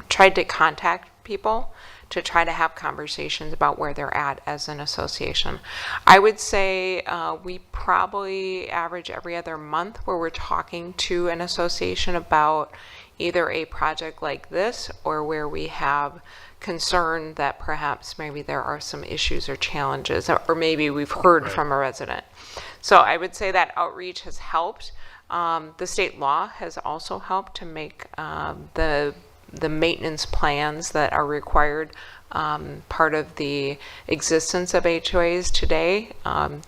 tried to contact people to try to have conversations about where they're at as an association. I would say we probably average every other month where we're talking to an association about either a project like this or where we have concern that perhaps maybe there are some issues or challenges, or maybe we've heard from a resident. So I would say that outreach has helped. The state law has also helped to make the maintenance plans that are required part of the existence of HOAs today.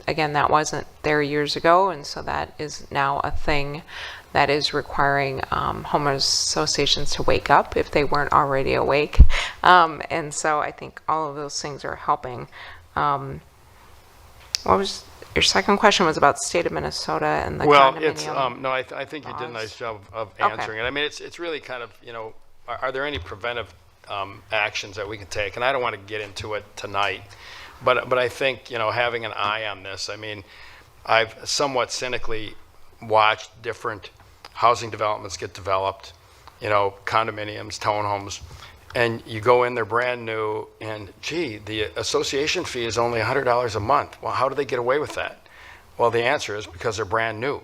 Again, that wasn't there years ago, and so that is now a thing that is requiring homeowners associations to wake up if they weren't already awake. And so I think all of those things are helping. What was your second question? Was about state of Minnesota and the condominium. It's no, I think you did a nice job of answering it. I mean, it's really kind of, you know, are there any preventive actions that we can take? And I don't want to get into it tonight, but I think, you know, having an eye on this. I mean, I've somewhat cynically watched different housing developments get developed, you know, condominiums, townhomes, and you go in, they're brand new, and gee, the association fee is only $100 a month. Well, how do they get away with that? Well, the answer is because they're brand new.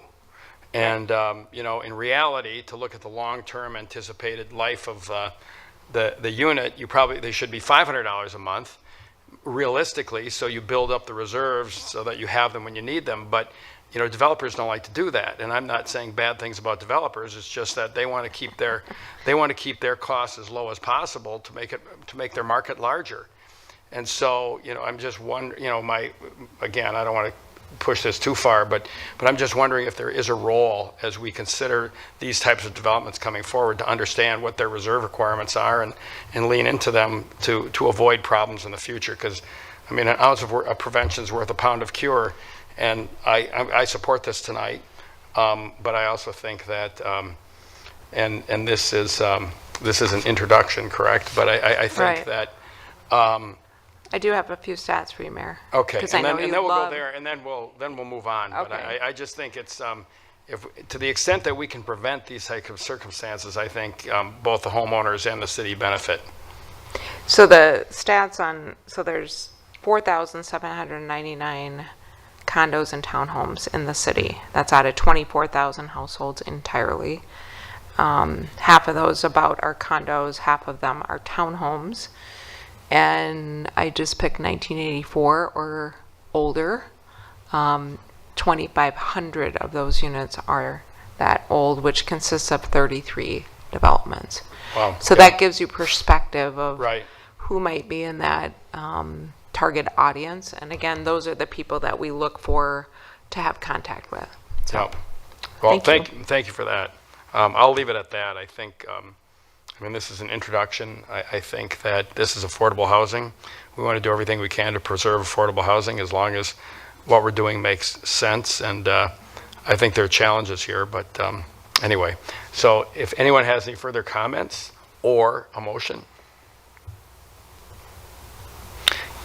And, you know, in reality, to look at the long-term anticipated life of the unit, they should be $500 a month, realistically, so you build up the reserves so that you have them when you need them. But, you know, developers don't like to do that. And I'm not saying bad things about developers. It's just that they want to keep their costs as low as possible to make their market larger. And so, you know, I'm just wondering, you know, again, I don't want to push this too far, but I'm just wondering if there is a role as we consider these types of developments coming forward to understand what their reserve requirements are and lean into them to avoid problems in the future. Because, I mean, an ounce of prevention is worth a pound of cure, and I support this tonight, but I also think that, and this is an introduction, correct? But I think that. I do have a few stats for you, Mayor. Okay, and then we'll love... go there, and then we'll move on. Okay. But I just think it's to the extent that we can prevent these type of circumstances, I think both the homeowners and the city benefit. So the stats there's 4,799 condos and townhomes in the city. That's out of 24,000 households entirely. Half of those about are condos, half of them are townhomes. And I just picked 1984 or older. 2,500 of those units are that old, which consists of 33 developments. Wow. So that gives you perspective of right. who might be in that target audience. And again, those are the people that we look for to have contact with. So, yeah. Well, thank you for that. I'll leave it at that. I think. I mean, this is an introduction. I think that this is affordable housing. We want to do everything we can to preserve affordable housing as long as what we're doing makes sense. And I think there are challenges here, but anyway. So if anyone has any further comments or a motion.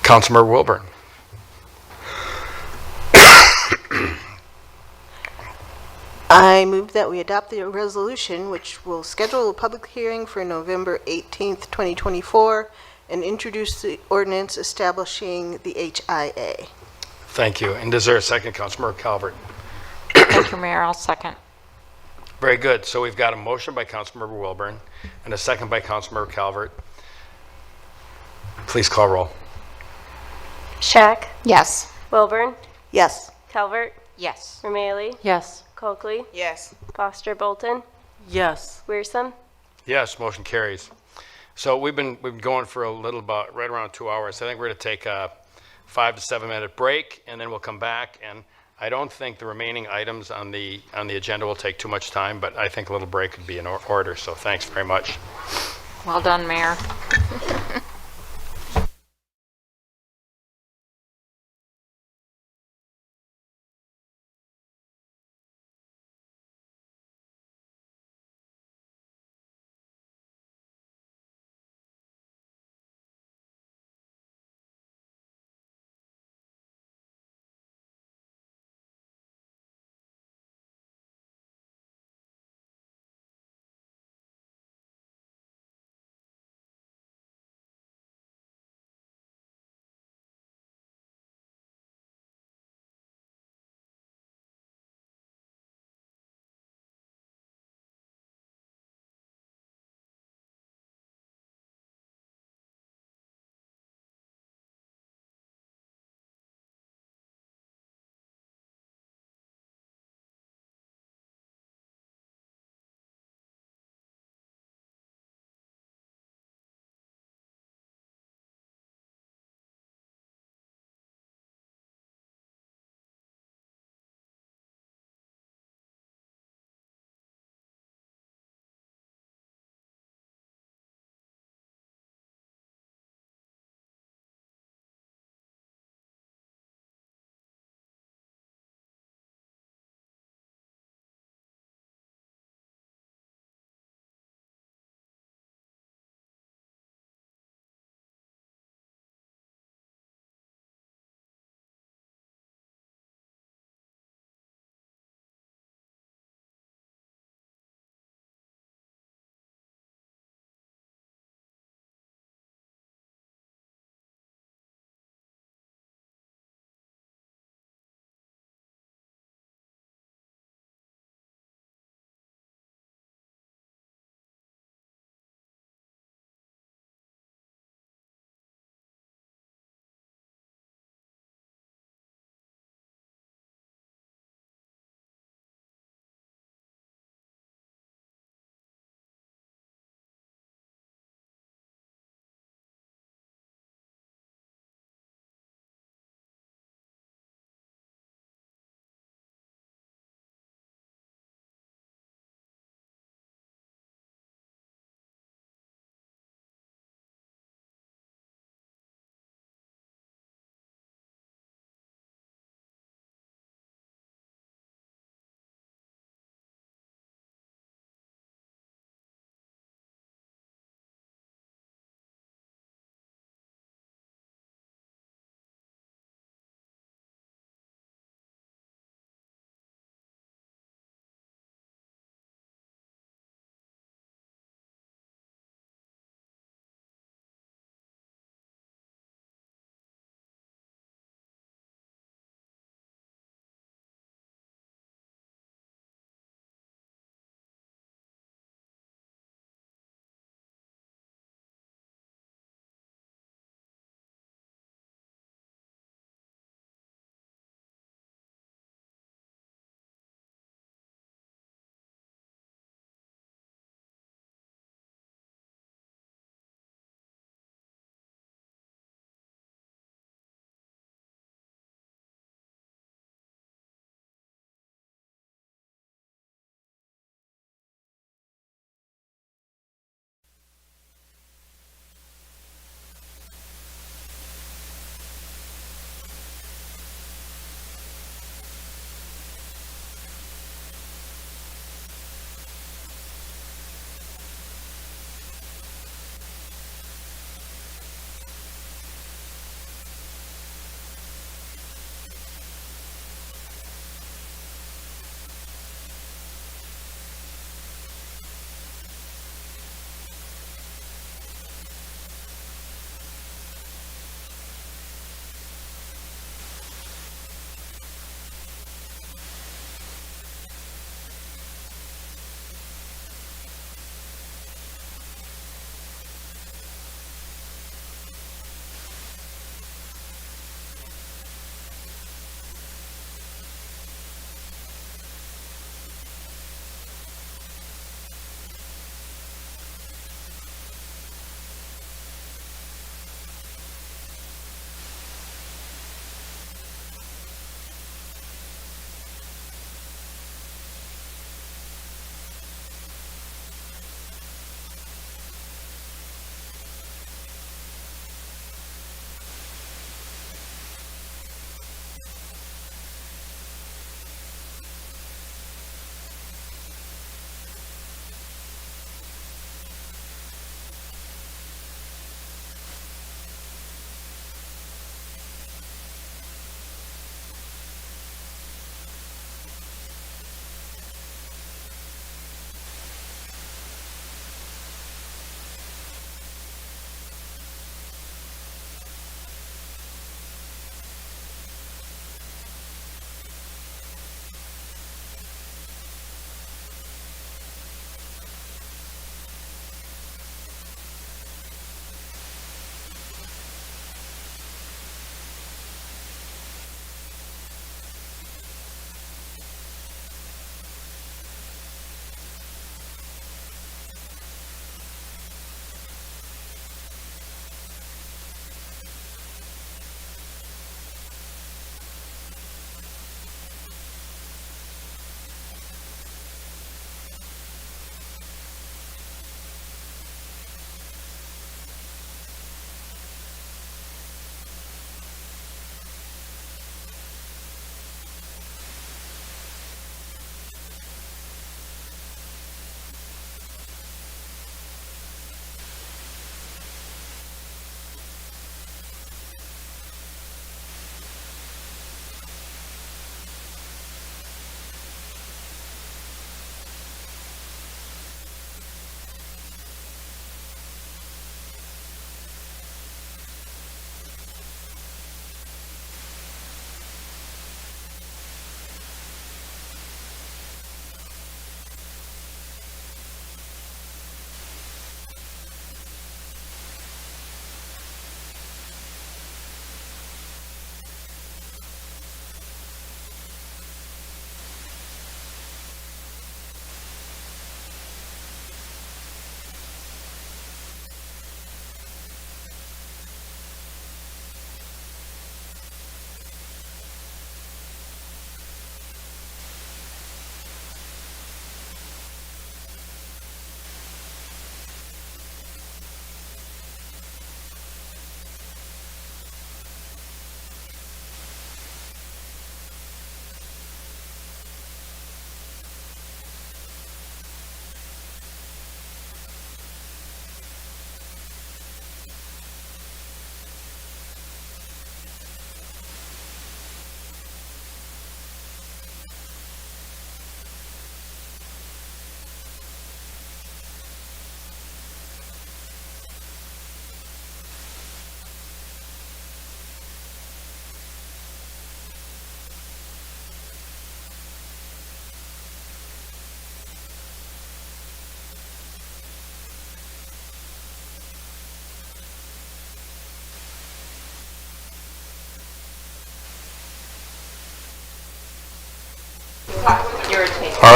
Councilmember Wilburn. I move that we adopt the resolution, which will schedule a public hearing for November 18th, 2024, and introduce the ordinance establishing the HIA. Thank you. And is there a second, Councilmember Calvert? Thank you, Mayor. I'll second. Very good. So we've got a motion by Councilmember Wilburn and a second by Councilmember Calvert. Please call roll. Shack, Yes. Wilburn, Yes. Calvert, Yes. Romali, Yes. Coakley, Yes. Foster Bolton, Yes. Wearsome. Yes, motion carries. So we've been going for a little about right around 2 hours. I think we're going to take a 5 to 7 minute break, and then we'll come back. And I don't think the remaining items on the agenda will take too much time, but I think a little break would be in order. So thanks very much. Well done, Mayor.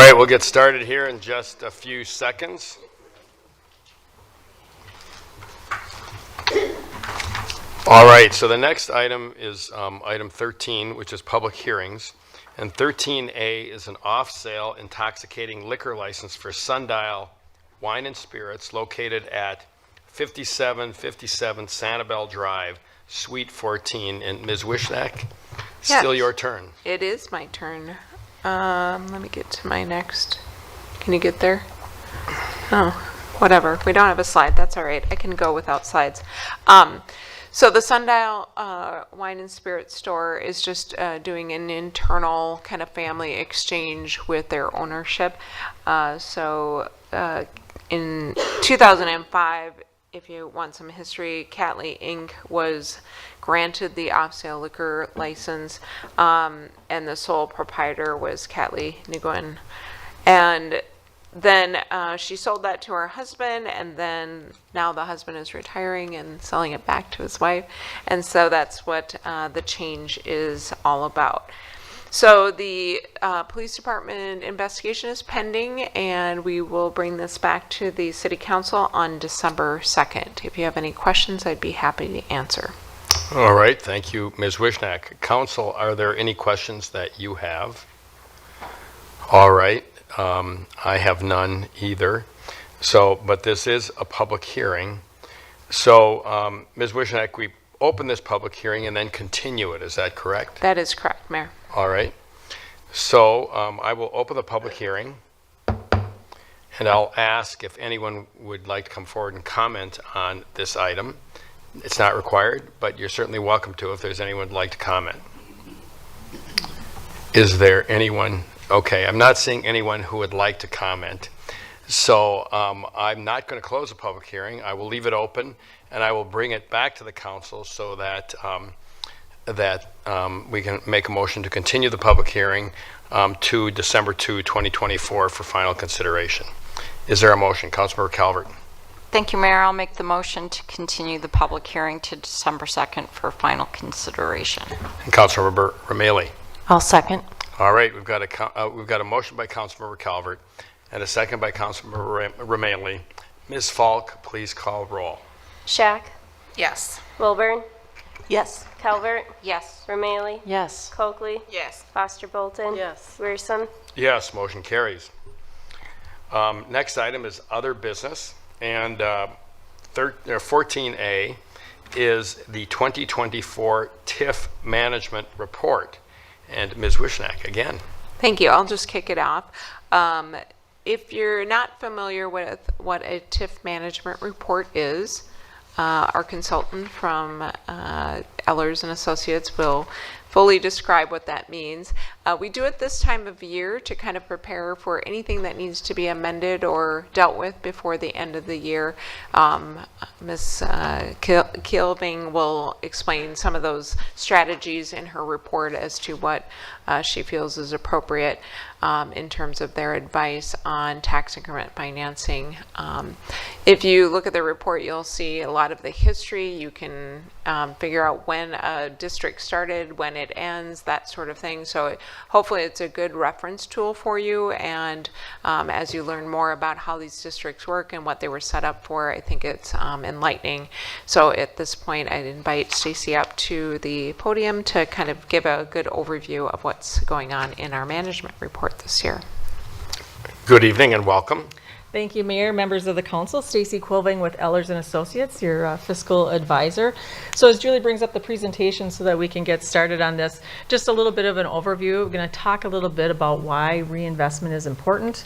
right, we'll get started here in just a few seconds. All right, so the next item is item 13, which is public hearings. And 13A is an off-sale intoxicating liquor license for Sundial Wine and Spirits located at 5757 Sanibel Drive, Suite 14. And Ms. Wishnak, still Yes. your turn. It is my turn. Let me get to my next. Can you get there? Oh, whatever. We don't have a slide. That's all right. I can go without slides. So the Sundial Wine and Spirit store is just doing an internal kind of family exchange with their ownership. In 2005, if you want some history, Catley Inc. was granted the off-sale liquor license, and the sole proprietor was Catley Nguyen. And then she sold that to her husband, and then now the husband is retiring and selling it back to his wife. And so that's what the change is all about. So the police department investigation is pending, and we will bring this back to the city council on December 2nd. If you have any questions, I'd be happy to answer. All right, thank you, Ms. Wishnak. Council, are there any questions that you have? All right, I have none either. So, but this is a public hearing. So, Ms. Wishnak, we open this public hearing and then continue it, is that correct? That is correct, Mayor. All right. So I will open the public hearing, and I'll ask if anyone would like to come forward and comment on this item. It's not required, but you're certainly welcome to if there's anyone who'd like to comment. Is there anyone? Okay, I'm not seeing anyone who would like to comment. So I'm not going to close the public hearing. I will leave it open, and I will bring it back to the council so that we can make a motion to continue the public hearing to December 2, 2024 for final consideration. Is there a motion? Councilmember Calvert. Thank you, Mayor. I'll make the motion to continue the public hearing to December 2nd for final consideration. And Councilmember Rameli. I'll second. All right, we've got a motion by Councilmember Calvert and a second by Councilmember Rameli. Ms. Falk, please call roll. Shack, Yes. Wilburn, Yes. Calvert, Yes. Rameli, Yes. Coakley, Yes. Foster Bolton. Yes. Grierson. Yes, motion carries. Next item is other business, and 14A is the 2024 TIF Management Report. And Ms. Wishnak, again. Thank you. I'll just kick it off. If you're not familiar with what a TIF management report is, our consultant from Ellers and Associates will fully describe what that means. We do it this time of year to kind of prepare for anything that needs to be amended or dealt with before the end of the year. Ms. Kilving will explain some of those strategies in her report as to what she feels is appropriate in terms of their advice on tax increment financing. If you look at the report, you'll see a lot of the history. You can figure out when a district started, when it ends, that sort of thing. So hopefully it's a good reference tool for you. And as you learn more about how these districts work and what they were set up for, I think it's enlightening. So at this point, I'd invite Stacy up to the podium to kind of give a good overview of what's going on in our management report this year. Good evening and welcome. Thank you, Mayor, members of the council. Stacy Quilving with Ellers and Associates, your fiscal advisor. So as Julie brings up the presentation so that we can get started on this, just a little bit of an overview. We're going to talk a little bit about why reinvestment is important.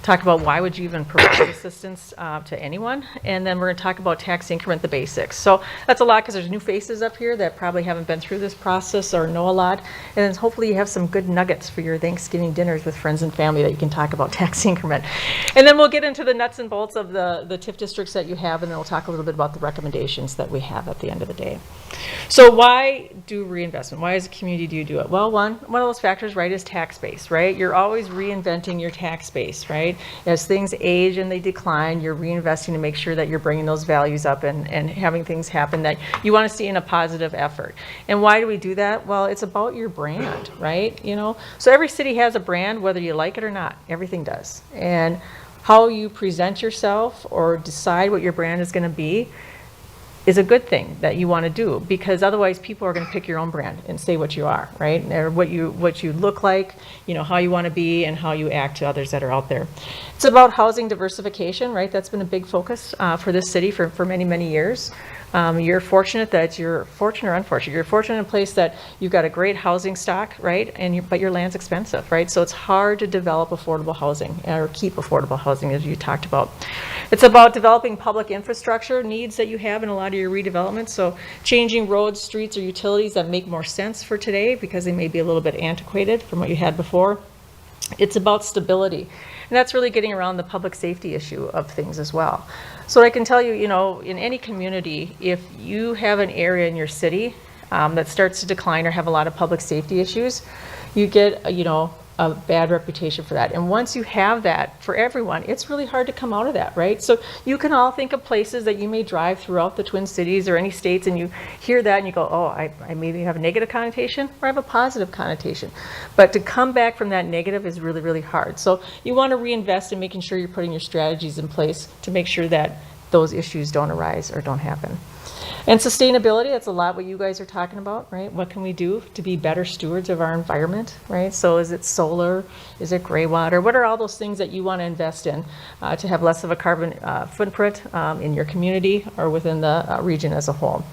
Talk about why would you even provide assistance to anyone, and then we're going to talk about tax increment, the basics. So that's a lot because there's new faces up here that probably haven't been through this process or know a lot, and then hopefully you have some good nuggets for your Thanksgiving dinners with friends and family that you can talk about tax increment. And then we'll get into the nuts and bolts of the TIF districts that you have, and then we'll talk a little bit about the recommendations that we have at the end of the day. So why do reinvestment? Why as a community do you do it? Well, one of those factors, right, is tax base, right? You're always reinventing your tax base, right? right? As things age and they decline, you're reinvesting to make sure that you're bringing those values up and having things happen that you want to see in a positive effort. And why do we do that? Well, it's about your brand, right? You know, so every city has a brand, whether you like it or not. Everything does. And how you present yourself or decide what your brand is going to be is a good thing that you want to do, because otherwise people are going to pick your own brand and say what you are, right? Or what you look like, you know, how you want to be and how you act to others that are out there. It's about housing diversification, right? That's been a big focus for this city for many, many years. You're fortunate that you're fortunate or unfortunate. You're fortunate in a place that you've got a great housing stock, right? But your land's expensive, right? So it's hard to develop affordable housing or keep affordable housing, as you talked about. It's about developing public infrastructure needs that you have in a lot of your redevelopment. So changing roads, streets, or utilities that make more sense for today because they may be a little bit antiquated from what you had before. It's about stability. And that's really getting around the public safety issue of things as well. So I can tell you, you know, in any community, if you have an area in your city that starts to decline or have a lot of public safety issues, you get, you know, a bad reputation for that. And once you have that for everyone, it's really hard to come out of that, right? So you can all think of places that you may drive throughout the Twin Cities or any states, and you hear that and you go, oh, I maybe have a negative connotation or I have a positive connotation. But to come back from that negative is really, really hard. So you want to reinvest in making sure you're putting your strategies in place to make sure that those issues don't arise or don't happen. And sustainability, that's a lot what you guys are talking about, right? What can we do to be better stewards of our environment, right? So is it solar? Is it gray water? What are all those things that you want to invest in to have less of a carbon footprint in your community or within the region as a whole?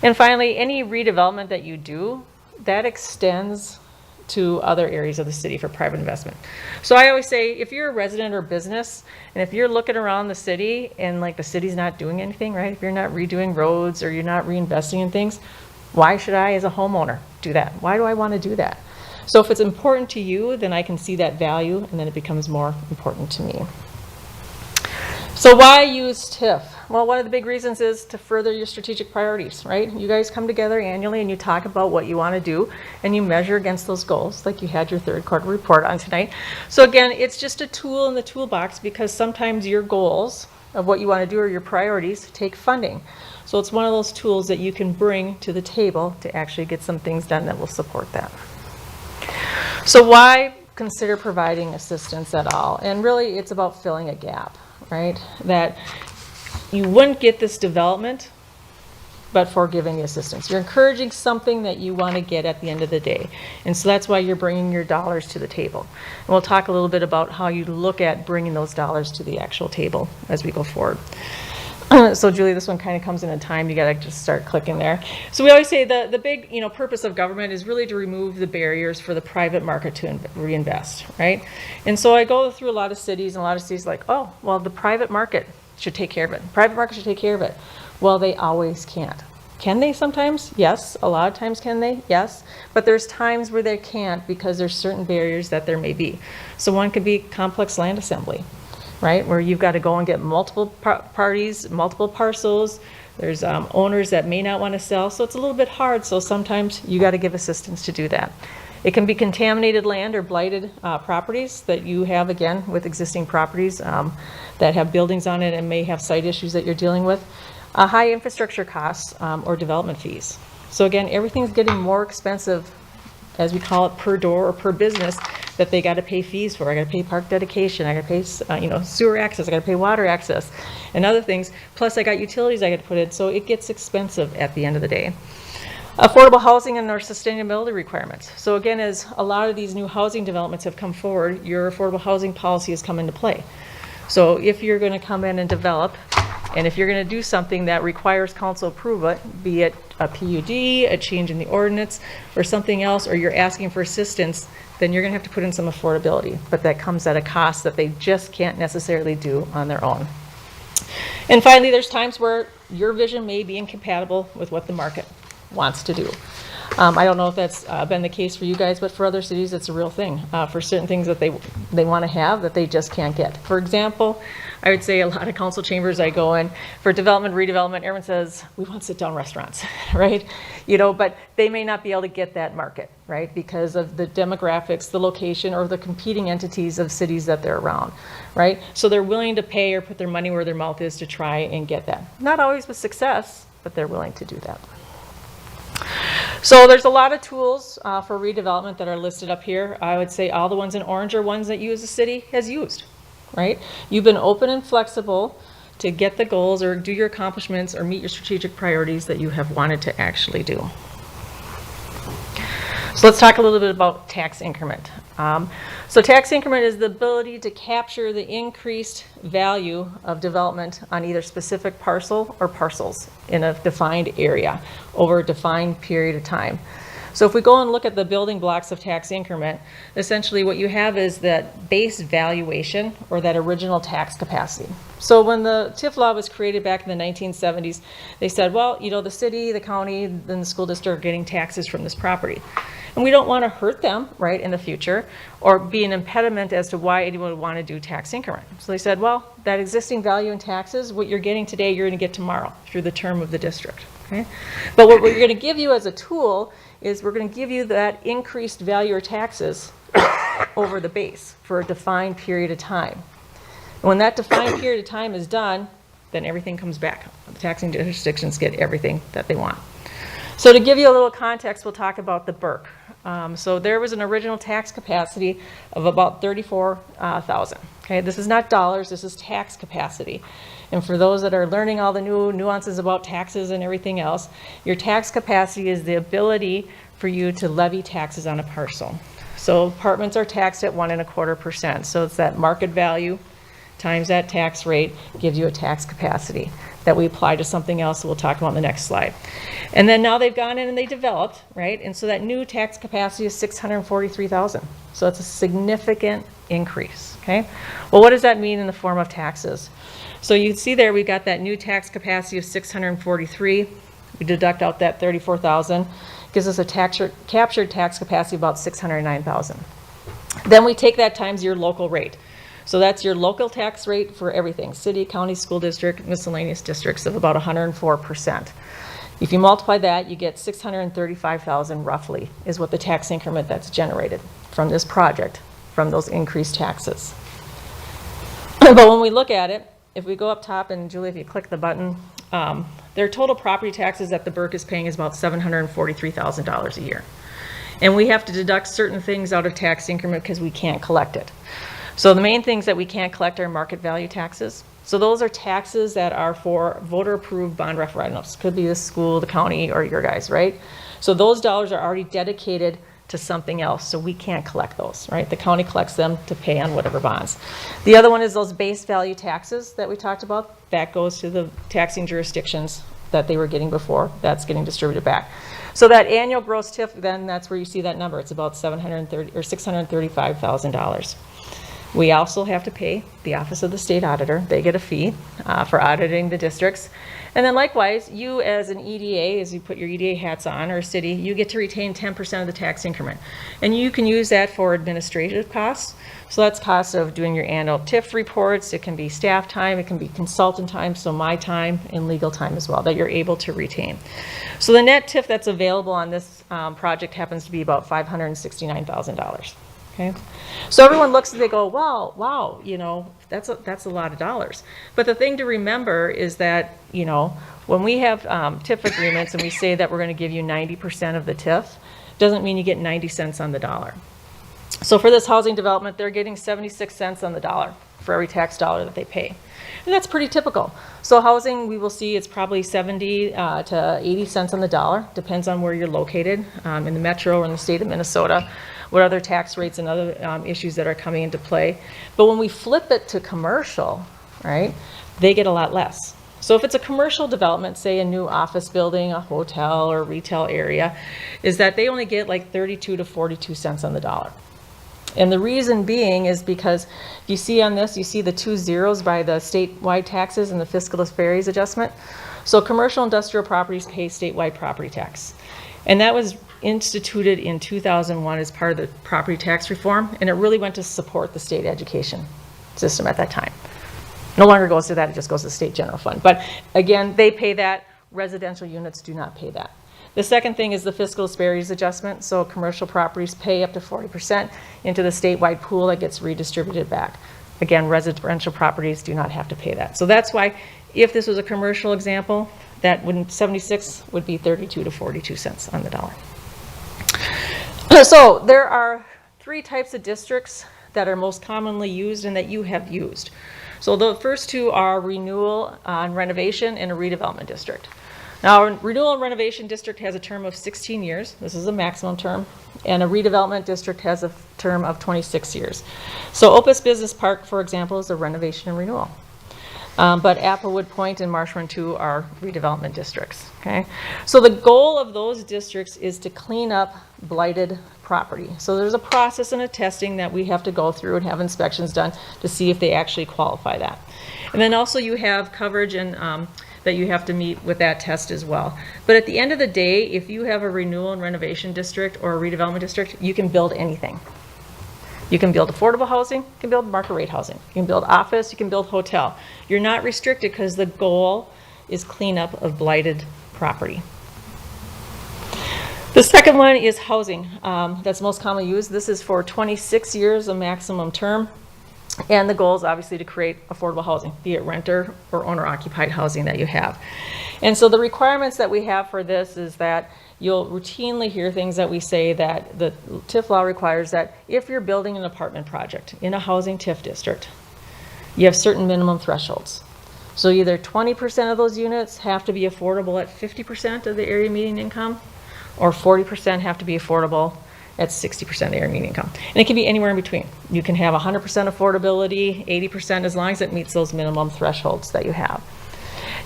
And finally, any redevelopment that you do, that extends to other areas of the city for private investment. So I always say, if you're a resident or business, and if you're looking around the city and like the city's not doing anything, right? If you're not redoing roads or you're not reinvesting in things, why should I as a homeowner do that? Why do I want to do that? So if it's important to you, then I can see that value and then it becomes more important to me. So why use TIF? Well, one of the big reasons is to further your strategic priorities, right? You guys come together annually and you talk about what you want to do and you measure against those goals, like you had your third quarter report on tonight. So again, it's just a tool in the toolbox because sometimes your goals of what you want to do or your priorities take funding. So it's one of those tools that you can bring to the table to actually get some things done that will support that. So why consider providing assistance at all? And really it's about filling a gap, right? That you wouldn't get this development but for giving the assistance. You're encouraging something that you want to get at the end of the day. And so that's why you're bringing your dollars to the table. And we'll talk a little bit about how you look at bringing those dollars to the actual table as we go forward. So Julie, this one kind of comes in a time. You got to just start clicking there. So we always say the big, you know, purpose of government is really to remove the barriers for the private market to reinvest, right? And so I go through a lot of cities, and a lot of cities like, oh, well, the private market should take care of it. Private market should take care of it. Well, they always can't. Can they sometimes? Yes. A lot of times can they? Yes. But there's times where they can't because there's certain barriers that there may be. So one could be complex land assembly, right? Where you've got to go and get multiple parties, multiple parcels. There's owners that may not want to sell. So it's a little bit hard. So sometimes you got to give assistance to do that. It can be contaminated land or blighted properties that you have, again, with existing properties that have buildings on it and may have site issues that you're dealing with. High infrastructure costs or development fees. So again, everything's getting more expensive, as we call it, per door or per business, that they got to pay fees for. I got to pay park dedication. I got to pay sewer access. I got to pay water access and other things. Plus I got utilities I got to put in. So it gets expensive at the end of the day. Affordable housing and our sustainability requirements. So again, as a lot of these new housing developments have come forward, your affordable housing policy has come into play. So if you're going to come in and develop, and if you're going to do something that requires council approval, be it a PUD, a change in the ordinance, or something else, or you're asking for assistance, then you're going to have to put in some affordability. But that comes at a cost that they just can't necessarily do on their own. And finally, there's times where your vision may be incompatible with what the market wants to do. I don't know if that's been the case for you guys, but for other cities, it's a real thing. For certain things that they want to have that they just can't get. For example, I would say a lot of council chambers I go in for development, redevelopment, everyone says, we want sit-down restaurants, right? You know, but they may not be able to get that market, right? Because of the demographics, the location, or the competing entities of cities that they're around, right? So they're willing to pay or put their money where their mouth is to try and get that. Not always with success, but they're willing to do that. So there's a lot of tools for redevelopment that are listed up here. I would say all the ones in orange are ones that you as a city has used, right? You've been open and flexible to get the goals or do your accomplishments or meet your strategic priorities that you have wanted to actually do. So let's talk a little bit about tax increment. So tax increment is the ability to capture the increased value of development on either specific parcel or parcels in a defined area over a defined period of time. So if we go and look at the building blocks of tax increment, essentially what you have is that base valuation or that original tax capacity. So when the TIF law was created back in the 1970s, they said, well, you know, the city, the county, then the school district are getting taxes from this property. And we don't want to hurt them, right, in the future, or be an impediment as to why anyone would want to do tax increment. So they said, well, that existing value in taxes, what you're getting today, you're going to get tomorrow through the term of the district, okay? But what we're going to give you as a tool is we're going to give you that increased value or taxes over the base for a defined period of time. And when that defined period of time is done, then everything comes back. The taxing jurisdictions get everything that they want. So to give you a little context, we'll talk about the Burke. So there was an original tax capacity of about 34,000. Okay, this is not dollars, this is tax capacity. And for those that are learning all the new nuances about taxes and everything else, your tax capacity is the ability for you to levy taxes on a parcel. So apartments are taxed at 1.25%. So it's that market value times that tax rate gives you a tax capacity that we apply to something else that we'll talk about in the next slide. And then now they've gone in and they developed, right? And so that new tax capacity is 643,000. So it's a significant increase, okay? Well, what does that mean in the form of taxes? So you can see there we've got that new tax capacity of 643. We deduct out that 34,000, gives us a captured tax capacity of about 609,000. Then we take that times your local rate. So that's your local tax rate for everything, city, county, school district, miscellaneous districts of about 104%. If you multiply that, you get 635,000 roughly is what the tax increment that's generated from this project, from those increased taxes. But when we look at it, if we go up top, and Julie, if you click the button, their total property taxes that the Burke is paying is about $743,000 a year. And we have to deduct certain things out of tax increment because we can't collect it. So the main things that we can't collect are market value taxes. So those are taxes that are for voter-approved bond referendums. Could be the school, the county, or your guys, right? So those dollars are already dedicated to something else, so we can't collect those, right? The county collects them to pay on whatever bonds. The other one is those base value taxes that we talked about. That goes to the taxing jurisdictions that they were getting before. That's getting distributed back. So that annual gross TIF, then that's where you see that number. It's about $635,000. We also have to pay the Office of the State Auditor. They get a fee for auditing the districts. And then likewise, you as an EDA, as you put your EDA hats on, or a city, you get to retain 10% of the tax increment. And you can use that for administrative costs. So that's costs of doing your annual TIF reports. It can be staff time, it can be consultant time, so my time, and legal time as well, that you're able to retain. So the net TIF that's available on this project happens to be about $569,000. Okay, so everyone looks and they go, wow, you know, that's a lot of dollars. But the thing to remember is that, you know, when we have TIF agreements and we say that we're going to give you 90% of the TIF, doesn't mean you get 90 cents on the dollar. So for this housing development, they're getting 76 cents on the dollar for every tax dollar that they pay. And that's pretty typical. So housing, we will see it's probably 70 to 80 cents on the dollar, depends on where you're located, in the metro or in the state of Minnesota, what other tax rates and other issues that are coming into play. But when we flip it to commercial, right, they get a lot less. So if it's a commercial development, say a new office building, a hotel or retail area, is that they only get like 32 to 42 cents on the dollar. And the reason being is because you see on this, you see the 2 zeros by the statewide taxes and the fiscal disparities adjustment. So commercial industrial properties pay statewide property tax. And that was instituted in 2001 as part of the property tax reform, and it really went to support the state education system at that time. No longer goes to that, it just goes to the state general fund. But again, they pay that, residential units do not pay that. The second thing is the fiscal disparities adjustment. So commercial properties pay up to 40% into the statewide pool that gets redistributed back. Again, residential properties do not have to pay that. So that's why if this was a commercial example, that wouldn't, 76 would be 32 to 42 cents on the dollar. So there are 3 types of districts that are most commonly used and that you have used. So the first 2 are renewal and renovation and a redevelopment district. Now, a renewal and renovation district has a term of 16 years. This is a maximum term. And a redevelopment district has a term of 26 years. So Opus Business Park, for example, is a renovation and renewal. But Applewood Point and Marsh Run 2 are redevelopment districts. Okay? So the goal of those districts is to clean up blighted property. So there's a process and a testing that we have to go through and have inspections done to see if they actually qualify that. And then also you have coverage and that you have to meet with that test as well. But at the end of the day, if you have a renewal and renovation district or a redevelopment district, you can build anything. You can build affordable housing, you can build market rate housing, you can build office, you can build hotel. You're not restricted because the goal is cleanup of blighted property. The second one is housing. That's most commonly used. This is for 26 years, a maximum term. And the goal is obviously to create affordable housing, be it renter or owner-occupied housing that you have. And so the requirements that we have for this is that you'll routinely hear things that we say that the TIF law requires that if you're building an apartment project in a housing TIF district, you have certain minimum thresholds. So either 20% of those units have to be affordable at 50% of the area median income, or 40% have to be affordable at 60% of the area median income. And it can be anywhere in between. You can have 100% affordability, 80%, as long as it meets those minimum thresholds that you have.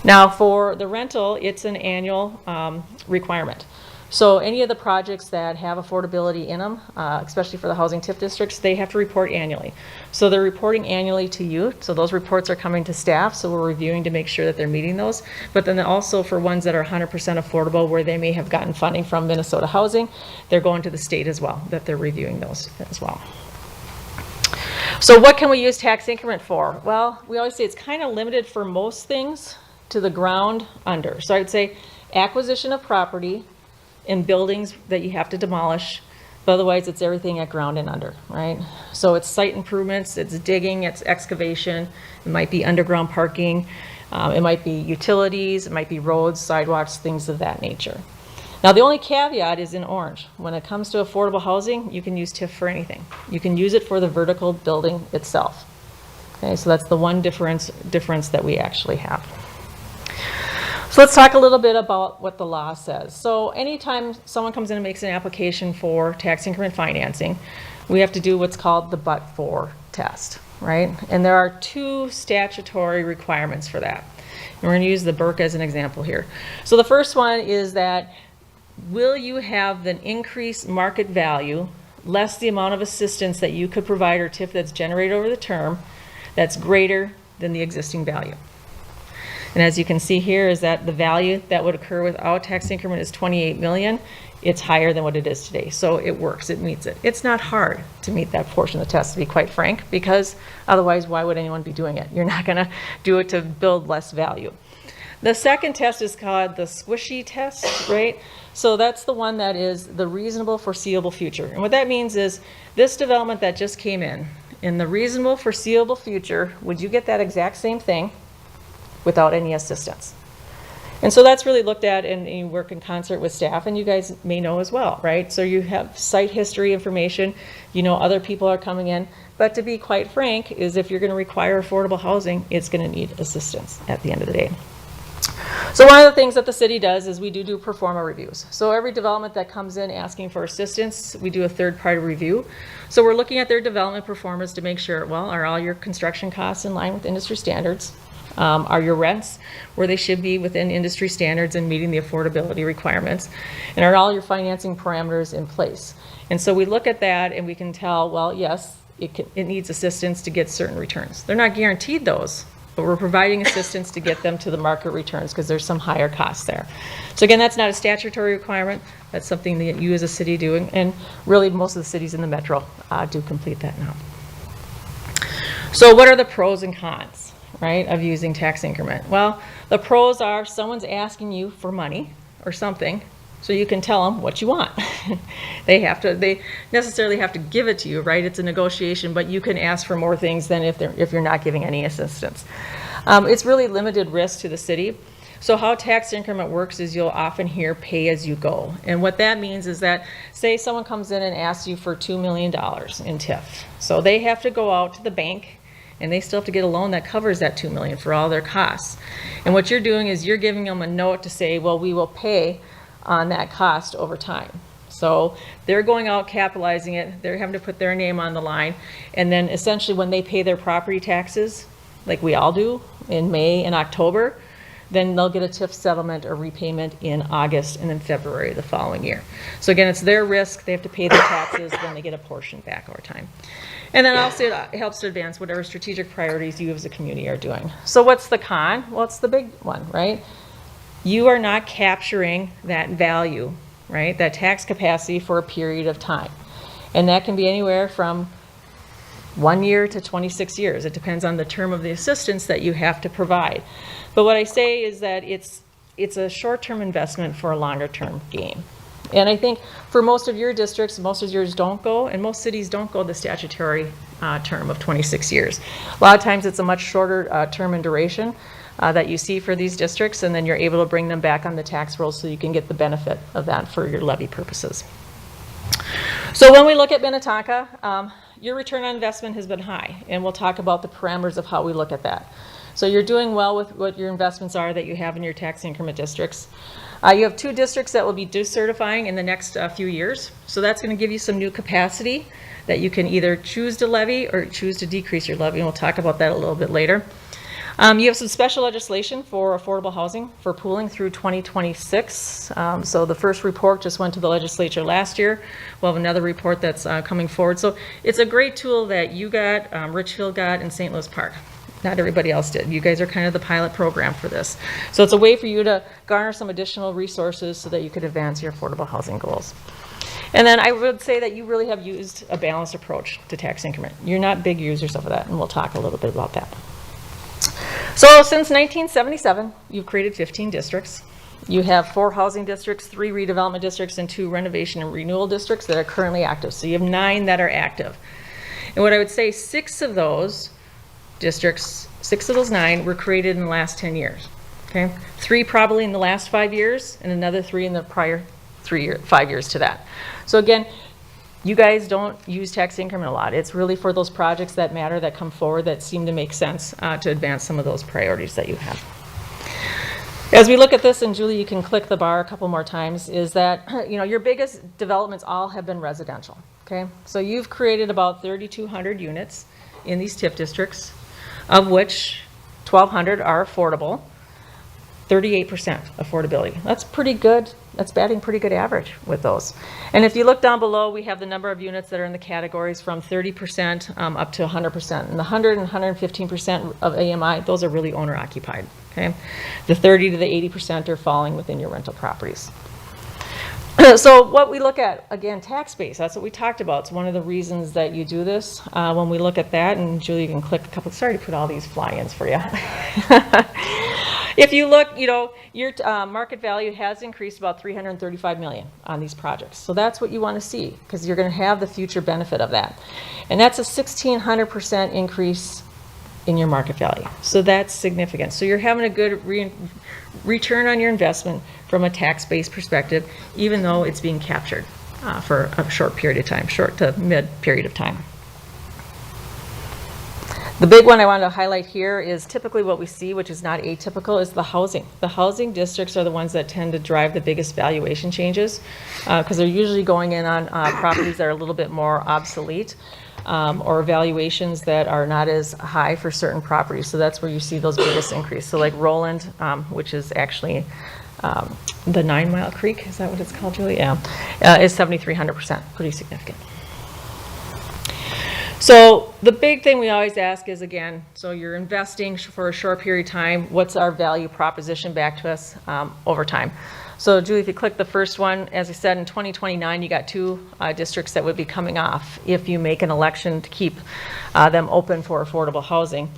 Now for the rental, it's an annual requirement. So any of the projects that have affordability in them, especially for the housing TIF districts, they have to report annually. So they're reporting annually to you. So those reports are coming to staff. So we're reviewing to make sure that they're meeting those. But then also for ones that are 100% affordable, where they may have gotten funding from Minnesota Housing, they're going to the state as well, that they're reviewing those as well. So what can we use tax increment for? Well, we always say it's kind of limited for most things to the ground under. So I would say acquisition of property in buildings that you have to demolish, but otherwise it's everything at ground and under, right? So it's site improvements, it's digging, it's excavation, it might be underground parking, it might be utilities, it might be roads, sidewalks, things of that nature. Now the only caveat is in orange. When it comes to affordable housing, you can use TIF for anything. You can use it for the vertical building itself. Okay, so that's the one difference that we actually have. So let's talk a little bit about what the law says. So anytime someone comes in and makes an application for tax increment financing, we have to do what's called the but-for test, right? And there are 2 statutory requirements for that. And we're going to use the Burke as an example here. So the first one is that will you have an increased market value less the amount of assistance that you could provide or TIF that's generated over the term that's greater than the existing value? And as you can see here is that the value that would occur without tax increment is 28 million. It's higher than what it is today. So it works, it meets it. It's not hard to meet that portion of the test, to be quite frank, because otherwise why would anyone be doing it? You're not gonna do it to build less value. The second test is called the squishy test, right? So that's the one that is the reasonable foreseeable future. And what that means is this development that just came in the reasonable foreseeable future, would you get that exact same thing without any assistance? And so that's really looked at, and you work in concert with staff, and you guys may know as well, right? So you have site history information, you know other people are coming in, but to be quite frank, is if you're going to require affordable housing, it's going to need assistance at the end of the day. So one of the things that the city does is we do pro forma reviews. So every development that comes in asking for assistance, we do a third-party review. So we're looking at their development performance to make sure, well, are all your construction costs in line with industry standards? Are your rents where they should be within industry standards and meeting the affordability requirements? And are all your financing parameters in place? And so we look at that and we can tell, well, yes, it needs assistance to get certain returns. They're not guaranteed those, but we're providing assistance to get them to the market returns because there's some higher costs there. So again, that's not a statutory requirement. That's something that you as a city do, and really most of the cities in the metro do complete that now. So what are the pros and cons? right, of using tax increment? Well, the pros are someone's asking you for money or something, so you can tell them what you want. They necessarily have to give it to you, right? It's a negotiation, but you can ask for more things than if you're not giving any assistance. It's really limited risk to the city. So how tax increment works is you'll often hear pay as you go. And what that means is that, say someone comes in and asks you for $2 million in TIF. So they have to go out to the bank and they still have to get a loan that covers that $2 million for all their costs. And what you're doing is you're giving them a note to say, well, we will pay on that cost over time. So they're going out capitalizing it, they're having to put their name on the line, and then essentially when they pay their property taxes, like we all do in May and October, then they'll get a TIF settlement or repayment in August and then February the following year. So again, it's their risk, they have to pay their taxes, then they get a portion back over time. And then also it helps to advance whatever strategic priorities you as a community are doing. So what's the con? Well, it's the big one, right? You are not capturing that value, right? That tax capacity for a period of time. And that can be anywhere from 1 year to 26 years. It depends on the term of the assistance that you have to provide. But what I say is that it's a short-term investment for a longer-term gain. And I think for most of your districts, most of yours don't go, and most cities don't go the statutory term of 26 years. A lot of times it's a much shorter term in duration that you see for these districts, and then you're able to bring them back on the tax rolls so you can get the benefit of that for your levy purposes. So when we look at Minnetonka, your return on investment has been high, and we'll talk about the parameters of how we look at that. So you're doing well with what your investments are that you have in your tax increment districts. You have 2 districts that will be decertifying in the next few years. So that's going to give you some new capacity that you can either choose to levy or choose to decrease your levy, and we'll talk about that a little bit later. You have some special legislation for affordable housing for pooling through 2026. So the first report just went to the legislature last year. We'll have another report that's coming forward. So it's a great tool that you got, Richfield got, and St. Louis Park. Not everybody else did. You guys are kind of the pilot program for this. So it's a way for you to garner some additional resources so that you could advance your affordable housing goals. And then I would say that you really have used a balanced approach to tax increment. You're not big users of that, and we'll talk a little bit about that. So since 1977, you've created 15 districts. You have 4 housing districts, 3 redevelopment districts, and 2 renovation and renewal districts that are currently active. So you have 9 that are active. And what I would say, 6 of those districts, 6 of those 9 were created in the last 10 years. Okay, 3 probably in the last 5 years, and another 3 in the prior 5 years to that. So again, you guys don't use tax increment a lot. It's really for those projects that matter, that come forward, that seem to make sense to advance some of those priorities that you have. As we look at this, and Julie, you can click the bar a couple more times, is that your biggest developments all have been residential. Okay, so you've created about 3,200 units in these TIF districts, of which 1,200 are affordable, 38% affordability. That's pretty good. That's batting pretty good average with those. And if you look down below, we have the number of units that are in the categories from 30% up to 100%. And the 100 and 115% of AMI, those are really owner occupied. Okay, the 30 to the 80% are falling within your rental properties. So what we look at, again, tax base, that's what we talked about. It's one of the reasons that you do this. When we look at that, and Julie, you can click a couple, sorry to put all these fly-ins for you. If you look, your market value has increased about $335 million on these projects. So that's what you want to see, because you're going to have the future benefit of that. And that's a 1,600% increase in your market value. So that's significant. So you're having a good return on your investment from a tax-based perspective, even though it's being captured for a short period of time, short to mid period of time. The big one I wanted to highlight here is typically what we see, which is not atypical, is the housing. The housing districts are the ones that tend to drive the biggest valuation changes because they're usually going in on properties that are a little bit more obsolete or valuations that are not as high for certain properties. So that's where you see those biggest increase. So like Roland, which is actually the 9 Mile Creek, is that what it's called, Julie? Yeah, is 7,300%, pretty significant. So the big thing we always ask is, again, so you're investing for a short period of time, what's our value proposition back to us over time? So Julie, if you click the first one, as I said, in 2029, you got 2 districts that would be coming off if you make an election to keep them open for affordable housing.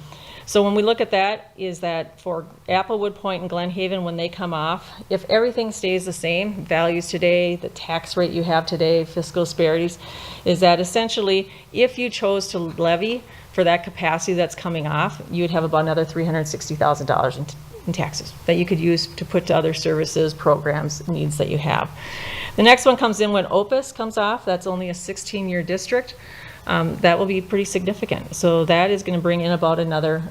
So when we look at that, is that for Applewood Point and Glen Haven, when they come off, if everything stays the same, values today, the tax rate you have today, fiscal disparities, is that essentially if you chose to levy for that capacity that's coming off, you'd have about another $360,000 in taxes that you could use to put to other services, programs, needs that you have. The next one comes in when Opus comes off. That's only a 16-year district. That will be pretty significant. So that is going to bring in about another,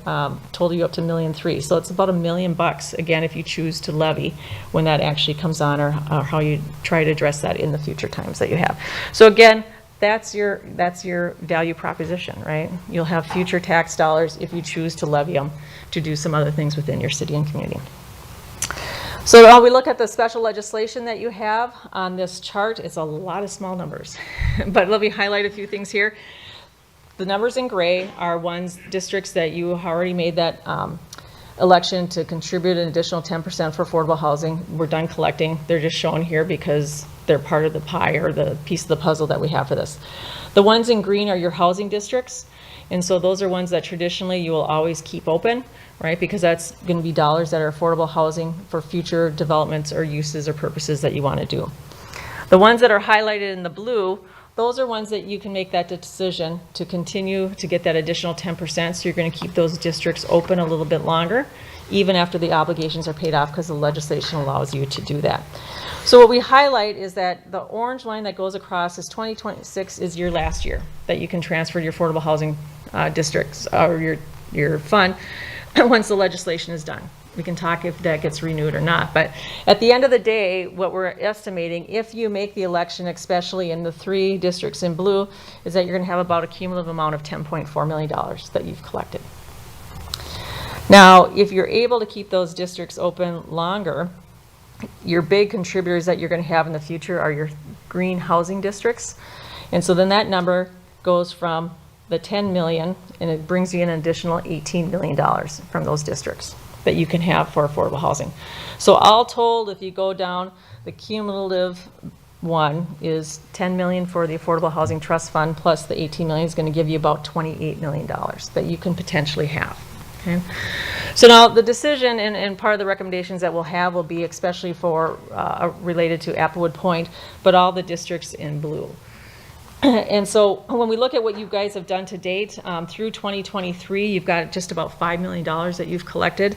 total you up to $1.3 million. So it's about $1 million, again, if you choose to levy when that actually comes on, or how you try to address that in the future times that you have. So again, that's your value proposition, right? You'll have future tax dollars if you choose to levy them to do some other things within your city and community. So while we look at the special legislation that you have on this chart, it's a lot of small numbers. But let me highlight a few things here. The numbers in gray are districts that you already made that election to contribute an additional 10% for affordable housing. We're done collecting. They're just shown here because they're part of the pie or the piece of the puzzle that we have for this. The ones in green are your housing districts. And so those are ones that traditionally you will always keep open, right? Because that's going to be dollars that are affordable housing for future developments or uses or purposes that you want to do. The ones that are highlighted in the blue, those are ones that you can make that decision to continue to get that additional 10%. So you're going to keep those districts open a little bit longer, even after the obligations are paid off, because the legislation allows you to do that. So what we highlight is that the orange line that goes across is 2026 is your last year that you can transfer your affordable housing districts or your fund once the legislation is done. We can talk if that gets renewed or not. But at the end of the day, what we're estimating, if you make the election, especially in the 3 districts in blue, is that you're going to have about a cumulative amount of $10.4 million that you've collected. Now, if you're able to keep those districts open longer, your big contributors that you're going to have in the future are your green housing districts. And so then that number goes from the 10 million, and it brings you in an additional $18 million from those districts that you can have for affordable housing. So all told, if you go down, the cumulative one is 10 million for the Affordable Housing Trust Fund, plus the 18 million is going to give you about $28 million that you can potentially have. Okay. So now the decision and part of the recommendations that we'll have will be especially for related to Applewood Point, but all the districts in blue. And so when we look at what you guys have done to date, through 2023, you've got just about $5 million that you've collected.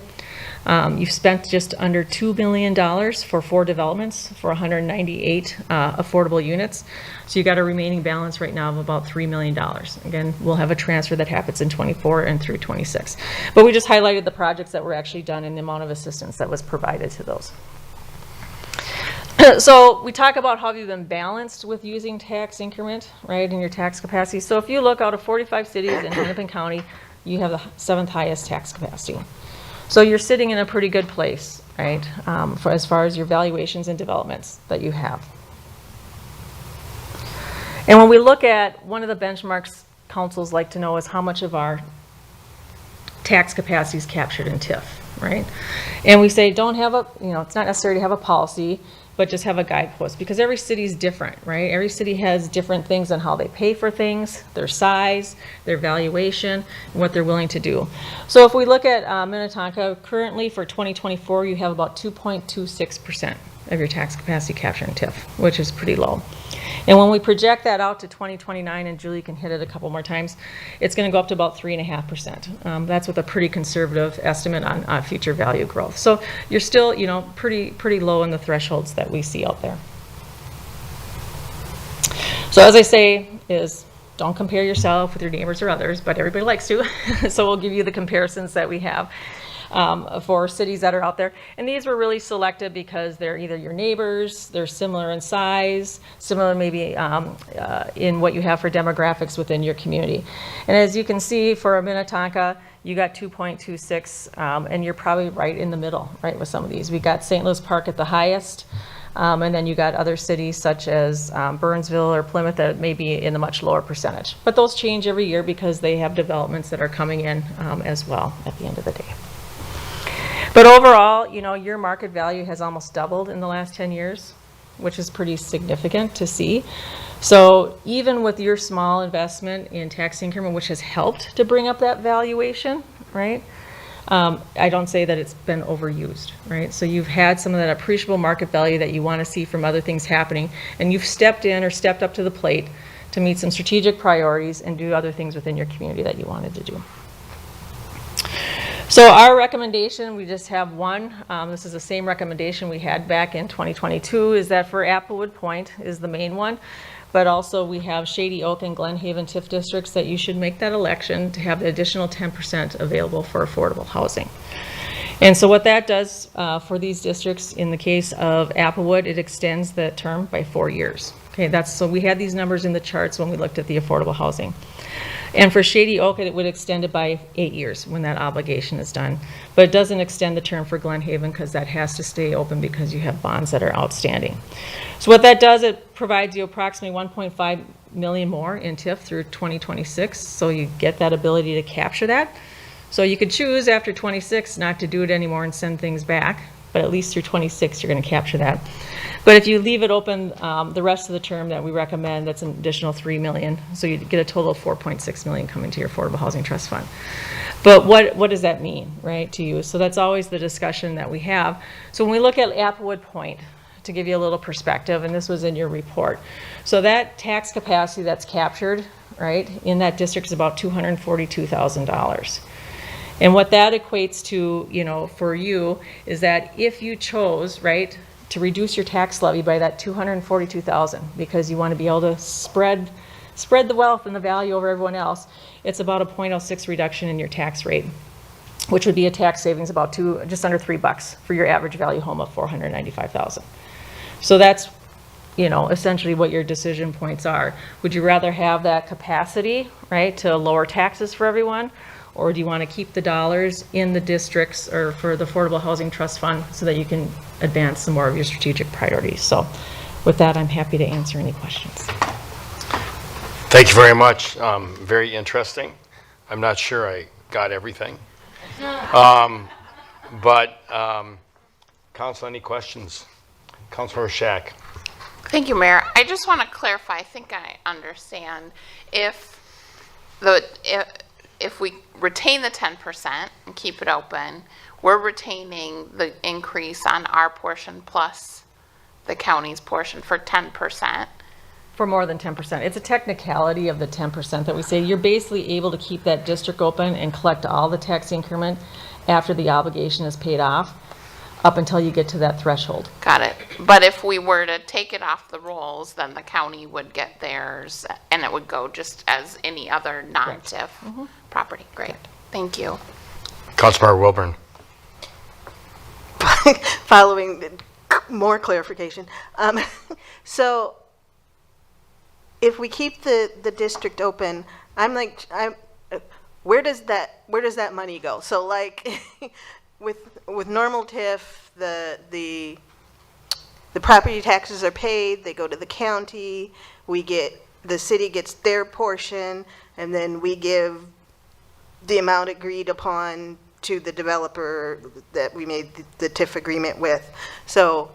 You've spent just under $2 million for 4 developments for 198 affordable units. So you got a remaining balance right now of about $3 million. Again, we'll have a transfer that happens in 24 and through 26. But we just highlighted the projects that were actually done and the amount of assistance that was provided to those. So we talk about how you've been balanced with using tax increment, right, in your tax capacity. So if you look out of 45 cities in Hennepin County, you have the 7th highest tax capacity. So you're sitting in a pretty good place, right, for as far as your valuations and developments that you have. And when we look at one of the benchmarks councils like to know is how much of our tax capacity is captured in TIF, right? And we say don't have a, it's not necessary to have a policy, but just have a guidepost, because every city is different, right? Every city has different things on how they pay for things, their size, their valuation, and what they're willing to do. So if we look at Minnetonka, currently for 2024, you have about 2.26% of your tax capacity captured in TIF, which is pretty low. And when we project that out to 2029, and Julie can hit it a couple more times, it's going to go up to about 3.5%. That's with a pretty conservative estimate on future value growth. So you're still, pretty low in the thresholds that we see out there. So as I say, is don't compare yourself with your neighbors or others, but everybody likes to. So we'll give you the comparisons that we have. For cities that are out there. And these were really selected because they're either your neighbors, they're similar in size, similar maybe in what you have for demographics within your community. And as you can see for Minnetonka, you got 2.26, and you're probably right in the middle, right, with some of these. We got St. Louis Park at the highest, and then you got other cities such as Burnsville or Plymouth that may be in a much lower percentage. But those change every year because they have developments that are coming in as well at the end of the day. But overall, your market value has almost doubled in the last 10 years, which is pretty significant to see. So even with your small investment in tax increment, which has helped to bring up that valuation, right? I don't say that it's been overused, right? So you've had some of that appreciable market value that you want to see from other things happening, and you've stepped in or stepped up to the plate to meet some strategic priorities and do other things within your community that you wanted to do. So our recommendation, we just have one. This is the same recommendation we had back in 2022, is that for Applewood Point is the main one. But also we have Shady Oak and Glen Haven TIF districts that you should make that election to have the additional 10% available for affordable housing. And so what that does for these districts, in the case of Applewood, it extends the term by 4 years. Okay, so we had these numbers in the charts when we looked at the affordable housing. And for Shady Oak, it would extend it by 8 years when that obligation is done. But it doesn't extend the term for Glen Haven because that has to stay open because you have bonds that are outstanding. So what that does, it provides you approximately 1.5 million more in TIF through 2026. So you get that ability to capture that. So you could choose after 26 not to do it anymore and send things back, but at least through 26 you're going to capture that. But if you leave it open the rest of the term that we recommend, that's an additional 3 million. So you get a total of 4.6 million coming to your Affordable Housing Trust Fund. But what does that mean, right, to you? So that's always the discussion that we have. So when we look at Applewood Point, to give you a little perspective, and this was in your report. So that tax capacity that's captured, right, in that district is about $242,000. And what that equates to, you know, for you is that if you chose, right, to reduce your tax levy by that $242,000 because you want to be able to spread the wealth and the value over everyone else, it's about a 0.06 reduction in your tax rate, which would be a tax savings about just under $3 for your average value home of $495,000. So that's, you know, essentially what your decision points are. Would you rather have that capacity, right, to lower taxes for everyone? Or do you want to keep the dollars in the districts or for the Affordable Housing Trust Fund so that you can advance some more of your strategic priorities? So with that, I'm happy to answer any questions. Thank you very much. Very interesting. I'm not sure I got everything. Council, any questions? Councilor Shack. Thank you, Mayor. I just want to clarify. I think I understand. If we retain the 10% and keep it open, we're retaining the increase on our portion plus the county's portion for 10%. For more than 10%. It's a technicality of the 10% that we say you're basically able to keep that district open and collect all the tax increment after the obligation is paid off up until you get to that threshold. Got it. But if we were to take it off the rolls, then the county would get theirs and it would go just as any other non-TIF property. Great. Thank you. Councilmember Wilburn. Following more clarification. So if we keep the district open, where does that money go? So like with normal TIF, the property taxes are paid, they go to the county, the city gets their portion, and then we give the amount agreed upon to the developer that we made the TIF agreement with. So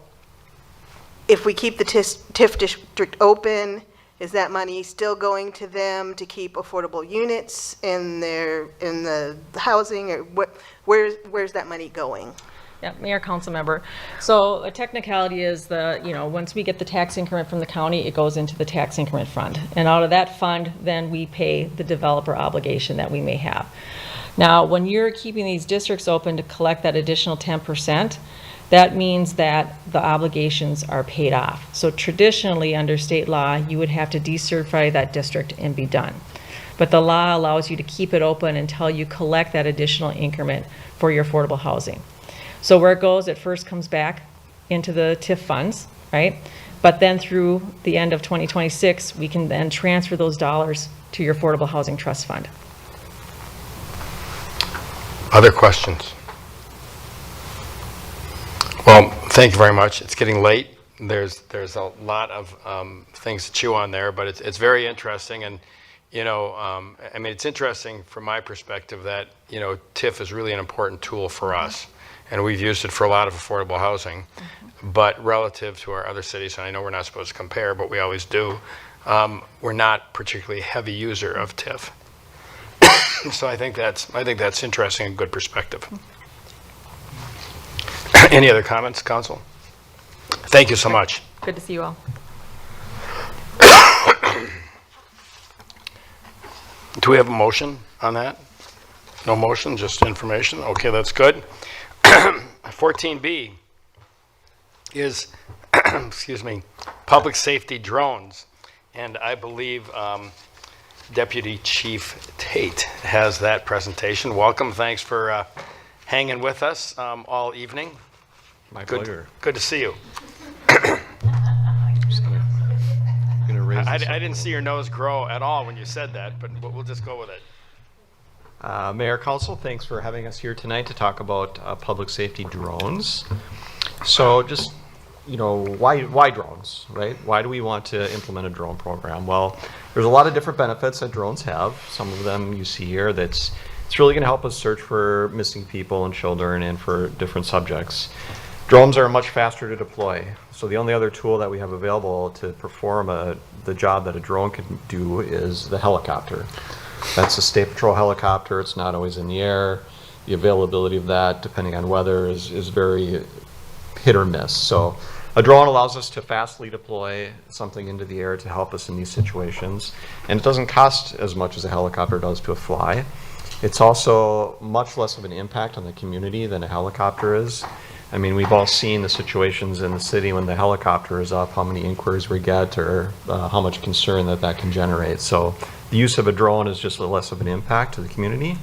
if we keep the TIF district open, is that money still going to them to keep affordable units in the housing, or where's that money going? Yeah, Mayor, council member. So a technicality is once we get the tax increment from the county, it goes into the tax increment fund. And out of that fund, then we pay the developer obligation that we may have. Now, when you're keeping these districts open to collect that additional 10%, that means that the obligations are paid off. So traditionally, under state law, you would have to decertify that district and be done. But the law allows you to keep it open until you collect that additional increment for your affordable housing. So where it goes, it first comes back into the TIF funds, right? But then through the end of 2026, we can then transfer those dollars to your Affordable Housing Trust Fund. Other questions? Well, thank you very much. It's getting late. There's a lot of things to chew on there, but it's very interesting. And, I mean, it's interesting from my perspective that, TIF is really an important tool for us. And we've used it for a lot of affordable housing. But relative to our other cities, and I know we're not supposed to compare, but we always do, we're not particularly a heavy user of TIF. So I think that's interesting and good perspective. Any other comments, Council? Thank you so much. Good to see you all. Do we have a motion on that? No motion, just information? Okay, that's good. 14B is, excuse me, public safety drones. And I believe Deputy Chief Tate has that presentation. Welcome, thanks for hanging with us all evening. My pleasure. Good to see you. I didn't see your nose grow at all when you said that, but we'll just go with it. Mayor, Council, thanks for having us here tonight to talk about public safety drones. So just, why drones, right? Why do we want to implement a drone program? Well, there's a lot of different benefits that drones have. Some of them you see here it's really going to help us search for missing people and children and for different subjects. Drones are much faster to deploy. So the only other tool that we have available to perform the job that a drone can do is the helicopter. That's a state patrol helicopter. It's not always in the air. The availability of that, depending on weather, is very hit or miss. So a drone allows us to fastly deploy something into the air to help us in these situations. And it doesn't cost as much as a helicopter does to fly. It's also much less of an impact on the community than a helicopter is. I mean, we've all seen the situations in the city when the helicopter is up, how many inquiries we get, or how much concern that can generate. So the use of a drone is just less of an impact to the community.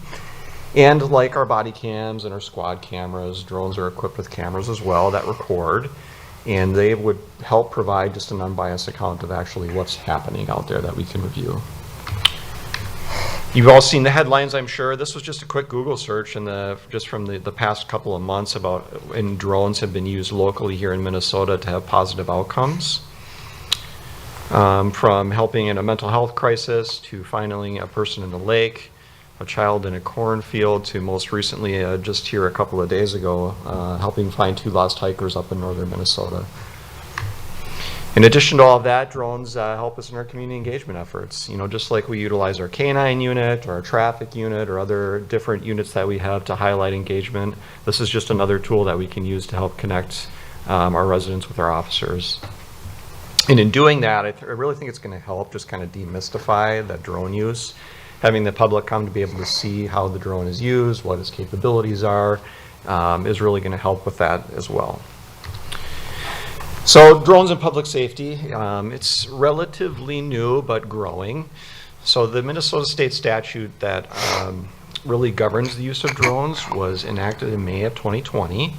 And like our body cams and our squad cameras, drones are equipped with cameras as well that record, and they would help provide just an unbiased account of actually what's happening out there that we can review. You've all seen the headlines, I'm sure. This was just a quick Google search just from the past couple of months about when drones have been used locally here in Minnesota to have positive outcomes. From helping in a mental health crisis to finding a person in a lake, a child in a cornfield, to most recently, just here a couple of days ago, helping find 2 lost hikers up in northern Minnesota. In addition to all of that, drones help us in our community engagement efforts. Just like we utilize our K-9 unit or our traffic unit or other different units that we have to highlight engagement, this is just another tool that we can use to help connect our residents with our officers. And in doing that, I really think it's going to help just kind of demystify that drone use. Having the public come to be able to see how the drone is used, what its capabilities are, is really going to help with that as well. So drones in public safety, it's relatively new but growing. So the Minnesota state statute that really governs the use of drones was enacted in May of 2020.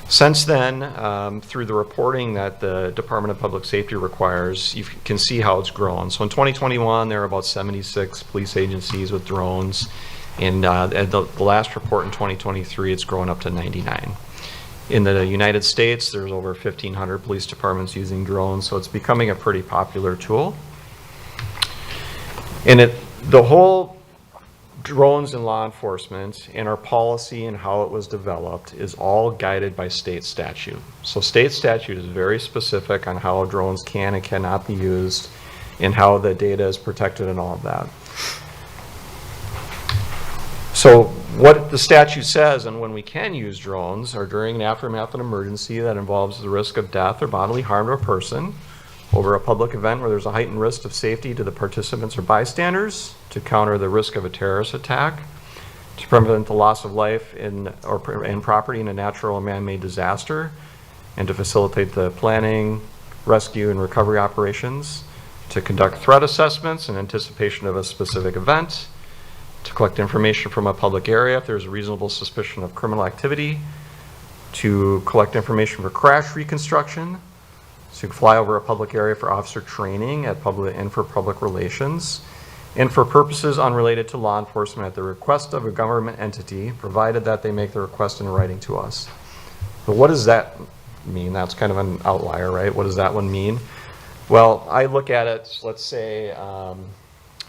Since then, through the reporting that the Department of Public Safety requires, you can see how it's grown. So in 2021, there were about 76 police agencies with drones. And at the last report in 2023, it's grown up to 99. In the United States, there's over 1,500 police departments using drones, so it's becoming a pretty popular tool. And the whole drones in law enforcement and our policy and how it was developed is all guided by state statute. So state statute is very specific on how drones can and cannot be used and how the data is protected and all of that. So what the statute says and when we can use drones are during and aftermath of an emergency that involves the risk of death or bodily harm to a person, over a public event where there's a heightened risk of safety to the participants or bystanders, to counter the risk of a terrorist attack, to prevent the loss of life and property in a natural or man-made disaster, and to facilitate the planning, rescue, and recovery operations, to conduct threat assessments in anticipation of a specific event, to collect information from a public area if there's a reasonable suspicion of criminal activity, to collect information for crash reconstruction, to fly over a public area for officer training and for public relations, and for purposes unrelated to law enforcement at the request of a government entity, provided that they make the request in writing to us. But what does that mean? That's kind of an outlier, right? What does that one mean? Well, I look at it, let's say,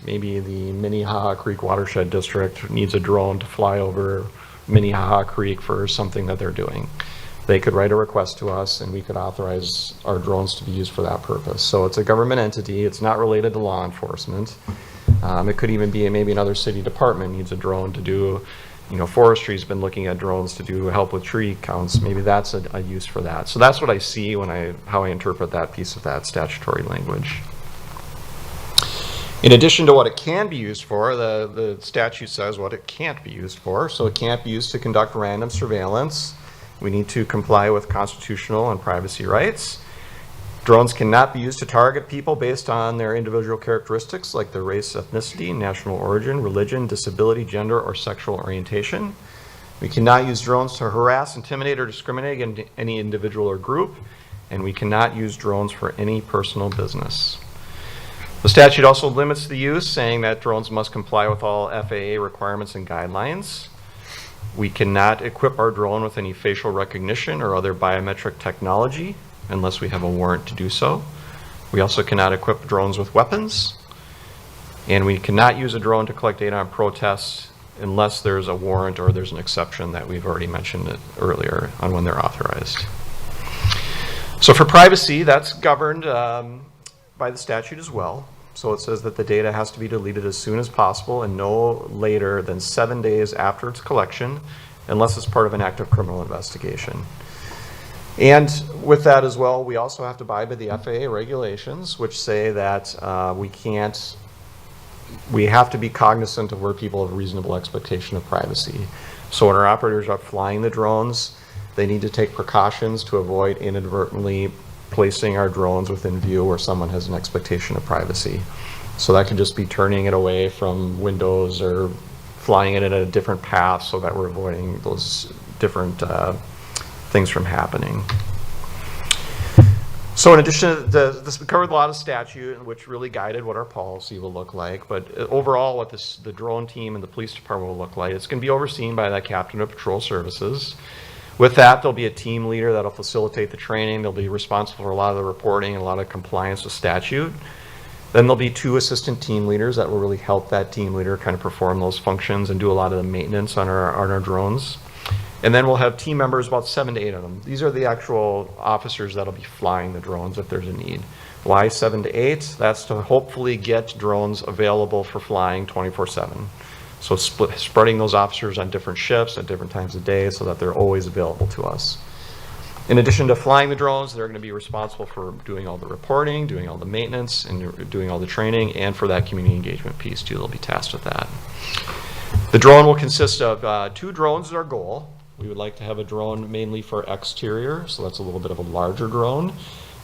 maybe the Minnehaha Creek Watershed District needs a drone to fly over Minnehaha Creek for something that they're doing. They could write a request to us and we could authorize our drones to be used for that purpose. So it's a government entity, it's not related to law enforcement. It could even be maybe another city department needs a drone to do, forestry's been looking at drones to do help with tree counts. Maybe that's a use for that. So that's what I see how I interpret that piece of that statutory language. In addition to what it can be used for, the statute says what it can't be used for. So it can't be used to conduct random surveillance. We need to comply with constitutional and privacy rights. Drones cannot be used to target people based on their individual characteristics like their race, ethnicity, national origin, religion, disability, gender, or sexual orientation. We cannot use drones to harass, intimidate, or discriminate against any individual or group, and we cannot use drones for any personal business. The statute also limits the use, saying that drones must comply with all FAA requirements and guidelines. We cannot equip our drone with any facial recognition or other biometric technology unless we have a warrant to do so. We also cannot equip drones with weapons, and we cannot use a drone to collect data on protests unless there's a warrant or there's an exception that we've already mentioned earlier on when they're authorized. So for privacy, that's governed by the statute as well. So it says that the data has to be deleted as soon as possible and no later than 7 days after its collection, unless it's part of an active criminal investigation. And with that as well, we also have to abide by the FAA regulations, which say that we have to be cognizant of where people have a reasonable expectation of privacy. So when our operators are flying the drones, they need to take precautions to avoid inadvertently placing our drones within view where someone has an expectation of privacy. So that could just be turning it away from windows or flying it in a different path so that we're avoiding those different things from happening. So in addition to this, we covered a lot of statute, which really guided what our policy will look like. But overall, what the drone team and the police department will look like, it's going to be overseen by that captain of patrol services. With that, there'll be a team leader that'll facilitate the training. They'll be responsible for a lot of the reporting and a lot of compliance with statute. Then there'll be 2 assistant team leaders that will really help that team leader kind of perform those functions and do a lot of the maintenance on our drones. And then we'll have team members, about 7 to 8 of them. These are the actual officers that'll be flying the drones if there's a need. Why 7 to 8? That's to hopefully get drones available for flying 24/7. So spreading those officers on different shifts at different times of day so that they're always available to us. In addition to flying the drones, they're going to be responsible for doing all the reporting, doing all the maintenance, and doing all the training, and for that community engagement piece too, they'll be tasked with that. The drone will consist of 2 drones is our goal. We would like to have a drone mainly for exterior, so that's a little bit of a larger drone.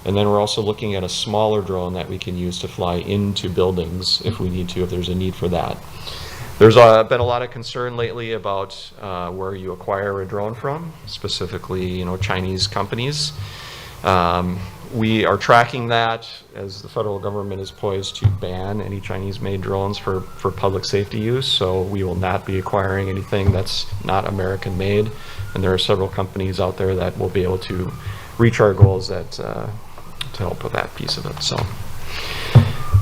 And then we're also looking at a smaller drone that we can use to fly into buildings if we need to, if there's a need for that. There's been a lot of concern lately about where you acquire a drone from, specifically, Chinese companies. We are tracking that as the federal government is poised to ban any Chinese-made drones for public safety use. So we will not be acquiring anything that's not American-made. And there are several companies out there that will be able to reach our goals to help with that piece of it. So.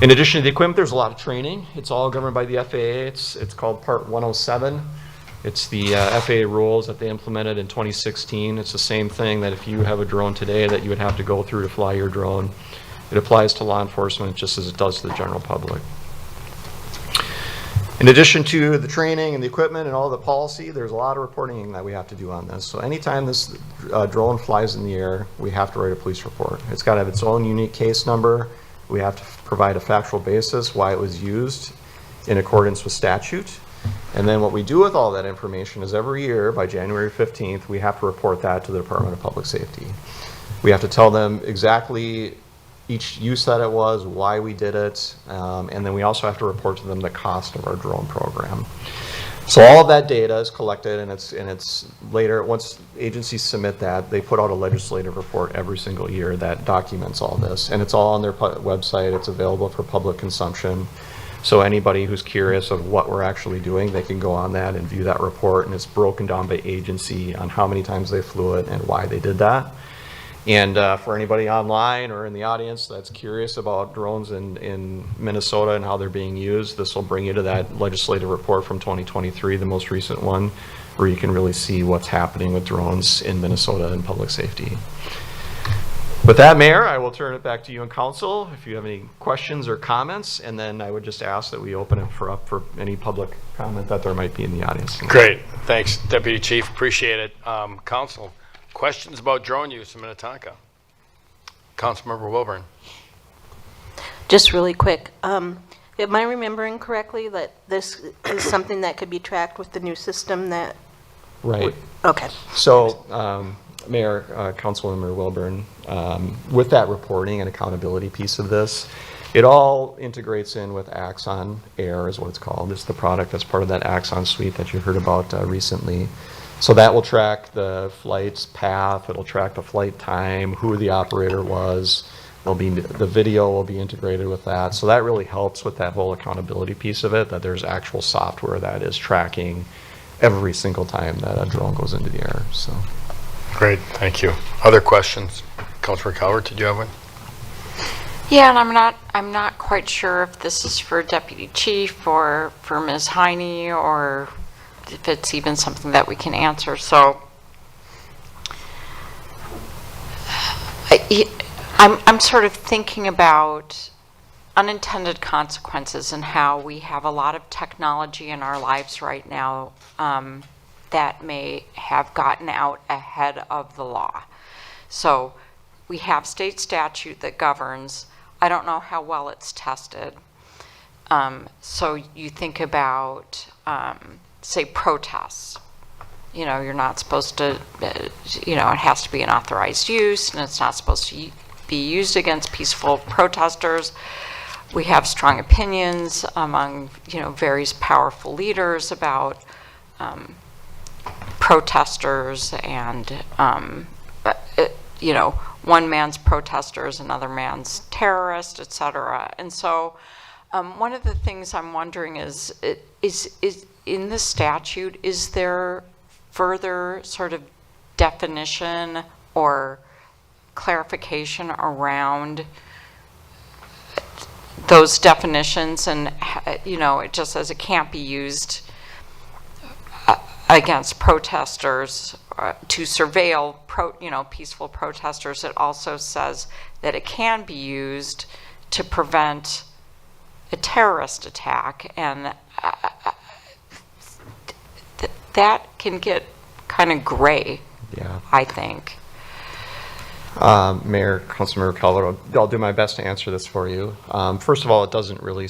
In addition to the equipment, there's a lot of training. It's all governed by the FAA. It's called Part 107. It's the FAA rules that they implemented in 2016. It's the same thing that if you have a drone today that you would have to go through to fly your drone. It applies to law enforcement just as it does to the general public. In addition to the training and the equipment and all the policy, there's a lot of reporting that we have to do on this. So anytime this drone flies in the air, we have to write a police report. It's got to have its own unique case number. We have to provide a factual basis why it was used in accordance with statute. And then what we do with all that information is every year by January 15th, we have to report that to the Department of Public Safety. We have to tell them exactly each use that it was, why we did it, and then we also have to report to them the cost of our drone program. So all of that data is collected, and it's later, once agencies submit that, they put out a legislative report every single year that documents all this, and it's all on their website. It's available for public consumption. So anybody who's curious of what we're actually doing, they can go on that and view that report, and it's broken down by agency on how many times they flew it and why they did that. And for anybody online or in the audience that's curious about drones in Minnesota and how they're being used, this will bring you to that legislative report from 2023, the most recent one, where you can really see what's happening with drones in Minnesota and public safety. With that, Mayor, I will turn it back to you and council if you have any questions or comments, and then I would just ask that we open it up for any public comment that there might be in the audience. Great. Thanks, Deputy Chief. Appreciate it. Council, questions about drone use in Minnetonka? Councilmember Wilburn. Just really quick, am I remembering correctly that this is something that could be tracked with the new system that? Right. Okay. So, Mayor, Councilmember Wilburn, with that reporting and accountability piece of this, it all integrates in with Axon Air is what it's called. It's the product that's part of that Axon suite that you heard about recently. So that will track the flight's path, it'll track the flight time, who the operator was, the video will be integrated with that. So that really helps with that whole accountability piece of it, that there's actual software that is tracking every single time that a drone goes into the air. So. Great, thank you. Other questions? Councilor Calvert, did you have one? Yeah, and I'm not quite sure if this is for Deputy Chief or for Ms. Heine, or if it's even something that we can answer. So I'm sort of thinking about unintended consequences and how we have a lot of technology in our lives right now that may have gotten out ahead of the law. So we have state statute that governs. I don't know how well it's tested. So you think about, say, protests. You know, you're not supposed to, you know, it has to be an authorized use, and it's not supposed to be used against peaceful protesters. We have strong opinions among, you know, various powerful leaders about protesters and, you know, one man's protester is another man's terrorist, et cetera. And so one of the things I'm wondering is in the statute, is there further sort of definition or clarification around those definitions, and, you know, it just says it can't be used against protesters to surveil, you know, peaceful protesters. It also says that it can be used to prevent a terrorist attack, and that can get kind of gray, yeah, I think. Mayor, Councilmember Calvert, I'll do my best to answer this for you. First of all, it doesn't really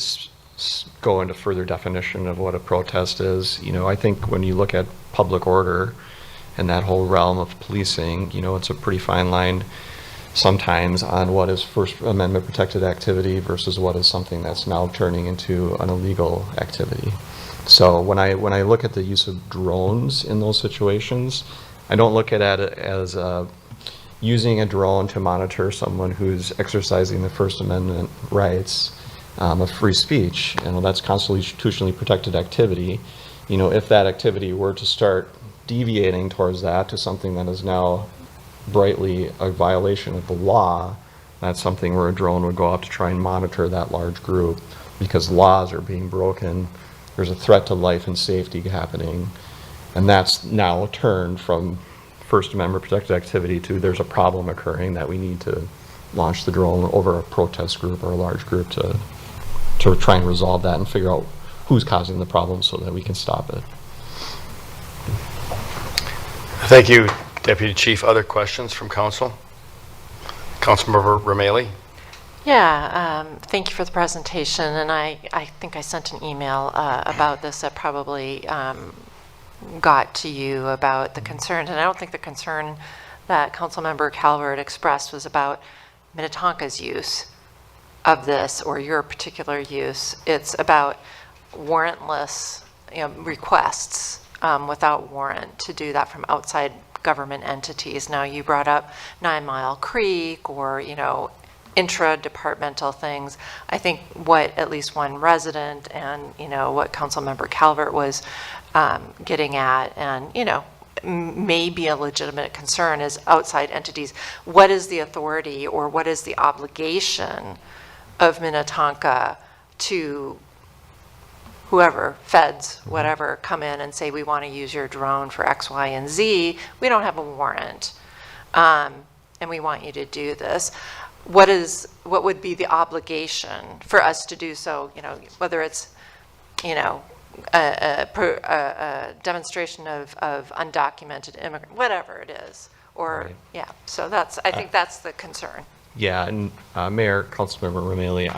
go into further definition of what a protest is. You know, I think when you look at public order and that whole realm of policing, you know, it's a pretty fine line sometimes on what is First Amendment protected activity versus what is something that's now turning into an illegal activity. So when I look at the use of drones in those situations, I don't look at it as using a drone to monitor someone who's exercising the First Amendment rights of free speech, and that's constitutionally protected activity. You know, if that activity were to start deviating towards that to something that is now brightly a violation of the law, that's something where a drone would go out to try and monitor that large group because laws are being broken, there's a threat to life and safety happening, and that's now turned from First Amendment protected activity to there's a problem occurring that we need to launch the drone over a protest group or a large group to try and resolve that and figure out who's causing the problem so that we can stop it. Thank you, Deputy Chief. Other questions from council? Councilmember Rameli. Yeah, thank you for the presentation, and I think I sent an email about this that probably got to you about the concern, and I don't think the concern that Councilmember Calvert expressed was about Minnetonka's use of this or your particular use. It's about warrantless, you know, requests without warrant to do that from outside government entities. Now, you brought up 9 Mile Creek or, you know, intra-departmental things. I think what at least one resident and, you know, what Councilmember Calvert was getting at, and, you know, may be a legitimate concern, is outside entities. What is the authority or what is the obligation of Minnetonka to whoever, feds, whatever, come in and say, we want to use your drone for X, Y, and Z? We don't have a warrant. And and we want you to do this. What would be the obligation for us to do so? You know, whether it's, you know, a demonstration of undocumented immigrant, whatever it is, or yeah. So that's, I think that's the concern. Yeah, and Mayor, Councilmember Romali,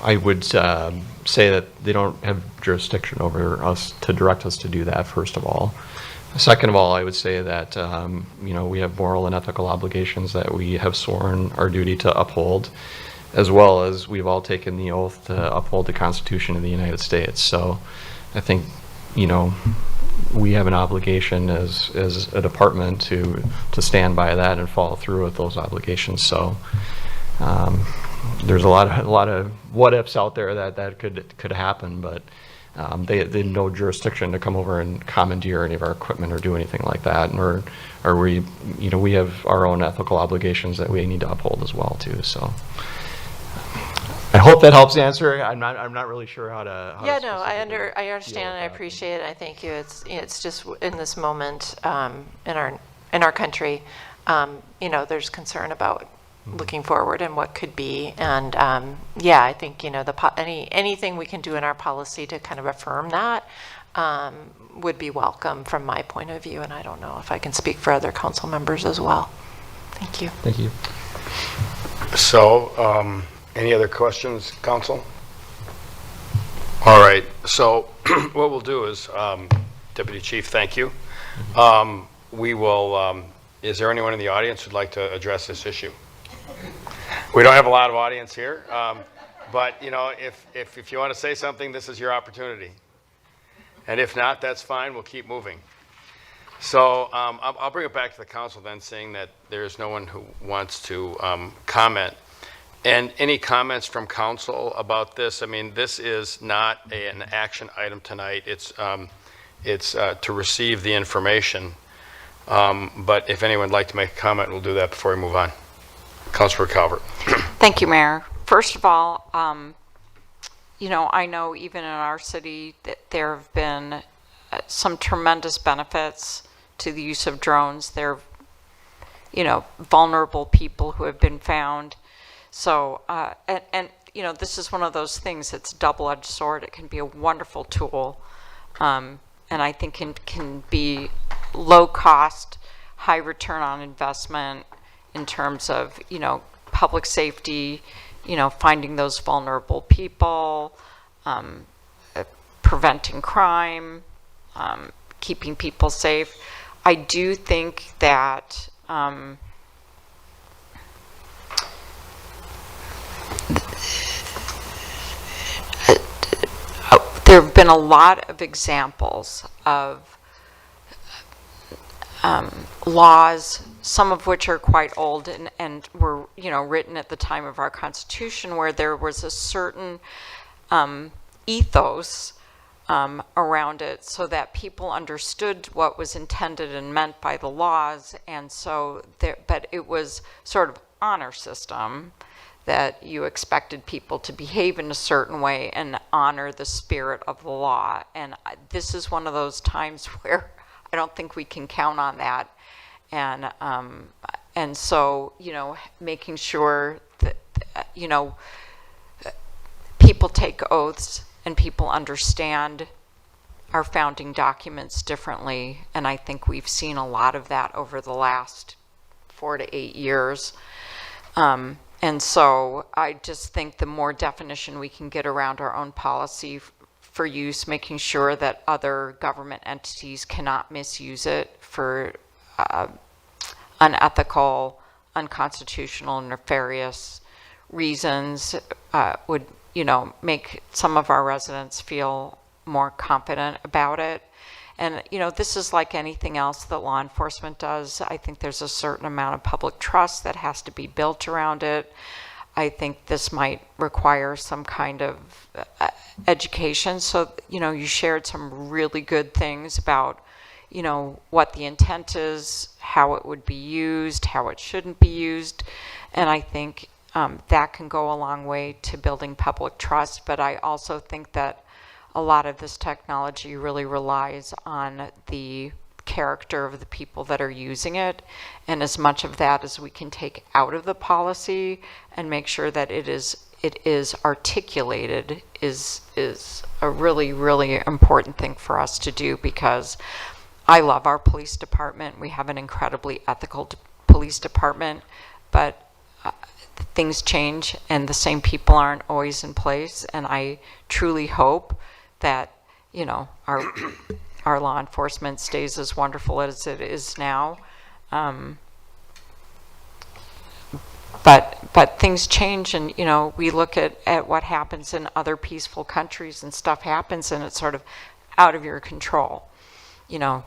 I would say that they don't have jurisdiction over us to direct us to do that, first of all. Second of all, I would say that you know, we have moral and ethical obligations that we have sworn our duty to uphold, as well as we've all taken the oath to uphold the Constitution of the United States. So I think, you know, we have an obligation as a department to stand by that and follow through with those obligations. So there's a lot of what ifs out there that could happen, but they have no jurisdiction to come over and commandeer any of our equipment or do anything like that. Nor are we, you know, we have our own ethical obligations that we need to uphold as well too. So I hope that helps answer. I'm not really sure how to. Yeah, no, I understand and I appreciate it. I thank you. It's just in this moment in our country, you know, there's concern about looking forward and what could be, and yeah, I think, you know, anything we can do in our policy to kind of affirm that would be welcome from my point of view, and I don't know if I can speak for other council members as well. Thank you. Thank you. So, any other questions, council? All right, so what we'll do is, Deputy Chief, thank you. We will, is there anyone in the audience who'd like to address this issue? We don't have a lot of audience here, but you know, if you want to say something, this is your opportunity. And if not, that's fine, we'll keep moving. So I'll bring it back to the council then, saying that there's no one who wants to comment. And any comments from council about this? I mean, this is not an action item tonight. It's to receive the information. But if anyone would like to make a comment, we'll do that before we move on. Councilor Calvert. Thank you, Mayor. First of all, you know, I know even in our city that there have been some tremendous benefits to the use of drones. There, you know, vulnerable people who have been found. So, and you know, this is one of those things that's a double-edged sword. It can be a wonderful tool, and I think can be low cost, high return on investment in terms of, you know, public safety, you know, finding those vulnerable people, preventing crime, keeping people safe. I do think that there have been a lot of examples of laws, some of which are quite old and were, you know, written at the time of our Constitution, where there was a certain ethos around it, so that people understood what was intended and meant by the laws, and so there, but it was sort of honor system that you expected people to behave in a certain way and honor the spirit of the law. And this is one of those times where I don't think we can count on that. And so, you know, making sure that, you know, people take oaths and people understand our founding documents differently. And I think we've seen a lot of that over the last 4 to 8 years. And so I just think the more definition we can get around our own policy for use, making sure that other government entities cannot misuse it for unethical, unconstitutional, nefarious reasons would, you know, make some of our residents feel more confident about it. And, you know, this is like anything else that law enforcement does. I think there's a certain amount of public trust that has to be built around it. I think this might require some kind of education. So, you know, you shared some really good things about, you know, what the intent is, how it would be used, how it shouldn't be used. And I think that can go a long way to building public trust. But I also think that a lot of this technology really relies on the character of the people that are using it, and as much of that as we can take out of the policy and make sure that it is articulated is a really, really important thing for us to do, because I love our police department. We have an incredibly ethical police department, but things change and the same people aren't always in place, and I truly hope that, you know, our law enforcement stays as wonderful as it is now. But things change, and you know, we look at what happens in other peaceful countries, and stuff happens and it's sort of out of your control. You know,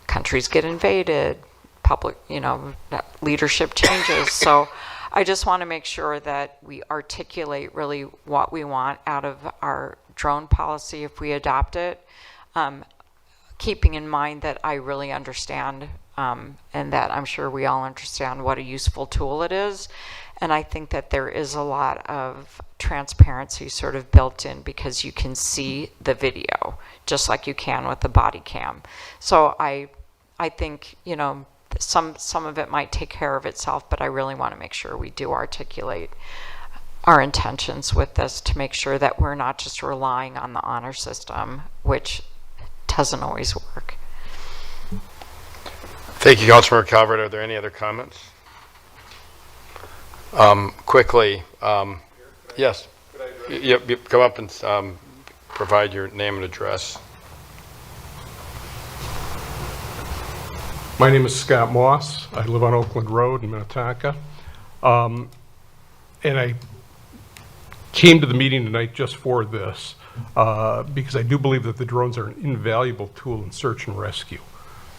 countries get invaded, public, you know, leadership changes. So I just want to make sure that we articulate really what we want out of our drone policy if we adopt it, keeping in mind that I really understand and that I'm sure we all understand what a useful tool it is. And I think that there is a lot of transparency sort of built in, because you can see the video just like you can with the body cam. So I think, you know, some of it might take care of itself, but I really want to make sure we do articulate our intentions with this to make sure that we're not just relying on the honor system, which doesn't always work. Thank you, Councilmember Calvert. Are there any other comments? Quickly, yes. You come up and provide your name and address. My name is Scott Moss. I live on Oakland Road in Minnetonka. And I came to the meeting tonight just for this, because I do believe that the drones are an invaluable tool in search and rescue.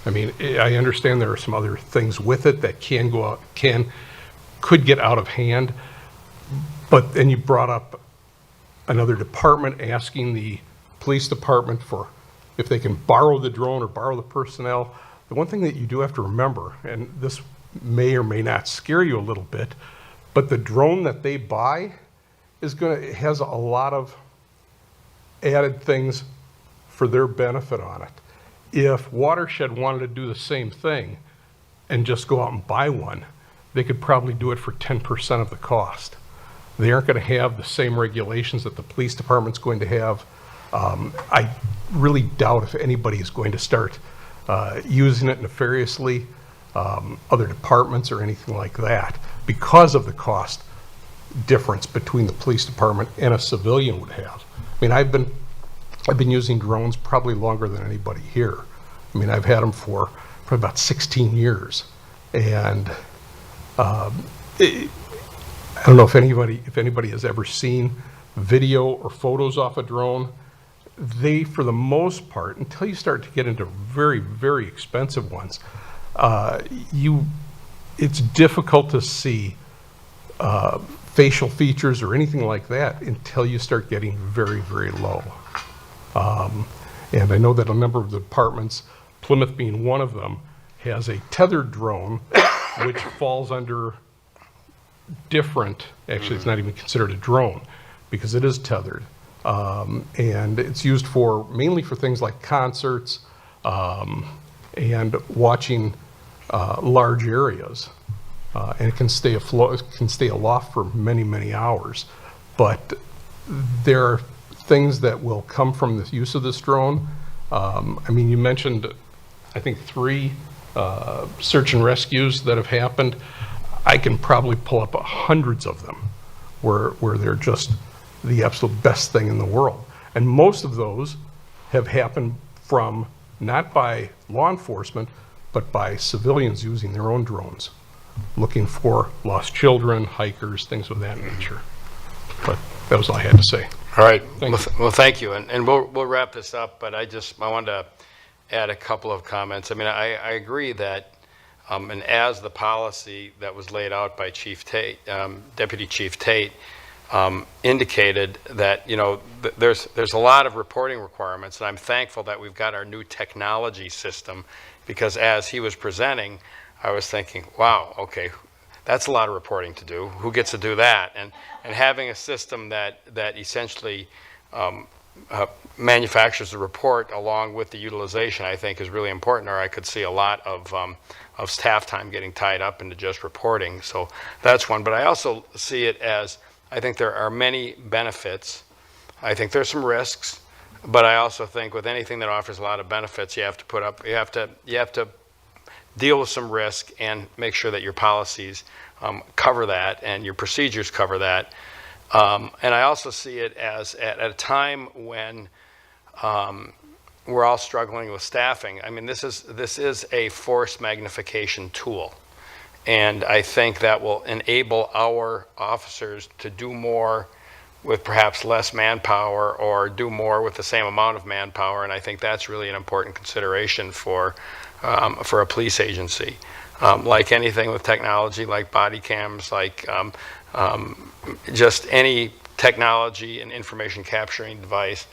I mean, I understand there are some other things with it that could get out of hand, but then you brought up another department asking the police department for if they can borrow the drone or borrow the personnel. The one thing that you do have to remember, and this may or may not scare you a little bit, but the drone that they buy has a lot of added things for their benefit on it. If Watershed wanted to do the same thing and just go out and buy one, they could probably do it for 10% of the cost. They aren't going to have the same regulations that the police department's going to have. I really doubt if anybody is going to start using it nefariously, other departments or anything like that, because of the cost difference between the police department and a civilian would have. I mean, I've been using drones probably longer than anybody here. I mean, I've had them for probably about 16 years. And I don't know if anybody has ever seen video or photos off a drone. They, for the most part, until you start to get into very, very expensive ones, it's difficult to see facial features or anything like that until you start getting very, very low. And I know that a number of the departments, Plymouth being one of them, has a tethered drone which falls under different, actually it's not even considered a drone because it is tethered. And it's used mainly for things like concerts and watching large areas. And it can stay aloft for many, many hours. But there are things that will come from the use of this drone. I mean, you mentioned, I think, 3 search and rescues that have happened. I can probably pull up hundreds of them where they're just the absolute best thing in the world. And most of those have happened from, not by law enforcement, but by civilians using their own drones, looking for lost children, hikers, things of that nature. But that was all I had to say. All right. Thank Well, thank you. And we'll wrap this up, but I wanted to add a couple of comments. I mean, I agree that, and as the policy that was laid out by Chief Tate, Deputy Chief Tate, indicated that, you know, there's a lot of reporting requirements, and I'm thankful that we've got our new technology system, because as he was presenting, I was thinking, wow, okay, that's a lot of reporting to do. Who gets to do that? And having a system that essentially manufactures the report along with the utilization, I think is really important, or I could see a lot of staff time getting tied up into just reporting. So that's one. But I also see it as, I think there are many benefits. I think there's some risks, but I also think with anything that offers a lot of benefits, you have to deal with some risk and make sure that your policies cover that and your procedures cover that. And I also see it as at a time when we're all struggling with staffing. I mean, this is a force magnification tool. And I think that will enable our officers to do more with perhaps less manpower or do more with the same amount of manpower. And I think that's really an important consideration for a police agency. Like anything with technology, like body cams, like just any technology and information capturing device,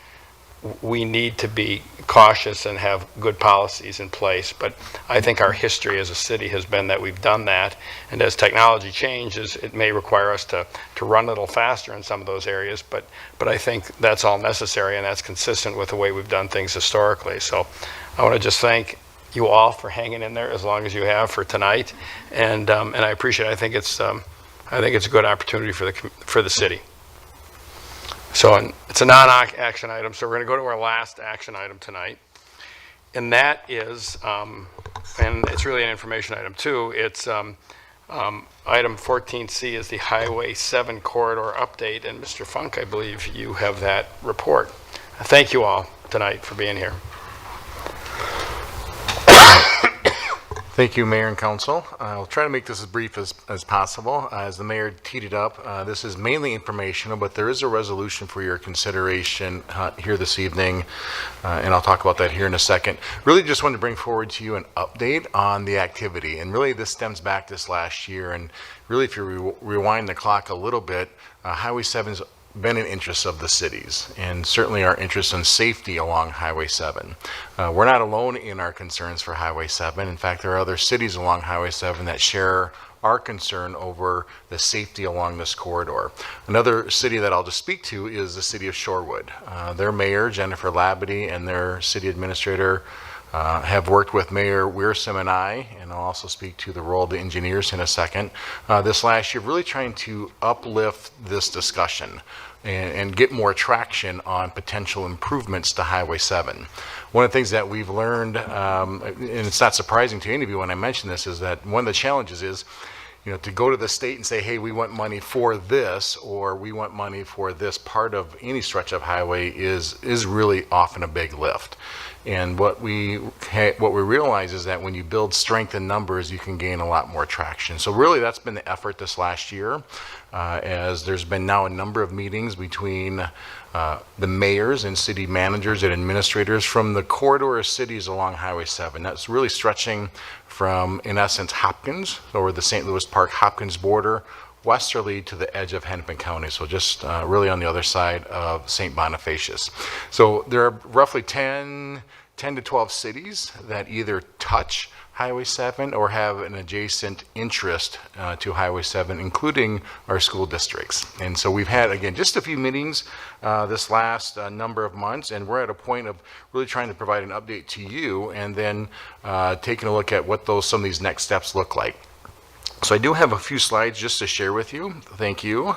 we need to be cautious and have good policies in place. But I think our history as a city has been that we've done that. And as technology changes, it may require us to run a little faster in some of those areas. But I think that's all necessary, and that's consistent with the way we've done things historically. So I want to just thank you all for hanging in there as long as you have for tonight. And I appreciate it. I think it's a good opportunity for the city. So it's a non-action item, so we're going to go to our last action item tonight. And that is, and it's really an information item too, it's item 14C is the Highway 7 corridor update. And Mr. Funk, I believe you have that report. Thank you all tonight for being here. Thank you, Mayor and Council. I'll try to make this as brief as possible. As the Mayor teed it up, this is mainly informational, but there is a resolution for your consideration here this evening, and I'll talk about that here in a second. Really just wanted to bring forward to you an update on the activity, and really this stems back this last year, and really if you rewind the clock a little bit, Highway 7's been an interest of the cities, and certainly our interest in safety along Highway 7. We're not alone in our concerns for Highway 7. In fact, there are other cities along Highway 7 that share our concern over the safety along this corridor. Another city that I'll just speak to is the city of Shorewood. Their mayor, Jennifer Labadie, and their city administrator have worked with Mayor Wiersum and I, and I'll also speak to the role of the engineers in a second, this last year, really trying to uplift this discussion and get more traction on potential improvements to Highway 7. One of the things that we've learned, and it's not surprising to any of you when I mention this, is that one of the challenges is, to go to the state and say, hey, we want money for this, or we want money for this part of any stretch of highway is really often a big lift. And what we realize is that when you build strength in numbers, you can gain a lot more traction. So really that's been the effort this last year, as there's been now a number of meetings between the mayors and city managers and administrators from the corridor of cities along Highway 7. That's really stretching from, in essence, Hopkins, or the St. Louis Park-Hopkins border, westerly to the edge of Hennepin County, so just really on the other side of St. Bonifacius. So there are roughly 10 to 12 cities that either touch Highway 7 or have an adjacent interest to Highway 7, including our school districts. And so we've had, again, just a few meetings this last number of months, and we're at a point of really trying to provide an update to you and then taking a look at what some of these next steps look like. So I do have a few slides just to share with you. Thank you.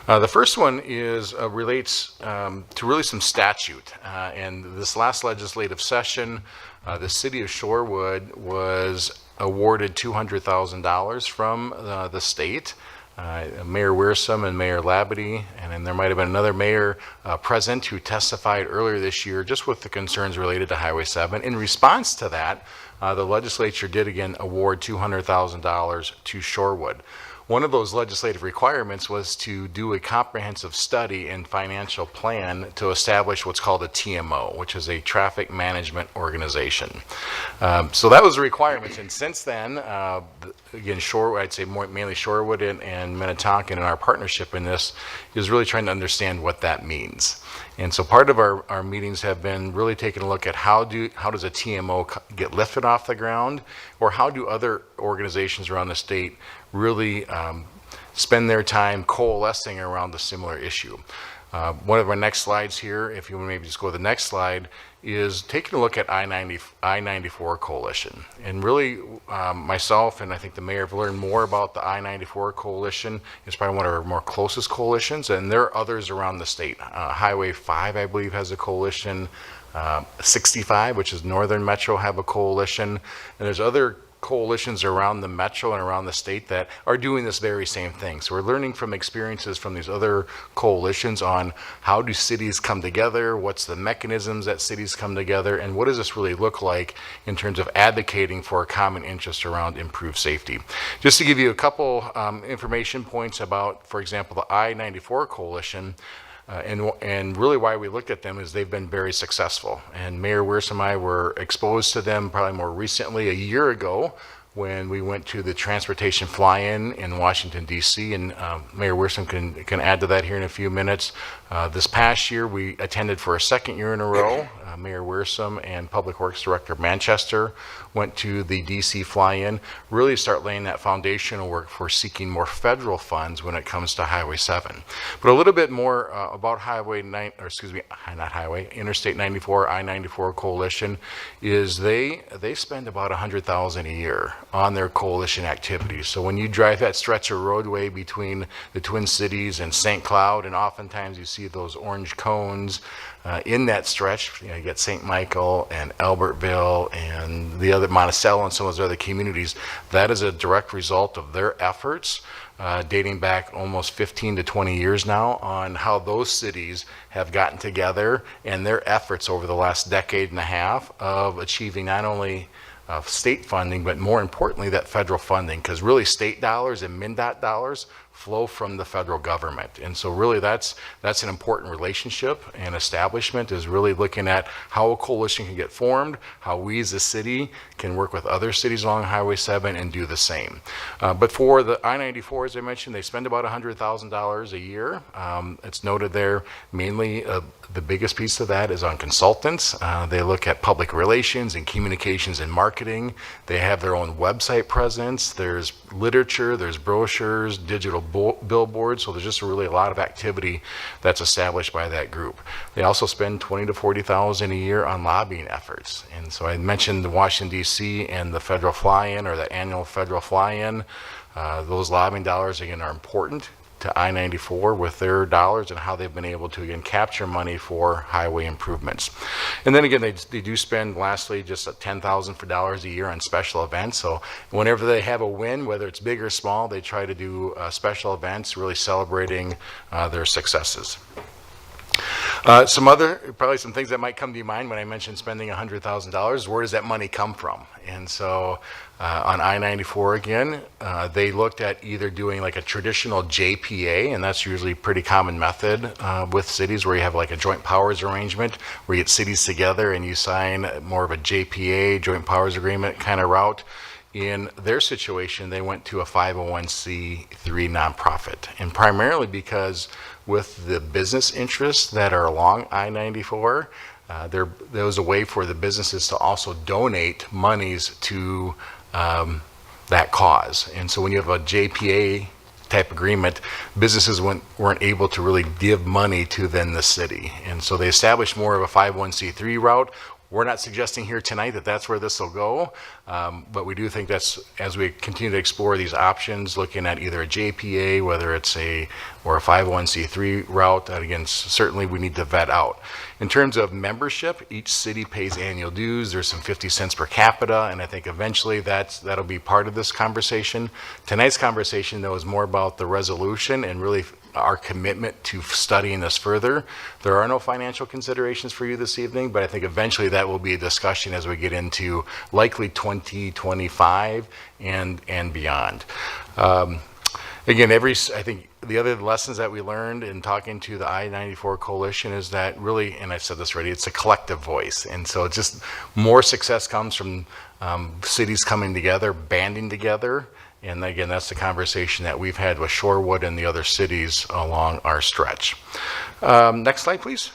The first one is relates to really some statute. And this last legislative session, the city of Shorewood was awarded $200,000 from the state. Mayor Wiersum and Mayor Labadie, and then there might have been another mayor present who testified earlier this year just with the concerns related to Highway 7. In response to that, the legislature did again award $200,000 to Shorewood. One of those legislative requirements was to do a comprehensive study and financial plan to establish what's called a TMO, which is a traffic management organization. So that was a requirement, and since then, again, I'd say mainly Shorewood and Minnetonka, and our partnership in this is really trying to understand what that means. And so part of our meetings have been really taking a look at how does a TMO get lifted off the ground, or how do other organizations around the state really spend their time coalescing around a similar issue. One of our next slides here, if you want to maybe just go to the next slide, is taking a look at I-94 Coalition. And really, myself and I think the mayor have learned more about the I-94 Coalition. It's probably one of our more closest coalitions, and there are others around the state. Highway 5, I believe, has a coalition. 65, which is Northern Metro, have a coalition. And there's other coalitions around the metro and around the state that are doing this very same thing. So we're learning from experiences from these other coalitions on how do cities come together, what's the mechanisms that cities come together, and what does this really look like in terms of advocating for a common interest around improved safety. Just to give you a couple information points about, for example, the I-94 Coalition, and really why we looked at them is they've been very successful. And Mayor Wiersum and I were exposed to them probably more recently, a year ago, when we went to the transportation fly-in in Washington, D.C., and Mayor Wiersum can add to that here in a few minutes. This past year, we attended for a second year in a row. Mayor Wiersum and Public Works Director Manchester went to the D.C. fly-in, really start laying that foundational work for seeking more federal funds when it comes to Highway 7. But a little bit more about Interstate 94, I-94 Coalition is they spend about $100,000 a year on their coalition activities. So when you drive that stretch of roadway between the Twin Cities and St. Cloud, and oftentimes you see those orange cones in that stretch, you get St. Michael and Albertville and the other Monticello and some of those other communities. That is a direct result of their efforts dating back almost 15 to 20 years now on how those cities have gotten together and their efforts over the last decade and a half of achieving not only state funding, but more importantly, that federal funding, because really state dollars and MnDOT dollars flow from the federal government. And so really that's an important relationship and establishment, is really looking at how a coalition can get formed, how we as a city can work with other cities along Highway 7 and do the same. But for the I-94, as I mentioned, they spend about $100,000 a year. It's noted there mainly the biggest piece of that is on consultants. They look at public relations and communications and marketing. They have their own website presence. There's literature, there's brochures, digital billboards. So there's just really a lot of activity that's established by that group. They also spend $20,000 to $40,000 a year on lobbying efforts. And so I mentioned the Washington, D.C. and the federal fly-in, or the annual federal fly-in. Those lobbying dollars, again, are important to I-94 with their dollars and how they've been able to, again, capture money for highway improvements. And then again, they do spend, lastly, just $10,000 a year on special events. So whenever they have a win, whether it's big or small, they try to do special events, really celebrating their successes. Probably some things that might come to your mind when I mention spending $100,000, where does that money come from? And so on I-94 again, they looked at either doing like a traditional JPA, and that's usually a pretty common method with cities, where you have like a joint powers arrangement, where you get cities together and you sign more of a JPA, joint powers agreement kind of route. In their situation, they went to a 501c3 nonprofit, and primarily because with the business interests that are along I-94, there was a way for the businesses to also donate monies to that cause. And so when you have a JPA type agreement, businesses weren't able to really give money to then the city. And so they established more of a 501c3 route. We're not suggesting here tonight that that's where this will go, but we do think that's, as we continue to explore these options, looking at either a JPA, whether it's or a 501c3 route, that again, certainly we need to vet out. In terms of membership, each city pays annual dues. There's some 50 cents per capita, and I think eventually that'll be part of this conversation. Tonight's conversation, though, is more about the resolution and really our commitment to studying this further. There are no financial considerations for you this evening, but I think eventually that will be a discussion as we get into likely 2025 and beyond. Again, I think the other lessons that we learned in talking to the I-94 Coalition is that really, and I've said this already, it's a collective voice. And so just more success comes from cities coming together, banding together. And again, that's the conversation that we've had with Shorewood and the other cities along our stretch. Next slide, please.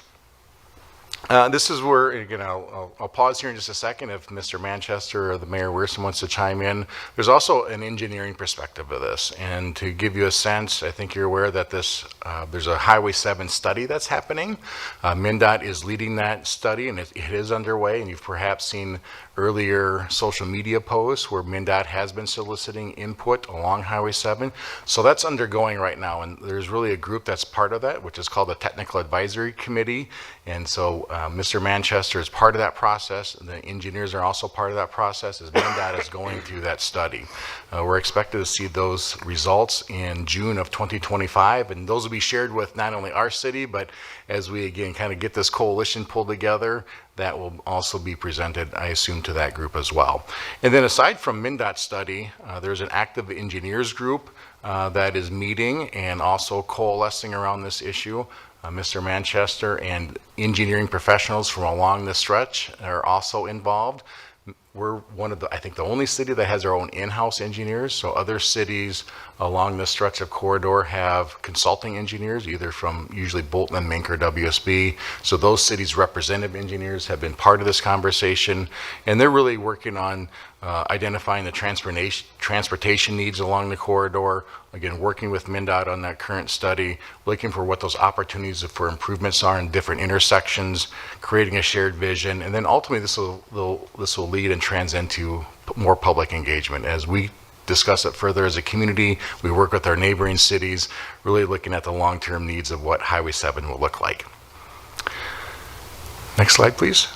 This is where, again, I'll pause here in just a second if Mr. Manchester or the Mayor Wierson wants to chime in. There's also an engineering perspective of this. And to give you a sense, I think you're aware that there's a Highway 7 study that's happening. MnDOT is leading that study, and it is underway. And you've perhaps seen earlier social media posts where MnDOT has been soliciting input along Highway 7. So that's undergoing right now. And there's really a group that's part of that, which is called the Technical Advisory Committee. And so Mr. Manchester is part of that process, and the engineers are also part of that process as MnDOT is going through that study. We're expected to see those results in June of 2025, and those will be shared with not only our city, but as we again kind of get this coalition pulled together, that will also be presented, I assume, to that group as well. And then aside from MnDOT study, there's an active engineers group that is meeting and also coalescing around this issue. Mr. Manchester and engineering professionals from along the stretch are also involved. We're one of the, I think, the only city that has our own in-house engineers. So other cities along this stretch of corridor have consulting engineers, either from usually Bolton and Mink or WSB. So those cities' representative engineers have been part of this conversation, and they're really working on identifying the transportation needs along the corridor. Again, working with MnDOT on that current study, looking for what those opportunities for improvements are in different intersections, creating a shared vision, and then ultimately this will lead and transcend to more public engagement. As we discuss it further as a community, we work with our neighboring cities, really looking at the long-term needs of what Highway 7 will look like. Next slide, please.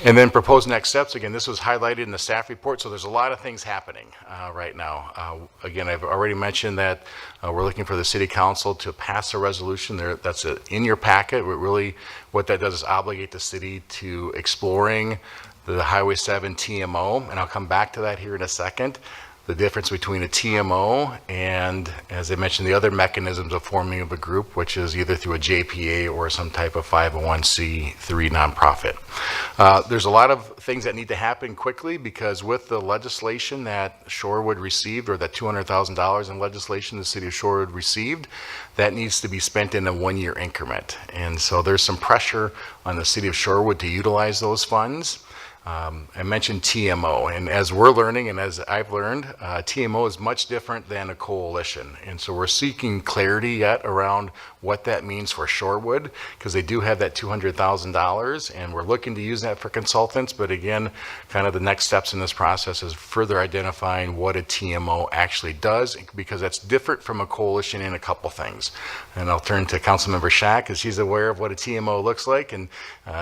And then proposed next steps. Again, this was highlighted in the staff report, so there's a lot of things happening right now. Again, I've already mentioned that we're looking for the City Council to pass a resolution. That's in your packet. Really, what that does is obligate the city to exploring the Highway 7 TMO, and I'll come back to that here in a second. The difference between a TMO and, as I mentioned, the other mechanisms of forming of a group, which is either through a JPA or some type of 501c3 nonprofit. There's a lot of things that need to happen quickly because with the legislation that Shorewood received, or that $200,000 in legislation the city of Shorewood received, that needs to be spent in a one-year increment. And so there's some pressure on the city of Shorewood to utilize those funds. I mentioned TMO, and as we're learning and as I've learned, TMO is much different than a coalition. And so we're seeking clarity yet around what that means for Shorewood, because they do have that $200,000, and we're looking to use that for consultants. But again, kind of the next steps in this process is further identifying what a TMO actually does, because that's different from a coalition in a couple things. And I'll turn to Councilmember Shack, because she's aware of what a TMO looks like, and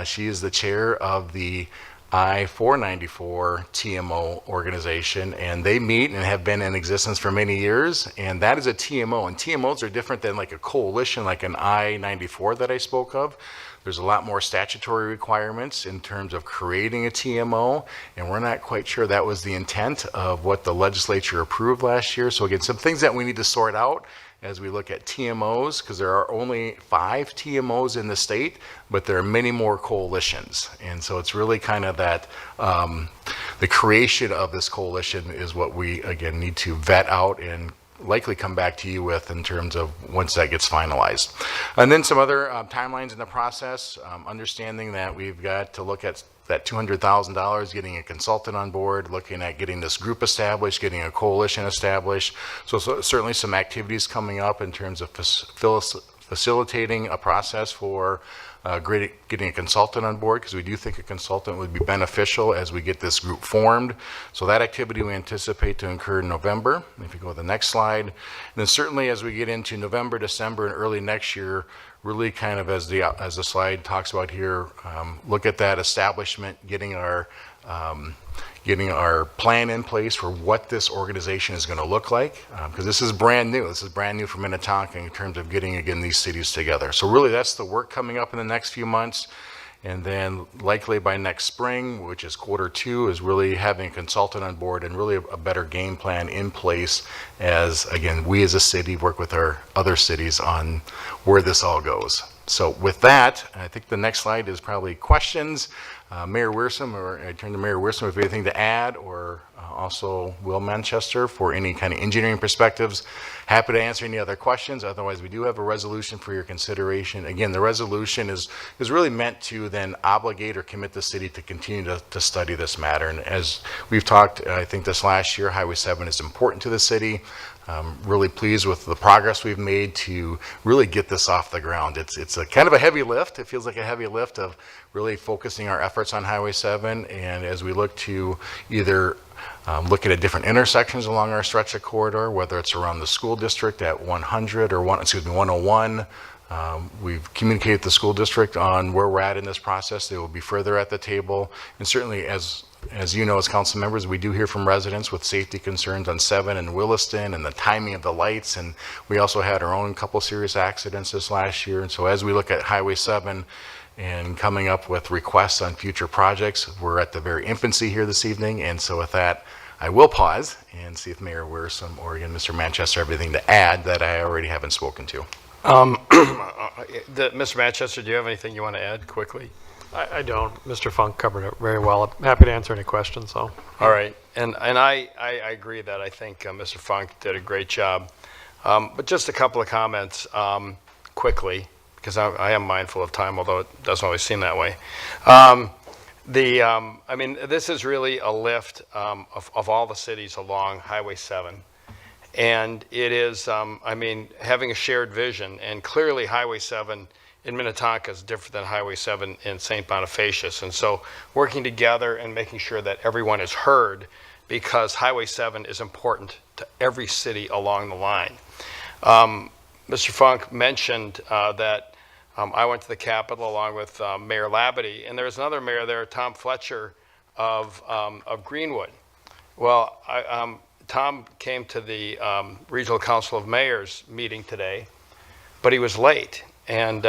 she is the chair of the I-494 TMO organization, and they meet and have been in existence for many years, and that is a TMO. And TMOs are different than like a coalition, like an I-94 that I spoke of. There's a lot more statutory requirements in terms of creating a TMO, and we're not quite sure that was the intent of what the legislature approved last year. So again, some things that we need to sort out as we look at TMOs, because there are only 5 TMOs in the state, but there are many more coalitions. And so it's really kind of that, the creation of this coalition is what we, again, need to vet out and likely come back to you with in terms of once that gets finalized. And then some other timelines in the process, understanding that we've got to look at that $200,000, getting a consultant on board, looking at getting this group established, getting a coalition established. So certainly some activities coming up in terms of facilitating a process for getting a consultant on board, because we do think a consultant would be beneficial as we get this group formed. So that activity we anticipate to occur in November. If you go to the next slide. And then certainly as we get into November, December, and early next year, really kind of as the slide talks about here, look at that establishment, getting our plan in place for what this organization is going to look like, because this is brand new. This is brand new for Minnetonka in terms of getting, again, these cities together. So really that's the work coming up in the next few months. And then likely by next spring, which is Q2, is really having a consultant on board and really a better game plan in place as, again, we as a city work with our other cities on where this all goes. So with that, I think the next slide is probably questions. Mayor Wierson, or I turn to Mayor Wierson if you have anything to add or also Will Manchester for any kind of engineering perspectives. Happy to answer any other questions. Otherwise, we do have a resolution for your consideration. Again, the resolution is really meant to then obligate or commit the city to continue to study this matter. And as we've talked, I think this last year, Highway 7 is important to the city. Really pleased with the progress we've made to really get this off the ground. It's a kind of a heavy lift. It feels like a heavy lift of really focusing our efforts on Highway 7. And as we look to either look at different intersections along our stretch of corridor, whether it's around the school district at 100 or 101. We've communicated with the school district on where we're at in this process. They will be further at the table. And certainly, as you know, as council members, we do hear from residents with safety concerns on 7 and Williston and the timing of the lights. And we also had our own couple serious accidents this last year. And so as we look at Highway 7 and coming up with requests on future projects, we're at the very infancy here this evening. And so with that, I will pause and see if Mayor Wiersum or again, Mr. Manchester, have anything to add that I already haven't spoken to. Mr. Manchester, do you have anything you want to add quickly? I don't. Mr. Funk covered it very well. I'm happy to answer any questions, so. All right. And I agree that I think Mr. Funk did a great job. But just a couple of comments quickly, because I am mindful of time, although it doesn't always seem that way. I mean, this is really a lift of all the cities along Highway 7. And it is, I mean, having a shared vision, and clearly Highway 7 in Minnetonka is different than Highway 7 in St. Bonifacius. And so working together and making sure that everyone is heard, because Highway 7 is important to every city along the line. Mr. Funk mentioned that I went to the Capitol along with Mayor Labadie, and there's another mayor there, Tom Fletcher of Greenwood. Well, Tom came to the Regional Council of Mayors meeting today, but he was late. And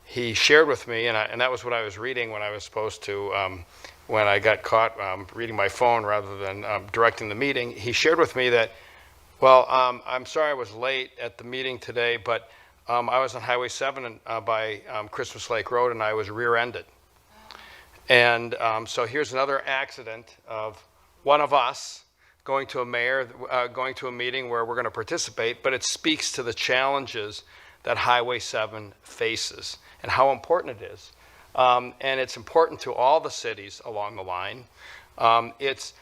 he shared with me, and that was what I was reading when I was supposed to, when I got caught reading my phone rather than directing the meeting. He shared with me that, well, I'm sorry I was late at the meeting today, but I was on Highway 7 by Christmas Lake Road, and I was rear-ended. And so here's another accident of one of us going to a meeting where we're going to participate, but it speaks to the challenges that Highway 7 faces and how important it is. And it's important to all the cities along the line. It's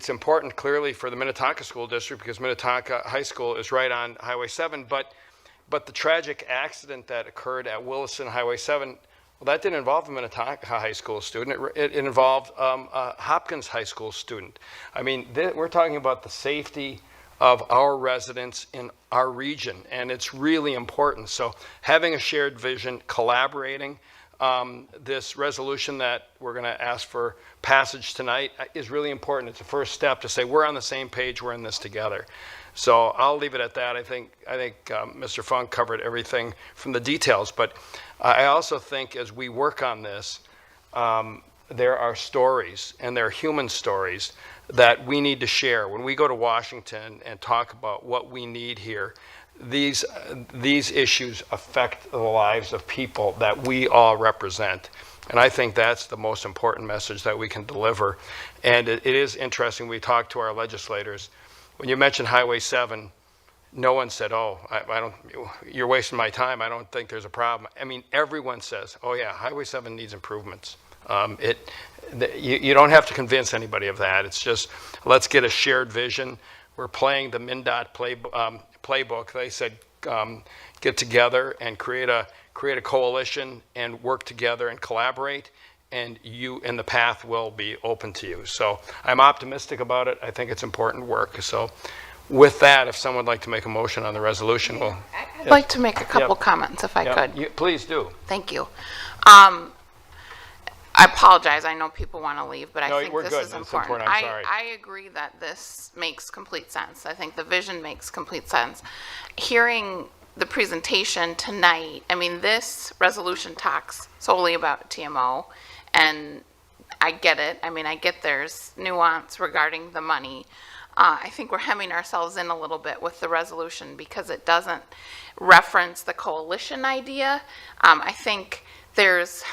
important clearly for the Minnetonka School District because Minnetonka High School is right on Highway 7, but the tragic accident that occurred at Williston Highway 7, well, that didn't involve a Minnetonka High School student. It involved a Hopkins High School student. I mean, we're talking about the safety of our residents in our region, and it's really important. So having a shared vision, collaborating, this resolution that we're going to ask for passage tonight is really important. It's a first step to say we're on the same page, we're in this together. So I'll leave it at that. I think Mr. Funk covered everything from the details, but I also think as we work on this, there are stories, and there are human stories that we need to share. When we go to Washington and talk about what we need here, these issues affect the lives of people that we all represent. And I think that's the most important message that we can deliver. And it is interesting, we talked to our legislators. When you mentioned Highway 7, no one said, oh, you're wasting my time, I don't think there's a problem. I mean, everyone says, oh yeah, Highway 7 needs improvements. You don't have to convince anybody of that. It's just, let's get a shared vision. We're playing the MnDOT playbook. They said, get together and create a coalition and work together and collaborate, and the path will be open to you. So I'm optimistic about it. I think it's important work. So with that, if someone would like to make a motion on the resolution, we'll. I'd like to make a couple comments if I could. Please do. Thank you. I apologize. I know people want to leave, but I think this is important. I'm sorry. I agree that this makes complete sense. I think the vision makes complete sense. Hearing the presentation tonight, I mean, this resolution talks solely about TMO, and I get it. I mean, I get there's nuance regarding the money. I think we're hemming ourselves in a little bit with the resolution because it doesn't reference the coalition idea. I think there's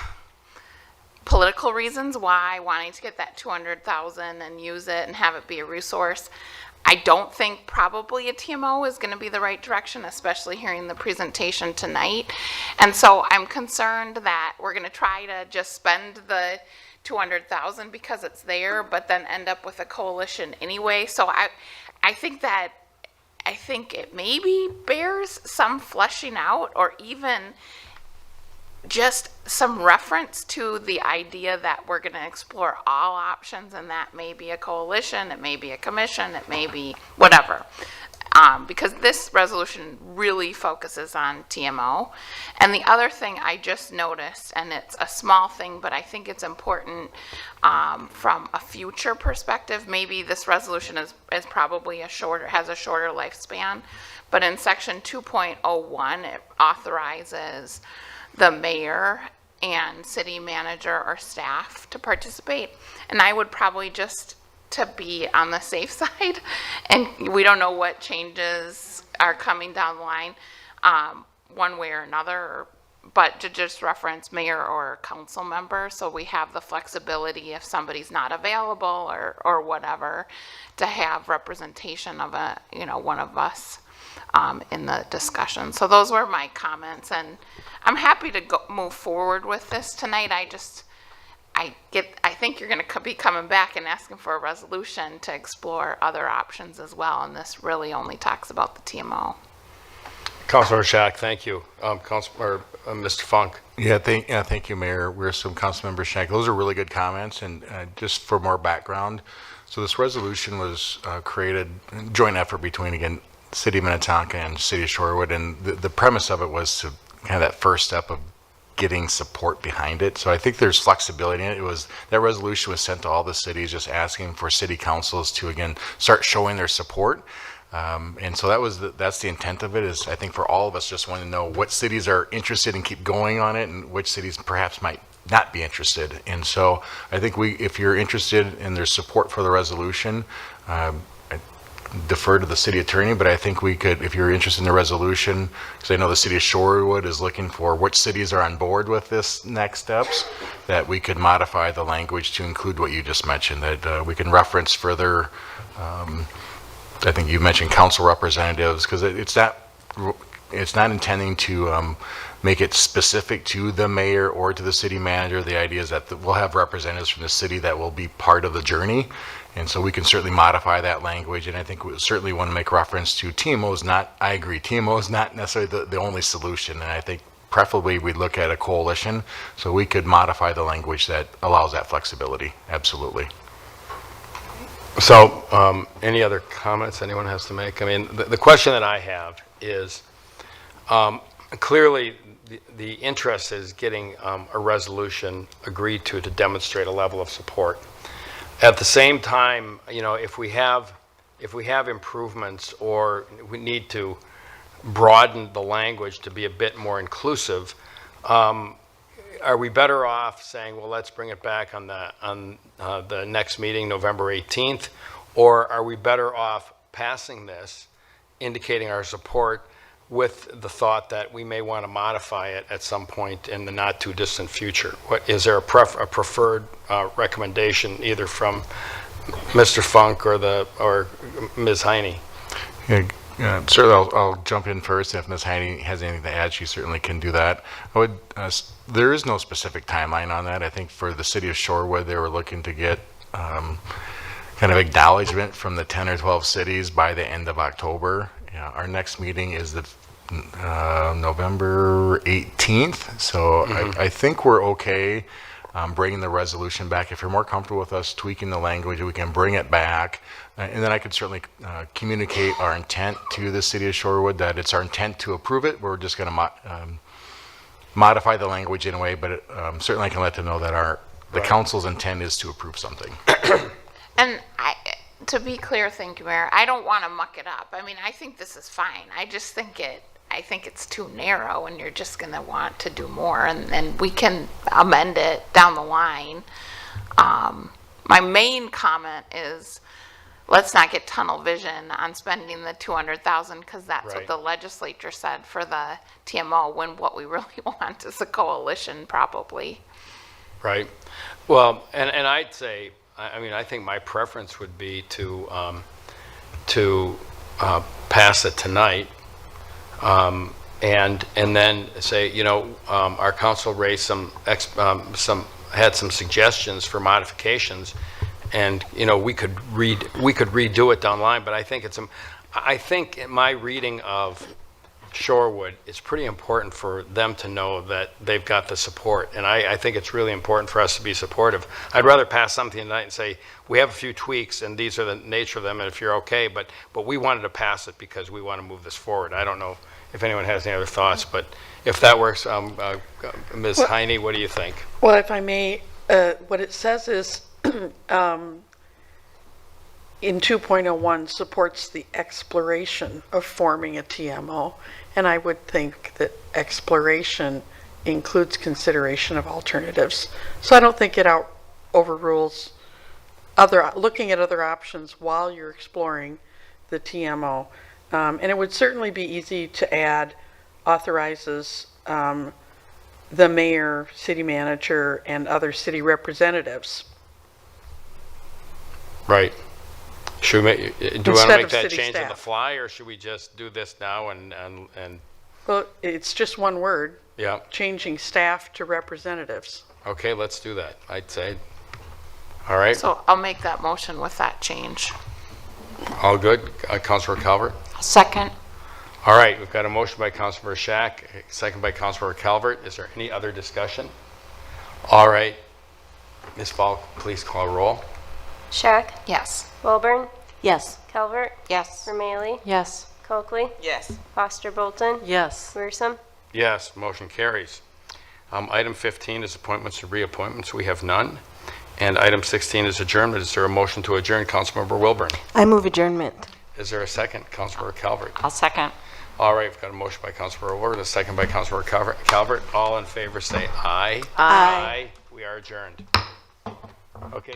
political reasons why wanting to get that 200,000 and use it and have it be a resource. I don't think probably a TMO is going to be the right direction, especially hearing the presentation tonight. And so I'm concerned that we're going to try to just spend the 200,000 because it's there, but then end up with a coalition anyway. So I think it maybe bears some fleshing out, or even just some reference to the idea that we're going to explore all options, and that may be a coalition, it may be a commission, it may be whatever. Because this resolution really focuses on TMO. And the other thing I just noticed, and it's a small thing, but I think it's important from a future perspective. Maybe this resolution is probably has a shorter lifespan, but in section 2.01, it authorizes the mayor and city manager or staff to participate. And I would probably just, to be on the safe side, and we don't know what changes are coming down the line one way or another, but to just reference mayor or council member, so we have the flexibility if somebody's not available or whatever, to have representation of one of us in the discussion. So those were my comments, and I'm happy to move forward with this tonight. I think you're going to be coming back and asking for a resolution to explore other options as well, and this really only talks about the TMO. Councilor Shack, thank you. Mr. Funk. Yeah, thank you, Mayor. We're some Councilmember Shack. Those are really good comments, and just for more background, so this resolution was created, joint effort between, again, City of Minnetonka and City of Shorewood, and the premise of it was to have that first step of getting support behind it. So I think there's flexibility in it. That resolution was sent to all the cities, just asking for city councils to, again, start showing their support. And so that's the intent of it, is I think for all of us just want to know what cities are interested and keep going on it, and which cities perhaps might not be interested. And so I think if you're interested and there's support for the resolution, I defer to the city attorney, but I think we could, if you're interested in the resolution, because I know the city of Shorewood is looking for which cities are on board with this next steps, that we could modify the language to include what you just mentioned, that we can reference further. I think you mentioned council representatives, because it's not intending to make it specific to the mayor or to the city manager. The idea is that we'll have representatives from the city that will be part of the journey. And so we can certainly modify that language, and I think we certainly want to make reference to TMO is not, I agree, TMO is not necessarily the only solution, and I think preferably we'd look at a coalition, so we could modify the language that allows that flexibility, absolutely. So any other comments anyone has to make? I mean, the question that I have is, clearly the interest is getting a resolution agreed to demonstrate a level of support. At the same time, if we have improvements, or we need to broaden the language to be a bit more inclusive, are we better off saying, well, let's bring it back on the next meeting, November 18th, or are we better off passing this, indicating our support, with the thought that we may want to modify it at some point in the not too distant future? Is there a preferred recommendation, either from Mr. Funk or Ms. Heine? Yeah, certainly I'll jump in first. If Ms. Heine has anything to add, she certainly can do that. There is no specific timeline on that. I think for the city of Shorewood, they were looking to get kind of acknowledgement from the 10 or 12 cities by the end of October. Our next meeting is the November 18th, so I think we're okay bringing the resolution back. If you're more comfortable with us tweaking the language, we can bring it back, and then I could certainly communicate our intent to the city of Shorewood, that it's our intent to approve it. We're just going to modify the language in a way, but certainly I can let them know that the council's intent is to approve something. And to be clear, thank you, Mayor, I don't want to muck it up. I mean, I think this is fine. I just think it's too narrow, and you're just going to want to do more, and we can amend it down the line. My main comment is, let's not get tunnel vision on spending the 200,000, because that's what the legislature said for the TMO, when what we really want is a coalition, probably. Right. Well, and I'd say, I mean, I think my preference would be to pass it tonight, and then say, you know, our council raised had some suggestions for modifications, and you know, we could redo it down the line. But I think I think in my reading of Shorewood, it's pretty important for them to know that they've got the support. And I think it's really important for us to be supportive. I'd rather pass something tonight and say, we have a few tweaks and these are the nature of them, and if you're okay, but we wanted to pass it because we want to move this forward. I don't know if anyone has any other thoughts, but if that works, Ms. Heine, what do you think? Well, if I may, what it says is, in 2.01 supports the exploration of forming a TMO, and I would think that exploration includes consideration of alternatives. So I don't think it overrules looking at other options while you're exploring the TMO. And it would certainly be easy to add authorizes the mayor, city manager, and other city representatives. Right. Should we do you want to Instead make of that city change on the staff. fly, or should we just do this now and Well, it's just one word. yeah? Changing staff to representatives. Okay, let's do that. I'd say. All right. So I'll make that motion with that change. All good. Councilor Calvert. Second. All right. We've got a motion by Councilor Shack, second by Councilor Calvert. Is there any other discussion? All right. Ms. Falk, please call roll. Shack? Yes. Wilburn? Yes. Calvert? Yes. Vermaley? Yes. Coakley? Yes. Foster Bolton? Yes. Weersum? Yes, motion carries. Item 15 is appointments and reappointments. We have none. And item 16 is adjournment. Is there a motion to adjourn? Councilmember Wilburn. I move adjournment. Is there a second? Councilmember Calvert. I'll second. All right, we've got a motion by Councilmember Wilburn, a second by Councilmember Calvert. All in favor say aye. Aye. We are adjourned. Okay.